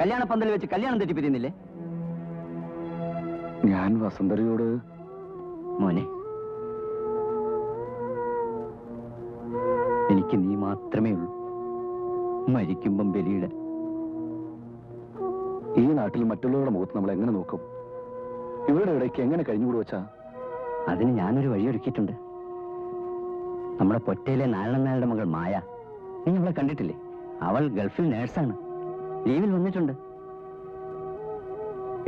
കല്യാണ പന്തലിൽ വെച്ച് കല്യാണം തെറ്റിപ്പിരിയുന്നില്ലേ?
ഞാൻ വസുന്ധരയോട്.
മോനെ, എനിക്ക് നീ മാത്രമേ ഉള്ളൂ. മരിക്കുമ്പം ബലിയുടെ.
ഈ നാട്ടിൽ മറ്റുള്ളവരുടെ മുഖത്ത് നമ്മൾ എങ്ങനെ നോക്കും? ഇവരുടെ ഇടയ്ക്ക് എങ്ങനെ കഴിഞ്ഞുകൂടും വച്ചാ?
അതിന് ഞാനൊരു വഴിയൊരുക്കിയിട്ടുണ്ട്. നമ്മുടെ പൊറ്റയിലെ നാരായണനായരുടെ മകൾ മായ, നീ അവളെ കണ്ടിട്ടില്ലേ? അവൾ ഗൾഫിൽ നേഴ്സാണ്, ലീവിൽ വന്നിട്ടുണ്ട്.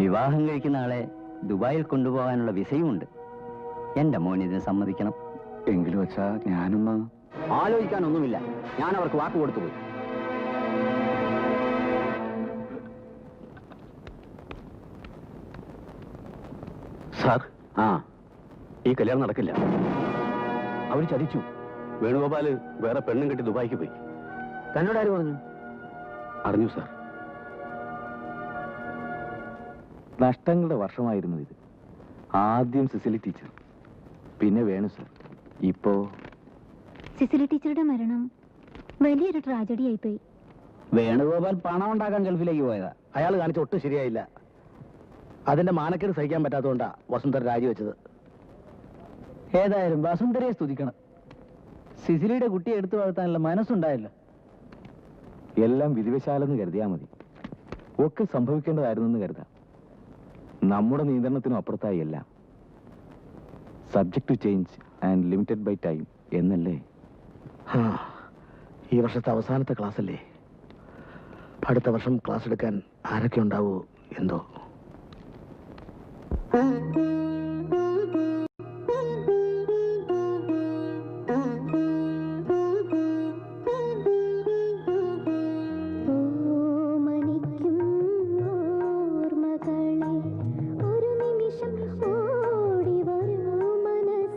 വിവാഹം കഴിക്കുന്ന ആളെ ദുബായിൽ കൊണ്ടുപോകാനുള്ള വിസയും ഉണ്ട്. എന്റെ മോൻ ഇതിന് സമ്മതിക്കണം.
എങ്കിലും വച്ചാ ഞാനൊന്ന്
ആലോചിക്കാനൊന്നുമില്ല. ഞാൻ അവർക്ക് വാക്ക് കൊടുത്തുപോയി.
സാർ, ഈ കല്യാണം നടക്കില്ല.
അവർ ചതിച്ചു.
വേണുഗോപാല് വേറെ പെണ്ണും കെട്ടി ദുബായിക്ക് പോയി.
തന്നോട് ആര് പറഞ്ഞു?
അറിഞ്ഞു സാർ.
നഷ്ടങ്ങളുടെ വർഷമായിരുന്നു ഇത്. ആദ്യം സിസിലി ടീച്ചർ, പിന്നെ വേണു സാർ, ഇപ്പോ
സിസിലി ടീച്ചറുടെ മരണം വലിയൊരു ട്രാജഡി ആയിപ്പോയി.
വേണുഗോപാൽ പണം ഉണ്ടാക്കാൻ ഗൾഫിലേക്ക് പോയതാ.
അയാൾ കാണിച്ച ഒട്ടും ശരിയായില്ല. അതിന്റെ മാനക്കേട് സഹിക്കാൻ പറ്റാത്തതുകൊണ്ടാ വസുന്ധര രാജിവെച്ചത്.
ഏതായാലും വസുന്ധരയെ സ്തുതിക്കണം. സിസിലിയുടെ കുട്ടിയെ എടുത്തു വളർത്താനുള്ള മനസ്സുണ്ടായല്ലോ.
എല്ലാം വിധിവശാലെന്ന് കരുതിയാ മതി. ഒക്കെ സംഭവിക്കേണ്ടതായിരുന്നെന്ന് കരുതാം. നമ്മുടെ നിയന്ത്രണത്തിനും അപ്പുറത്തായി എല്ലാം. Subject to change and limited by time എന്നല്ലേ?
ഈ വർഷത്തെ അവസാനത്തെ ക്ലാസ് അല്ലേ? അടുത്ത വർഷം ക്ലാസ് എടുക്കാൻ ആരൊക്കെ ഉണ്ടാവോ എന്തോ.
ഒരു നിമിഷം ഓടി വരൂ മനസ്സിൽ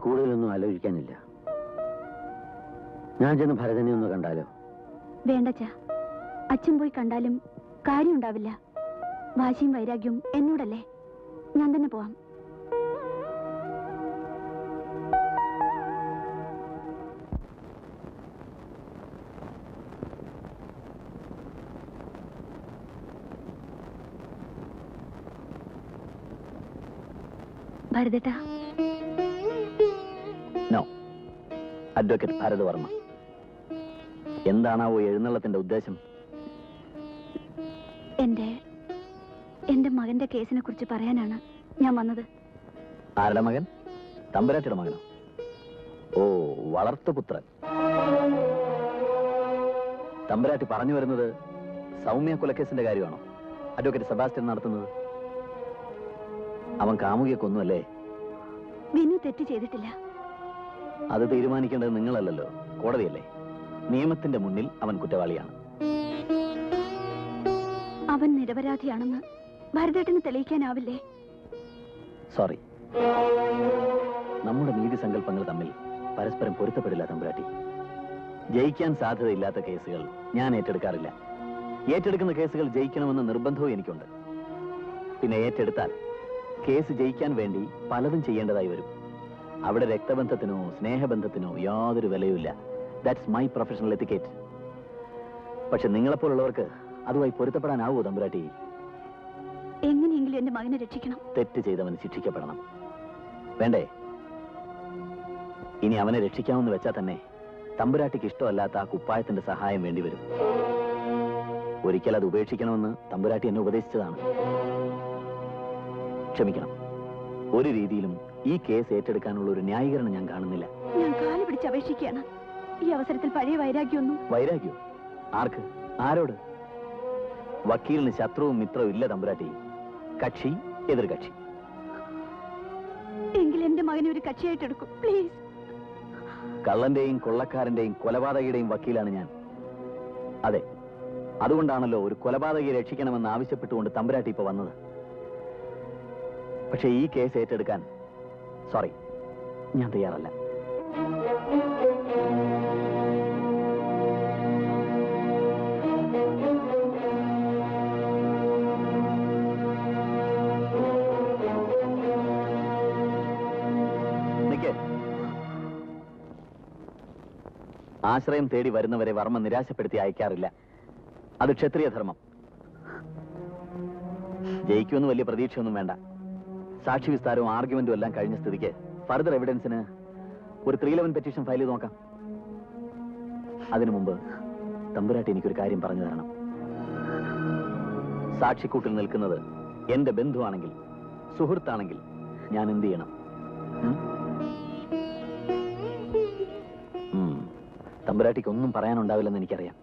കൂടുതലൊന്നും ആലോചിക്കാനില്ല. ഞാൻ ചെന്ന് ഭരതനെ ഒന്ന് കണ്ടാലോ?
വേണ്ടച്ചാ, അച്ഛൻ പോയി കണ്ടാലും കാര്യം ഉണ്ടാവില്ല. വാശിയും വൈരാഗ്യവും എന്നോടല്ലേ. ഞാൻ തന്നെ പോവാം. ഭരതേട്ടാ.
No, advocate Bharat Varma. എന്താണാവോ എഴുന്നള്ളത്തിന്റെ ഉദ്ദേശം?
എന്റെ മകന്റെ കേസിനെ കുറിച്ച് പറയാനാണ് ഞാൻ വന്നത്.
ആരുടെ മകൻ? തമ്പുരാട്ടിയുടെ മകനോ? ഓ, വളർത്തുപുത്രൻ. തമ്പുരാട്ടി പറഞ്ഞു വരുന്നത് സൗമ്യ കൊലക്കേസിന്റെ കാര്യമാണോ അഡ്വക്കേറ്റ് സെബാസ്റ്റ്യൻ നടത്തുന്നത്? അവൻ കാമുകിയെ കൊന്നുവല്ലേ?
വിനു തെറ്റ് ചെയ്തിട്ടില്ല.
അത് തീരുമാനിക്കേണ്ടത് നിങ്ങളല്ലല്ലോ, കോടതിയല്ലേ. നിയമത്തിന്റെ മുന്നിൽ അവൻ കുറ്റവാളിയാണ്.
അവൻ നിരപരാധിയാണെന്ന് ഭരതേട്ടന് തെളിയിക്കാനാവില്ലേ?
സോറി, നമ്മുടെ നീതി സങ്കല്പങ്ങൾ തമ്മിൽ പരസ്പരം പൊരുത്തപ്പെടില്ല തമ്പുരാട്ടി. ജയിക്കാൻ സാധ്യതയില്ലാത്ത കേസുകൾ ഞാൻ ഏറ്റെടുക്കാറില്ല. ഏറ്റെടുക്കുന്ന കേസുകൾ ജയിക്കണമെന്ന നിർബന്ധവും എനിക്കുണ്ട്. പിന്നെ ഏറ്റെടുത്താൽ കേസ് ജയിക്കാൻ വേണ്ടി പലതും ചെയ്യേണ്ടതായി വരും. അവിടെ രക്തബന്ധത്തിനോ സ്നേഹബന്ധത്തിനോ യാതൊരു വിലയുമില്ല. That's my professional etiquette. പക്ഷെ നിങ്ങളെപ്പോലുള്ളവർക്ക് അതുമായി പൊരുത്തപ്പെടാനാവോ തമ്പുരാട്ടി?
എങ്ങനെയെങ്കിലും എന്റെ മകനെ രക്ഷിക്കണം.
തെറ്റ് ചെയ്തവന് ശിക്ഷിക്കപ്പെടണം. വേണ്ടേ? ഇനി അവനെ രക്ഷിക്കാമെന്ന് വെച്ചാൽ തന്നെ തമ്പുരാട്ടിക്ക് ഇഷ്ടമല്ലാത്ത ആ കുപ്പായത്തിന്റെ സഹായം വേണ്ടിവരും. ഒരിക്കൽ അത് ഉപേക്ഷിക്കണമെന്ന് തമ്പുരാട്ടി എന്നെ ഉപദേശിച്ചതാണ്. ക്ഷമിക്കണം, ഒരു രീതിയിലും ഈ കേസ് ഏറ്റെടുക്കാനുള്ള ഒരു ന്യായീകരണം ഞാൻ കാണുന്നില്ല.
ഞാൻ കാല് പിടിച്ച് അപേക്ഷിക്കുകയാണ്. ഈ അവസരത്തിൽ പഴയ വൈരാഗ്യമൊന്നും.
വൈരാഗ്യോ? ആർക്ക്? ആരോട്? വക്കീലിന് ശത്രുവും മിത്രവും ഇല്ല തമ്പുരാട്ടി. കക്ഷി എതിർ കക്ഷി.
എങ്കിൽ എന്റെ മകനെ ഒരു കക്ഷിയായിട്ട് എടുക്കും പ്ലീസ്.
കള്ളന്റെയും കൊള്ളക്കാരന്റെയും കൊലപാതകയുടെയും വക്കീലാണ് ഞാൻ. അതെ, അതുകൊണ്ടാണല്ലോ ഒരു കൊലപാതകയെ രക്ഷിക്കണമെന്ന് ആവശ്യപ്പെട്ടുകൊണ്ട് തമ്പുരാട്ടി ഇപ്പൊ വന്നത്. പക്ഷെ ഈ കേസ് ഏറ്റെടുക്കാൻ സോറി, ഞാൻ തയ്യാറല്ല. ആശ്രയം തേടി വരുന്നവരെ വർമ്മ നിരാശപ്പെടുത്തി അയക്കാറില്ല. അത് ക്ഷത്രിയ ധർമ്മം. ജയിക്കുമെന്ന് വലിയ പ്രതീക്ഷയൊന്നും വേണ്ട. സാക്ഷി വിസ്താരവും ആർഗ്യുമെന്റും എല്ലാം കഴിഞ്ഞ സ്ഥിതിക്ക് ഫർദർ എവിഡൻസിന് ഒരു 311 പെറ്റീഷൻ ഫയൽ ചെയ്ത് നോക്കാം. അതിനു മുമ്പ് തമ്പുരാട്ടി എനിക്കൊരു കാര്യം പറഞ്ഞു തരണം. സാക്ഷിക്കൂട്ടിൽ നിൽക്കുന്നത് എന്റെ ബന്ധുവാണെങ്കിൽ, സുഹൃത്താണെങ്കിൽ ഞാൻ എന്ത് ചെയ്യണം? തമ്പുരാട്ടിക്ക് ഒന്നും പറയാനുണ്ടാവില്ലെന്ന് എനിക്കറിയാം.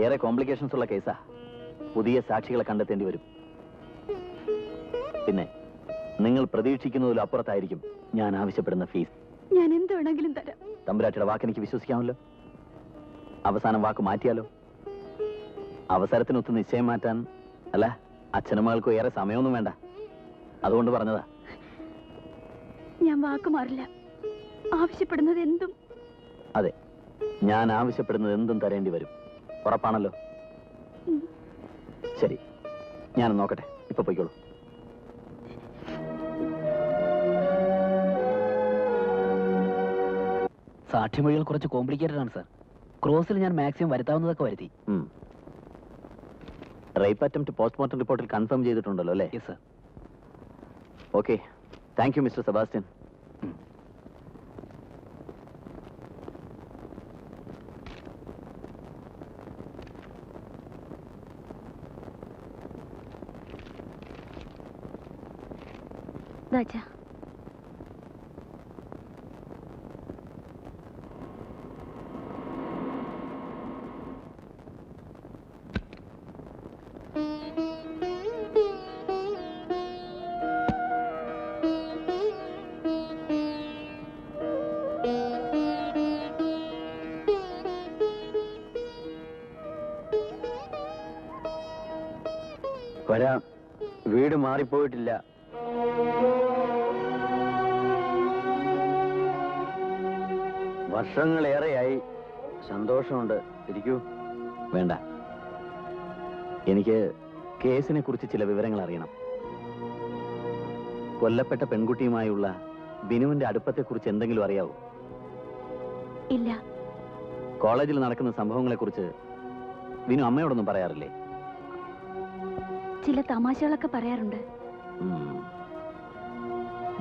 ഏറെ കോംപ്ലിക്കേഷൻസ് ഉള്ള കേസാ. പുതിയ സാക്ഷികളെ കണ്ടെത്തേണ്ടി വരും. പിന്നെ നിങ്ങൾ പ്രതീക്ഷിക്കുന്നതിലും അപ്പുറത്തായിരിക്കും ഞാൻ ആവശ്യപ്പെടുന്ന ഫീസ്.
ഞാൻ എന്ത് വേണമെങ്കിലും തരാം.
തമ്പുരാട്ടിയുടെ വാക്കെനിക്ക് വിശ്വസിക്കാമല്ലോ? അവസാനം വാക്ക് മാറ്റിയാലോ? അവസരത്തിനൊത്ത് നിശ്ചയം മാറ്റാൻ അല്ല, അച്ഛനും മകൾക്കും ഏറെ സമയമൊന്നും വേണ്ട. അതുകൊണ്ട് പറഞ്ഞതാ.
ഞാൻ വാക്ക് മാറില്ല. ആവശ്യപ്പെടുന്നത് എന്തും.
അതെ, ഞാൻ ആവശ്യപ്പെടുന്നത് എന്തും തരേണ്ടി വരും. ഉറപ്പാണല്ലോ? ശരി, ഞാൻ നോക്കട്ടെ. ഇപ്പൊ പോയിക്കോളൂ.
സാക്ഷിമൊഴികൾ കുറച്ച് കോംപ്ലിക്കേറ്റഡ് ആണ് സാർ. ക്രോസിൽ ഞാൻ മാക്സിമം വരുത്താവുന്നതൊക്കെ വരുത്തി.
റേപ്പ് അറ്റംപ്റ്റ് പോസ്റ്റ്മോർട്ടം റിപ്പോർട്ടിൽ കൺഫേം ചെയ്തിട്ടുണ്ടല്ലോ അല്ലേ?
Yes sir.
Okay, thank you mister Sebastian.
Raja,
വരാം. വീട് മാറിപ്പോയിട്ടില്ല. വർഷങ്ങളേറെയായി. സന്തോഷമുണ്ട്. ഇരിക്കൂ.
വേണ്ട, എനിക്ക് കേസിനെ കുറിച്ച് ചില വിവരങ്ങൾ അറിയണം. കൊല്ലപ്പെട്ട പെൺകുട്ടിയുമായുള്ള ബിനുവിന്റെ അടുപ്പത്തെക്കുറിച്ച് എന്തെങ്കിലും അറിയാവോ?
ഇല്ല.
കോളേജിൽ നടക്കുന്ന സംഭവങ്ങളെക്കുറിച്ച് ബിനു അമ്മയോടൊന്നും പറയാറില്ലേ?
ചില തമാശകളൊക്കെ പറയാറുണ്ട്.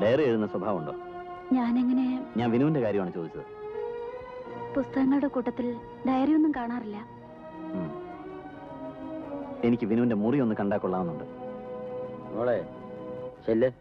ഡയറി എഴുതുന്ന സ്വഭാവമുണ്ടോ?
ഞാനെങ്ങനെ?
ഞാൻ വിനുവിന്റെ കാര്യമാണ് ചോദിച്ചത്.
പുസ്തകങ്ങളുടെ കൂട്ടത്തിൽ ഡയറി ഒന്നും കാണാറില്ല.
എനിക്ക് വിനുവിന്റെ മുറി ഒന്ന് കണ്ടാൽ കൊള്ളാവുന്നുണ്ട്.
മോളെ ചെല്ല്.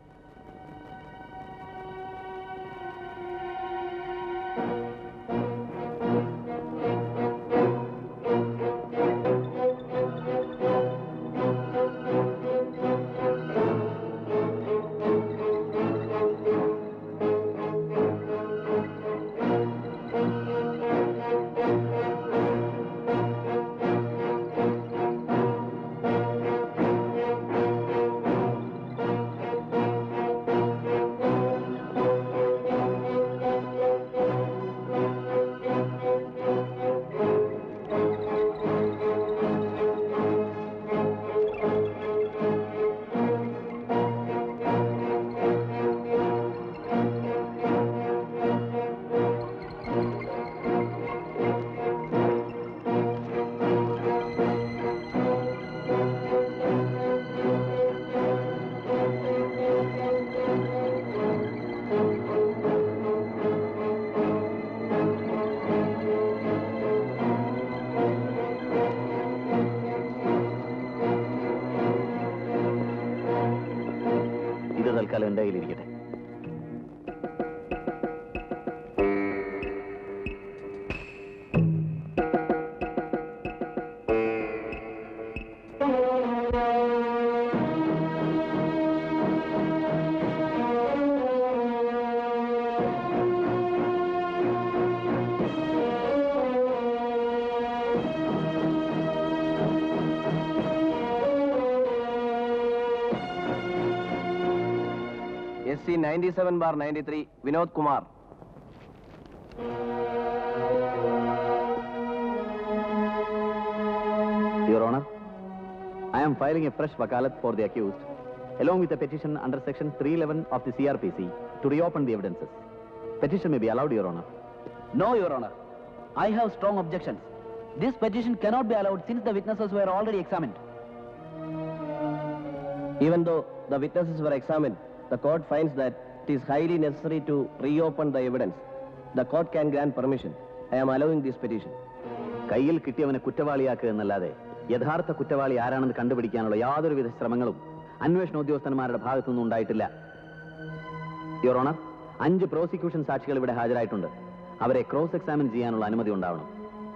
തൽക്കാലം എൻ്റെ കയ്യിലിരിക്കട്ടെ.
SC 97/93 Vinod Kumar.
Your Honor, I am filing a fresh wakalat for the accused, along with a petition under section 311 of the CRPC to reopen the evidences. Petition may be allowed, Your Honor.
No, Your Honor. I have strong objections. This petition cannot be allowed since the witnesses were already examined.
Even though the witnesses were examined, the court finds that it is highly necessary to reopen the evidence. The court can grant permission. I am allowing this petition.
കയ്യിൽ കിട്ടിയവനെ കുറ്റവാളിയാക്കുക എന്നല്ലാതെ യഥാർത്ഥ കുറ്റവാളി ആരാണെന്ന് കണ്ടുപിടിക്കാനുള്ള യാതൊരുവിധ ശ്രമങ്ങളും അന്വേഷണ ഉദ്യോഗസ്ഥന്മാരുടെ ഭാഗത്തുനിന്നും ഉണ്ടായിട്ടില്ല. യുവർ ഓണർ, 5 പ്രോസിക്യൂഷൻ സാക്ഷികൾ ഇവിടെ ഹാജരായിട്ടുണ്ട്. അവരെ ക്രോസ് എക്സാമിൻ ചെയ്യാനുള്ള അനുമതി ഉണ്ടാവണം.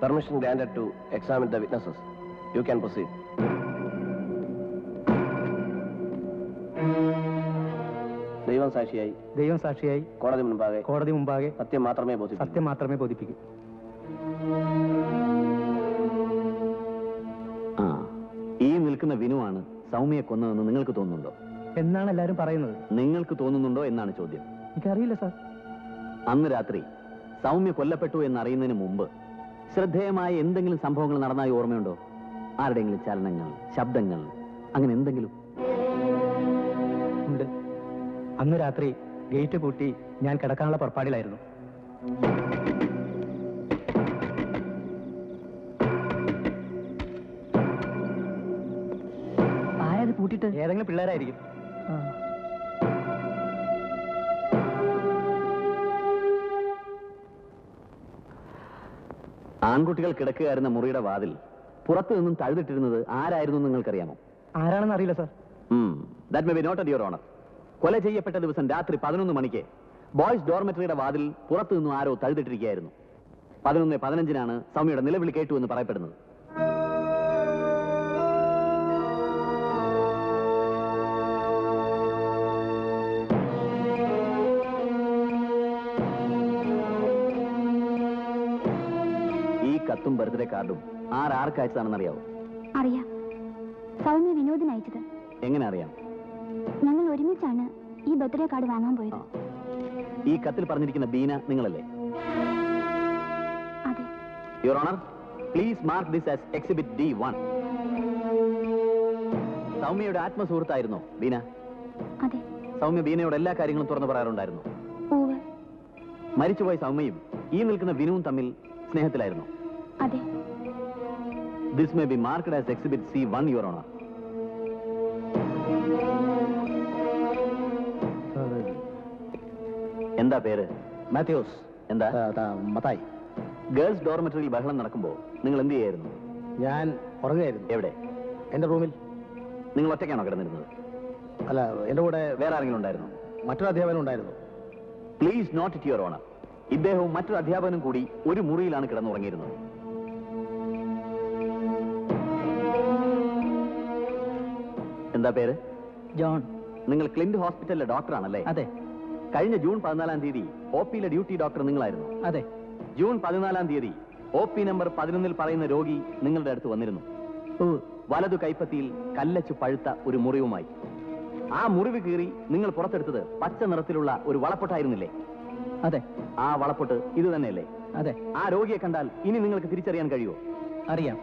Permission granted to examine the witnesses. You can proceed.
ദൈവം സാക്ഷിയായി കോടതി മുമ്പാകെ
സത്യം മാത്രമേ
ബോധിപ്പിക്കൂ.
ഈ നിൽക്കുന്ന വിനുവാണ് സൗമ്യയെ കൊന്നതെന്ന് നിങ്ങൾക്ക് തോന്നുന്നുണ്ടോ
എന്നാണ് എല്ലാവരും പറയുന്നത്.
നിങ്ങൾക്ക് തോന്നുന്നുണ്ടോ എന്നാണ് ചോദ്യം.
എനിക്കറിയില്ല സാർ.
അന്ന് രാത്രി സൗമ്യ കൊല്ലപ്പെട്ടു എന്നറിയുന്നതിന് മുമ്പ് ശ്രദ്ധേയമായ എന്തെങ്കിലും സംഭവങ്ങൾ നടന്നായി ഓർമ്മയുണ്ടോ? ആരുടെയെങ്കിലും ചലനങ്ങൾ, ശബ്ദങ്ങൾ, അങ്ങനെ എന്തെങ്കിലും?
ഉണ്ട്. അന്ന് രാത്രി ഗേറ്റ് പൂട്ടി ഞാൻ കിടക്കാനുള്ള പുറപ്പാടിലായിരുന്നു.
ആരത് പൂട്ടിട്ട്?
ഏതെങ്കിലും പിള്ളേരായിരിക്കും.
ആൺകുട്ടികൾ കിടക്കുകയായിരുന്ന മുറിയുടെ വാതിൽ പുറത്തു നിന്നും തഴുതിട്ടിരുന്നത് ആരായിരുന്നു നിങ്ങൾക്കറിയാമോ?
ആരാണെന്ന് അറിയില്ല sir.
That may be noted your honour. കൊല ചെയ്യപ്പെട്ട ദിവസം രാത്രി 11 മണിക്ക് ബോയ്സ് ഡോർമെറ്ററിയുടെ വാതിൽ പുറത്തു നിന്നും ആരോ തഴുതിട്ടിരിക്കുകയായിരുന്നു. 11:15 സൗമ്യയുടെ നിലവിളി കേട്ടു എന്ന് പറയപ്പെടുന്നത്. ഈ കത്തും ബർത്ത്ഡേ കാർഡും ആർക്ക് അയച്ചതാണെന്ന് അറിയാവോ?
അറിയാം. സൗമ്യ വിനോദിന് അയച്ചത്.
എങ്ങനെ അറിയാം?
ഞങ്ങൾ ഒരുമിച്ചാണ് ഈ ബർത്ത്ഡേ കാർഡ് വാങ്ങാൻ പോയത്.
ഈ കത്തിൽ പറഞ്ഞിരിക്കുന്ന ബീന നിങ്ങളല്ലേ?
Your honour, please mark this as exhibit D1. സൗമ്യയുടെ ആത്മസുഹൃത്തായിരുന്നോ ബീന?
അതെ.
സൗമ്യ ബീനയോട് എല്ലാ കാര്യങ്ങളും തുറന്നു പറയാറുണ്ടായിരുന്നു.
ഉവ്വ്.
മരിച്ചുപോയ സൗമ്യയും ഈ നിൽക്കുന്ന വിനുവും തമ്മിൽ സ്നേഹത്തിലായിരുന്നു.
അതെ.
This may be marked as exhibit C1, your honour. എന്താ പേര്?
മാത്യൂസ്.
എന്താ?
മത്തായി.
ഗേൾസ് ഡോർമെറ്ററിയിൽ ബഹളം നടക്കുമ്പോ നിങ്ങൾ എന്ത് ചെയ്യായിരുന്നു?
ഞാൻ ഉറങ്ങുകയായിരുന്നു.
എവിടെ?
എന്റെ റൂമിൽ.
നിങ്ങൾ ഒറ്റയ്ക്കാണോ കിടന്നിരുന്നത്?
അല്ല, എന്റെ കൂടെ
വേറെ ആരെങ്കിലും ഉണ്ടായിരുന്നു?
മറ്റൊരു അധ്യാപനം ഉണ്ടായിരുന്നു.
Please note it your honour. ഇദ്ദേഹവും മറ്റൊരു അധ്യാപകനും കൂടി ഒരു മുറിയിലാണ് കിടന്നുറങ്ങിയിരുന്നത്. എന്താ പേര്?
ജോൺ.
നിങ്ങൾ ക്ലിന്റ് ഹോസ്പിറ്റലിലെ ഡോക്ടറാണല്ലേ?
അതെ.
കഴിഞ്ഞ ജൂൺ 14-ാം തീയതി OP-യിലെ ഡ്യൂട്ടി ഡോക്ടർ നിങ്ങളായിരുന്നു.
അതെ.
ജൂൺ 14-ാം തീയതി OP നമ്പർ 11-ൽ പറയുന്ന രോഗി നിങ്ങളുടെ അടുത്ത് വന്നിരുന്നു. വലതു കൈപ്പത്തിയിൽ കല്ലച്ചു പഴുത്ത ഒരു മുറിവുമായി. ആ മുറിവ് കീറി നിങ്ങൾ പുറത്തെടുത്തത് പച്ച നിറത്തിലുള്ള ഒരു വളപ്പൊട്ടായിരുന്നില്ലേ?
അതെ.
ആ വളപ്പൊട്ട് ഇത് തന്നെയല്ലേ?
അതെ.
ആ രോഗിയെ കണ്ടാൽ ഇനി നിങ്ങൾക്ക് തിരിച്ചറിയാൻ കഴിയുമോ?
അറിയാം.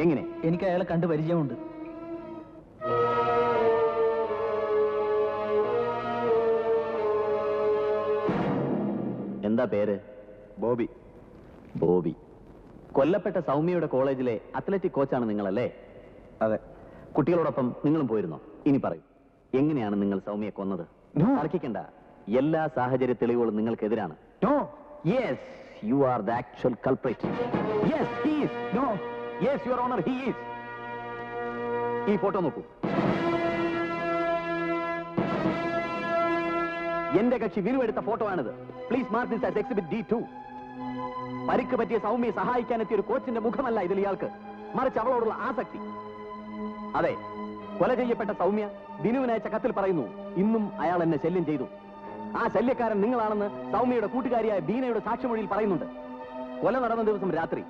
എങ്ങനെ?
എനിക്ക് അയാളെ കണ്ടു പരിചയമുണ്ട്.
എന്താ പേര്?
ബോബി.
ബോബി. കൊല്ലപ്പെട്ട സൗമ്യയുടെ കോളേജിലെ അത്ലറ്റിക് കോച്ചാണ് നിങ്ങളല്ലേ?
അതെ.
കുട്ടികളോടൊപ്പം നിങ്ങളും പോയിരുന്നോ? ഇനി പറയൂ, എങ്ങനെയാണ് നിങ്ങൾ സൗമ്യയെ കൊന്നത്? തർക്കിക്കണ്ട, എല്ലാ സാഹചര്യ തെളിവുകളും നിങ്ങൾക്കെതിരാണ്. Yes, you are the actual culprit. Yes, he is. No. Yes, your honor, he is. ഈ ഫോട്ടോ നോക്കൂ. എന്റെ കക്ഷി വിനു എടുത്ത ഫോട്ടോ ആണിത്. Please mark this as exhibit D2. പരിക്ക് പറ്റിയ സൗമ്യയെ സഹായിക്കാനെത്തിയ ഒരു കോച്ചിന്റെ മുഖമല്ല ഇതിൽ ഇയാൾക്ക്, മറിച്ച് അവളോടുള്ള ആസക്തി. അതെ, കൊല ചെയ്യപ്പെട്ട സൗമ്യ ദിനുവിനയച്ച കത്തിൽ പറയുന്നു, ഇന്നും അയാൾ എന്നെ ശല്യം ചെയ്തു. ആ ശല്യക്കാരൻ നിങ്ങളാണെന്ന് സൗമ്യയുടെ കൂട്ടുകാരിയായ ബീനയുടെ സാക്ഷിമൊഴിയിൽ പറയുന്നുണ്ട്. കൊല നടന്ന ദിവസം രാത്രി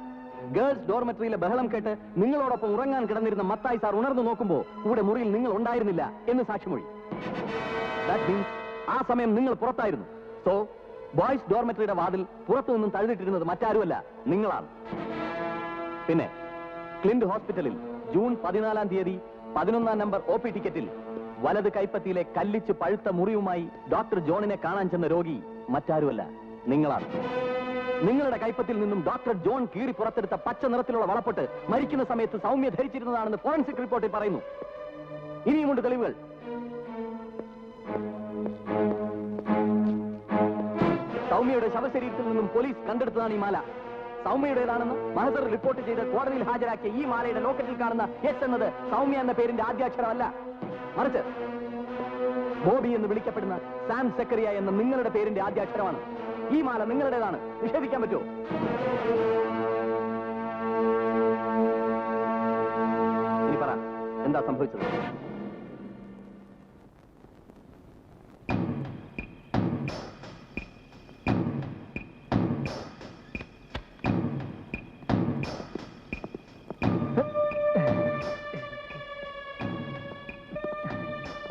ഗേൾസ് ഡോർമെറ്ററിയിലെ ബഹളം കേട്ട് നിങ്ങളോടൊപ്പം ഉറങ്ങാൻ കിടന്നിരുന്ന മത്തായി സാർ ഉണർന്നു നോക്കുമ്പോൾ കൂടെ മുറിയിൽ നിങ്ങൾ ഉണ്ടായിരുന്നില്ല എന്ന് സാക്ഷിമൊഴി. ദാറ്റ് മീൻസ് ആ സമയം നിങ്ങൾ പുറത്തായിരുന്നു. സോ ബോയ്സ് ഡോർമെറ്ററിയുടെ വാതിൽ പുറത്തു നിന്നും തഴുതിട്ടിരുന്നത് മറ്റാരുമല്ല, നിങ്ങളാണ്. പിന്നെ ക്ലിന്റ് ഹോസ്പിറ്റലിൽ ജൂൺ 14-ാം തീയതി 11-ാം നമ്പർ OP ടിക്കറ്റിൽ വലത് കൈപ്പത്തിയിലെ കല്ലിച്ച് പഴുത്ത മുറിവുമായി ഡോക്ടർ ജോണിനെ കാണാൻ ചെന്ന രോഗി മറ്റാരുമല്ല, നിങ്ങളാണ്. നിങ്ങളുടെ കൈപ്പത്തിൽ നിന്നും ഡോക്ടർ ജോൺ കീറി പുറത്തെടുത്ത പച്ച നിറത്തിലുള്ള വളപ്പൊട്ട് മരിക്കുന്ന സമയത്ത് സൗമ്യ ധരിച്ചിരുന്നതാണെന്ന് ഫോറൻസിക് റിപ്പോർട്ടിൽ പറയുന്നു. ഇനിയുമുണ്ട് തെളിവുകൾ. സൗമ്യയുടെ ശവശരീരത്തിൽ നിന്നും പോലീസ് കണ്ടെടുത്തതാണ് ഈ മാല. സൗമ്യയുടേതാണെന്ന് മഹസർ റിപ്പോർട്ട് ചെയ്ത് കോടതിയിൽ ഹാജരാക്കിയ ഈ മാലയുടെ ലോക്കറ്റിൽ കാണുന്ന S എന്നത് സൗമ്യ എന്ന പേരിന്റെ ആദ്യാക്ഷരമല്ല, മറിച്ച് ബോബി എന്ന് വിളിക്കപ്പെടുന്ന സാം സെക്കറിയ എന്ന നിങ്ങളുടെ പേരിന്റെ ആദ്യാക്ഷരമാണ്. ഈ മാല നിങ്ങളുടേതാണ്, നിഷേധിക്കാൻ പറ്റുമോ? ഇനി പറ, എന്താ സംഭവിച്ചത്?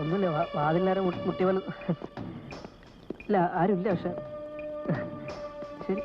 ഒന്നുമില്ല, വാതിൽ മുട്ടിവൽ. ഇല്ല, ആരുമില്ല. പക്ഷെ ശരി.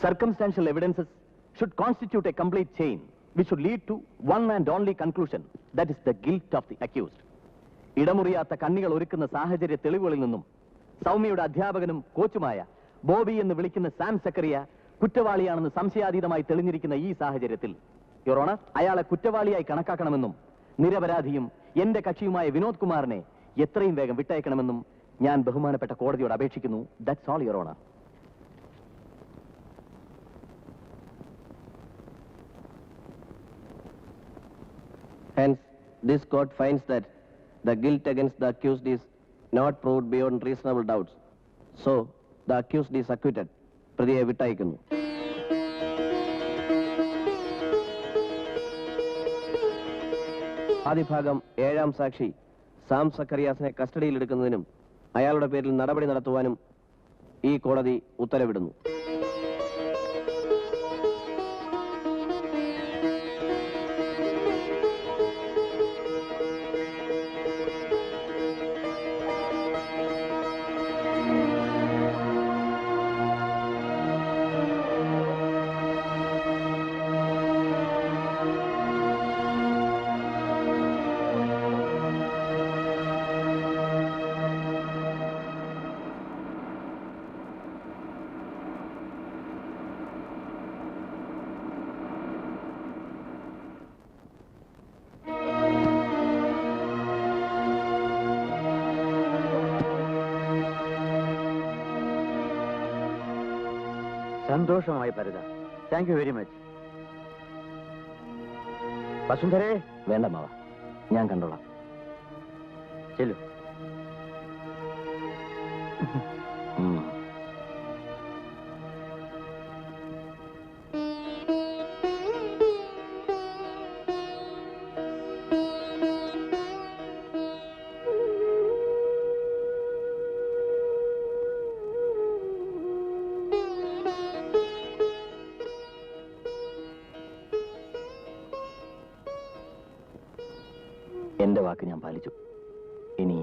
Circumstantial evidences should constitute a complete chain which should lead to one and only conclusion, that is the guilt of the accused. ഇടമുറിയാത്ത കണ്ണികൾ ഒരുക്കുന്ന സാഹചര്യ തെളിവുകളിൽ നിന്നും സൗമ്യയുടെ അധ്യാപകനും കോച്ചുമായ ബോബി എന്ന് വിളിക്കുന്ന സാം സെക്കറിയ കുറ്റവാളിയാണെന്ന് സംശയാതീതമായി തെളിഞ്ഞിരിക്കുന്ന ഈ സാഹചര്യത്തിൽ യുവർ ഓണർ, അയാളെ കുറ്റവാളിയായി കണക്കാക്കണമെന്നും നിരപരാധിയും എന്റെ കക്ഷിയുമായ വിനോദ് കുമാറിനെ എത്രയും വേഗം വിട്ടയക്കണമെന്നും ഞാൻ ബഹുമാനപ്പെട്ട കോടതിയോട് അപേക്ഷിക്കുന്നു. That's all your honour.
Hence, this court finds that the guilt against the accused is not proved beyond reasonable doubts. So, the accused is acquitted. പ്രതിയെ വിട്ടയക്കുന്നു. ആദ്യഭാഗം 7-ാം സാക്ഷി സാം സക്കറിയാസിനെ കസ്റ്റഡിയിലെടുക്കുന്നതിനും അയാളുടെ പേരിൽ നടപടി നടത്തുവാനും ഈ കോടതി ഉത്തരവിടുന്നു.
സന്തോഷമായി പരിത. Thank you very much. വസുന്ധരേ.
വേണ്ട മാവ, ഞാൻ കണ്ടോളാം.
ചെല്ലു.
എന്റെ വാക്ക് ഞാൻ പാലിച്ചു. ഇനി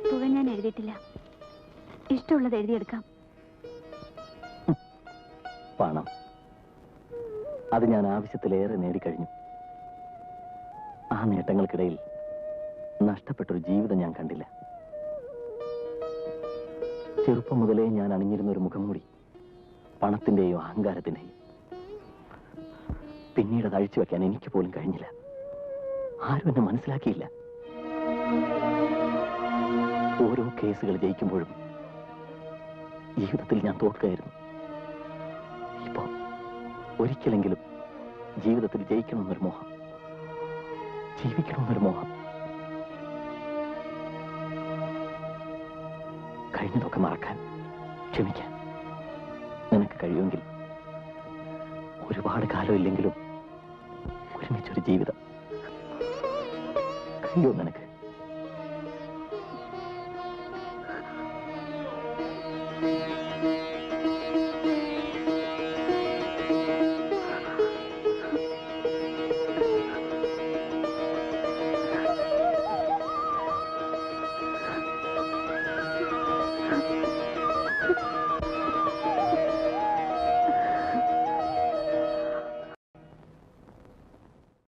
തുക ഞാൻ എഴുതിയിട്ടില്ല. ഇഷ്ടമുള്ളത് എഴുതിയെടുക്കാം.
പണം അത് ഞാൻ ആവശ്യത്തിലേറെ നേടിക്കഴിഞ്ഞു. ആ നേട്ടങ്ങൾക്കിടയിൽ നഷ്ടപ്പെട്ടൊരു ജീവിതം ഞാൻ കണ്ടില്ല. ചെറുപ്പം മുതലേ ഞാൻ അണിഞ്ഞിരുന്ന ഒരു മുഖം മൂടി പണത്തിന്റെയോ അഹങ്കാരത്തിന്റെയും. പിന്നീട് അത് അഴിച്ചു വെക്കാൻ എനിക്ക് പോലും കഴിഞ്ഞില്ല. ആരും എന്നെ മനസ്സിലാക്കിയില്ല. ഓരോ കേസുകൾ ജയിക്കുമ്പോഴും ജീവിതത്തിൽ ഞാൻ തോൽക്കുകയായിരുന്നു. ഇപ്പോ ഒരിക്കലെങ്കിലും ജീവിതത്തിൽ ജയിക്കണമെന്നൊരു മോഹം, ജീവിക്കണമെന്നൊരു മോഹം. കഴിഞ്ഞതൊക്കെ മറക്കാൻ, ക്ഷമിക്കാൻ നിനക്ക് കഴിയുമെങ്കിൽ ഒരുപാട് കാലം ഇല്ലെങ്കിലും ഒരുമിച്ചൊരു ജീവിതം കഴിയുമോ നിനക്ക്?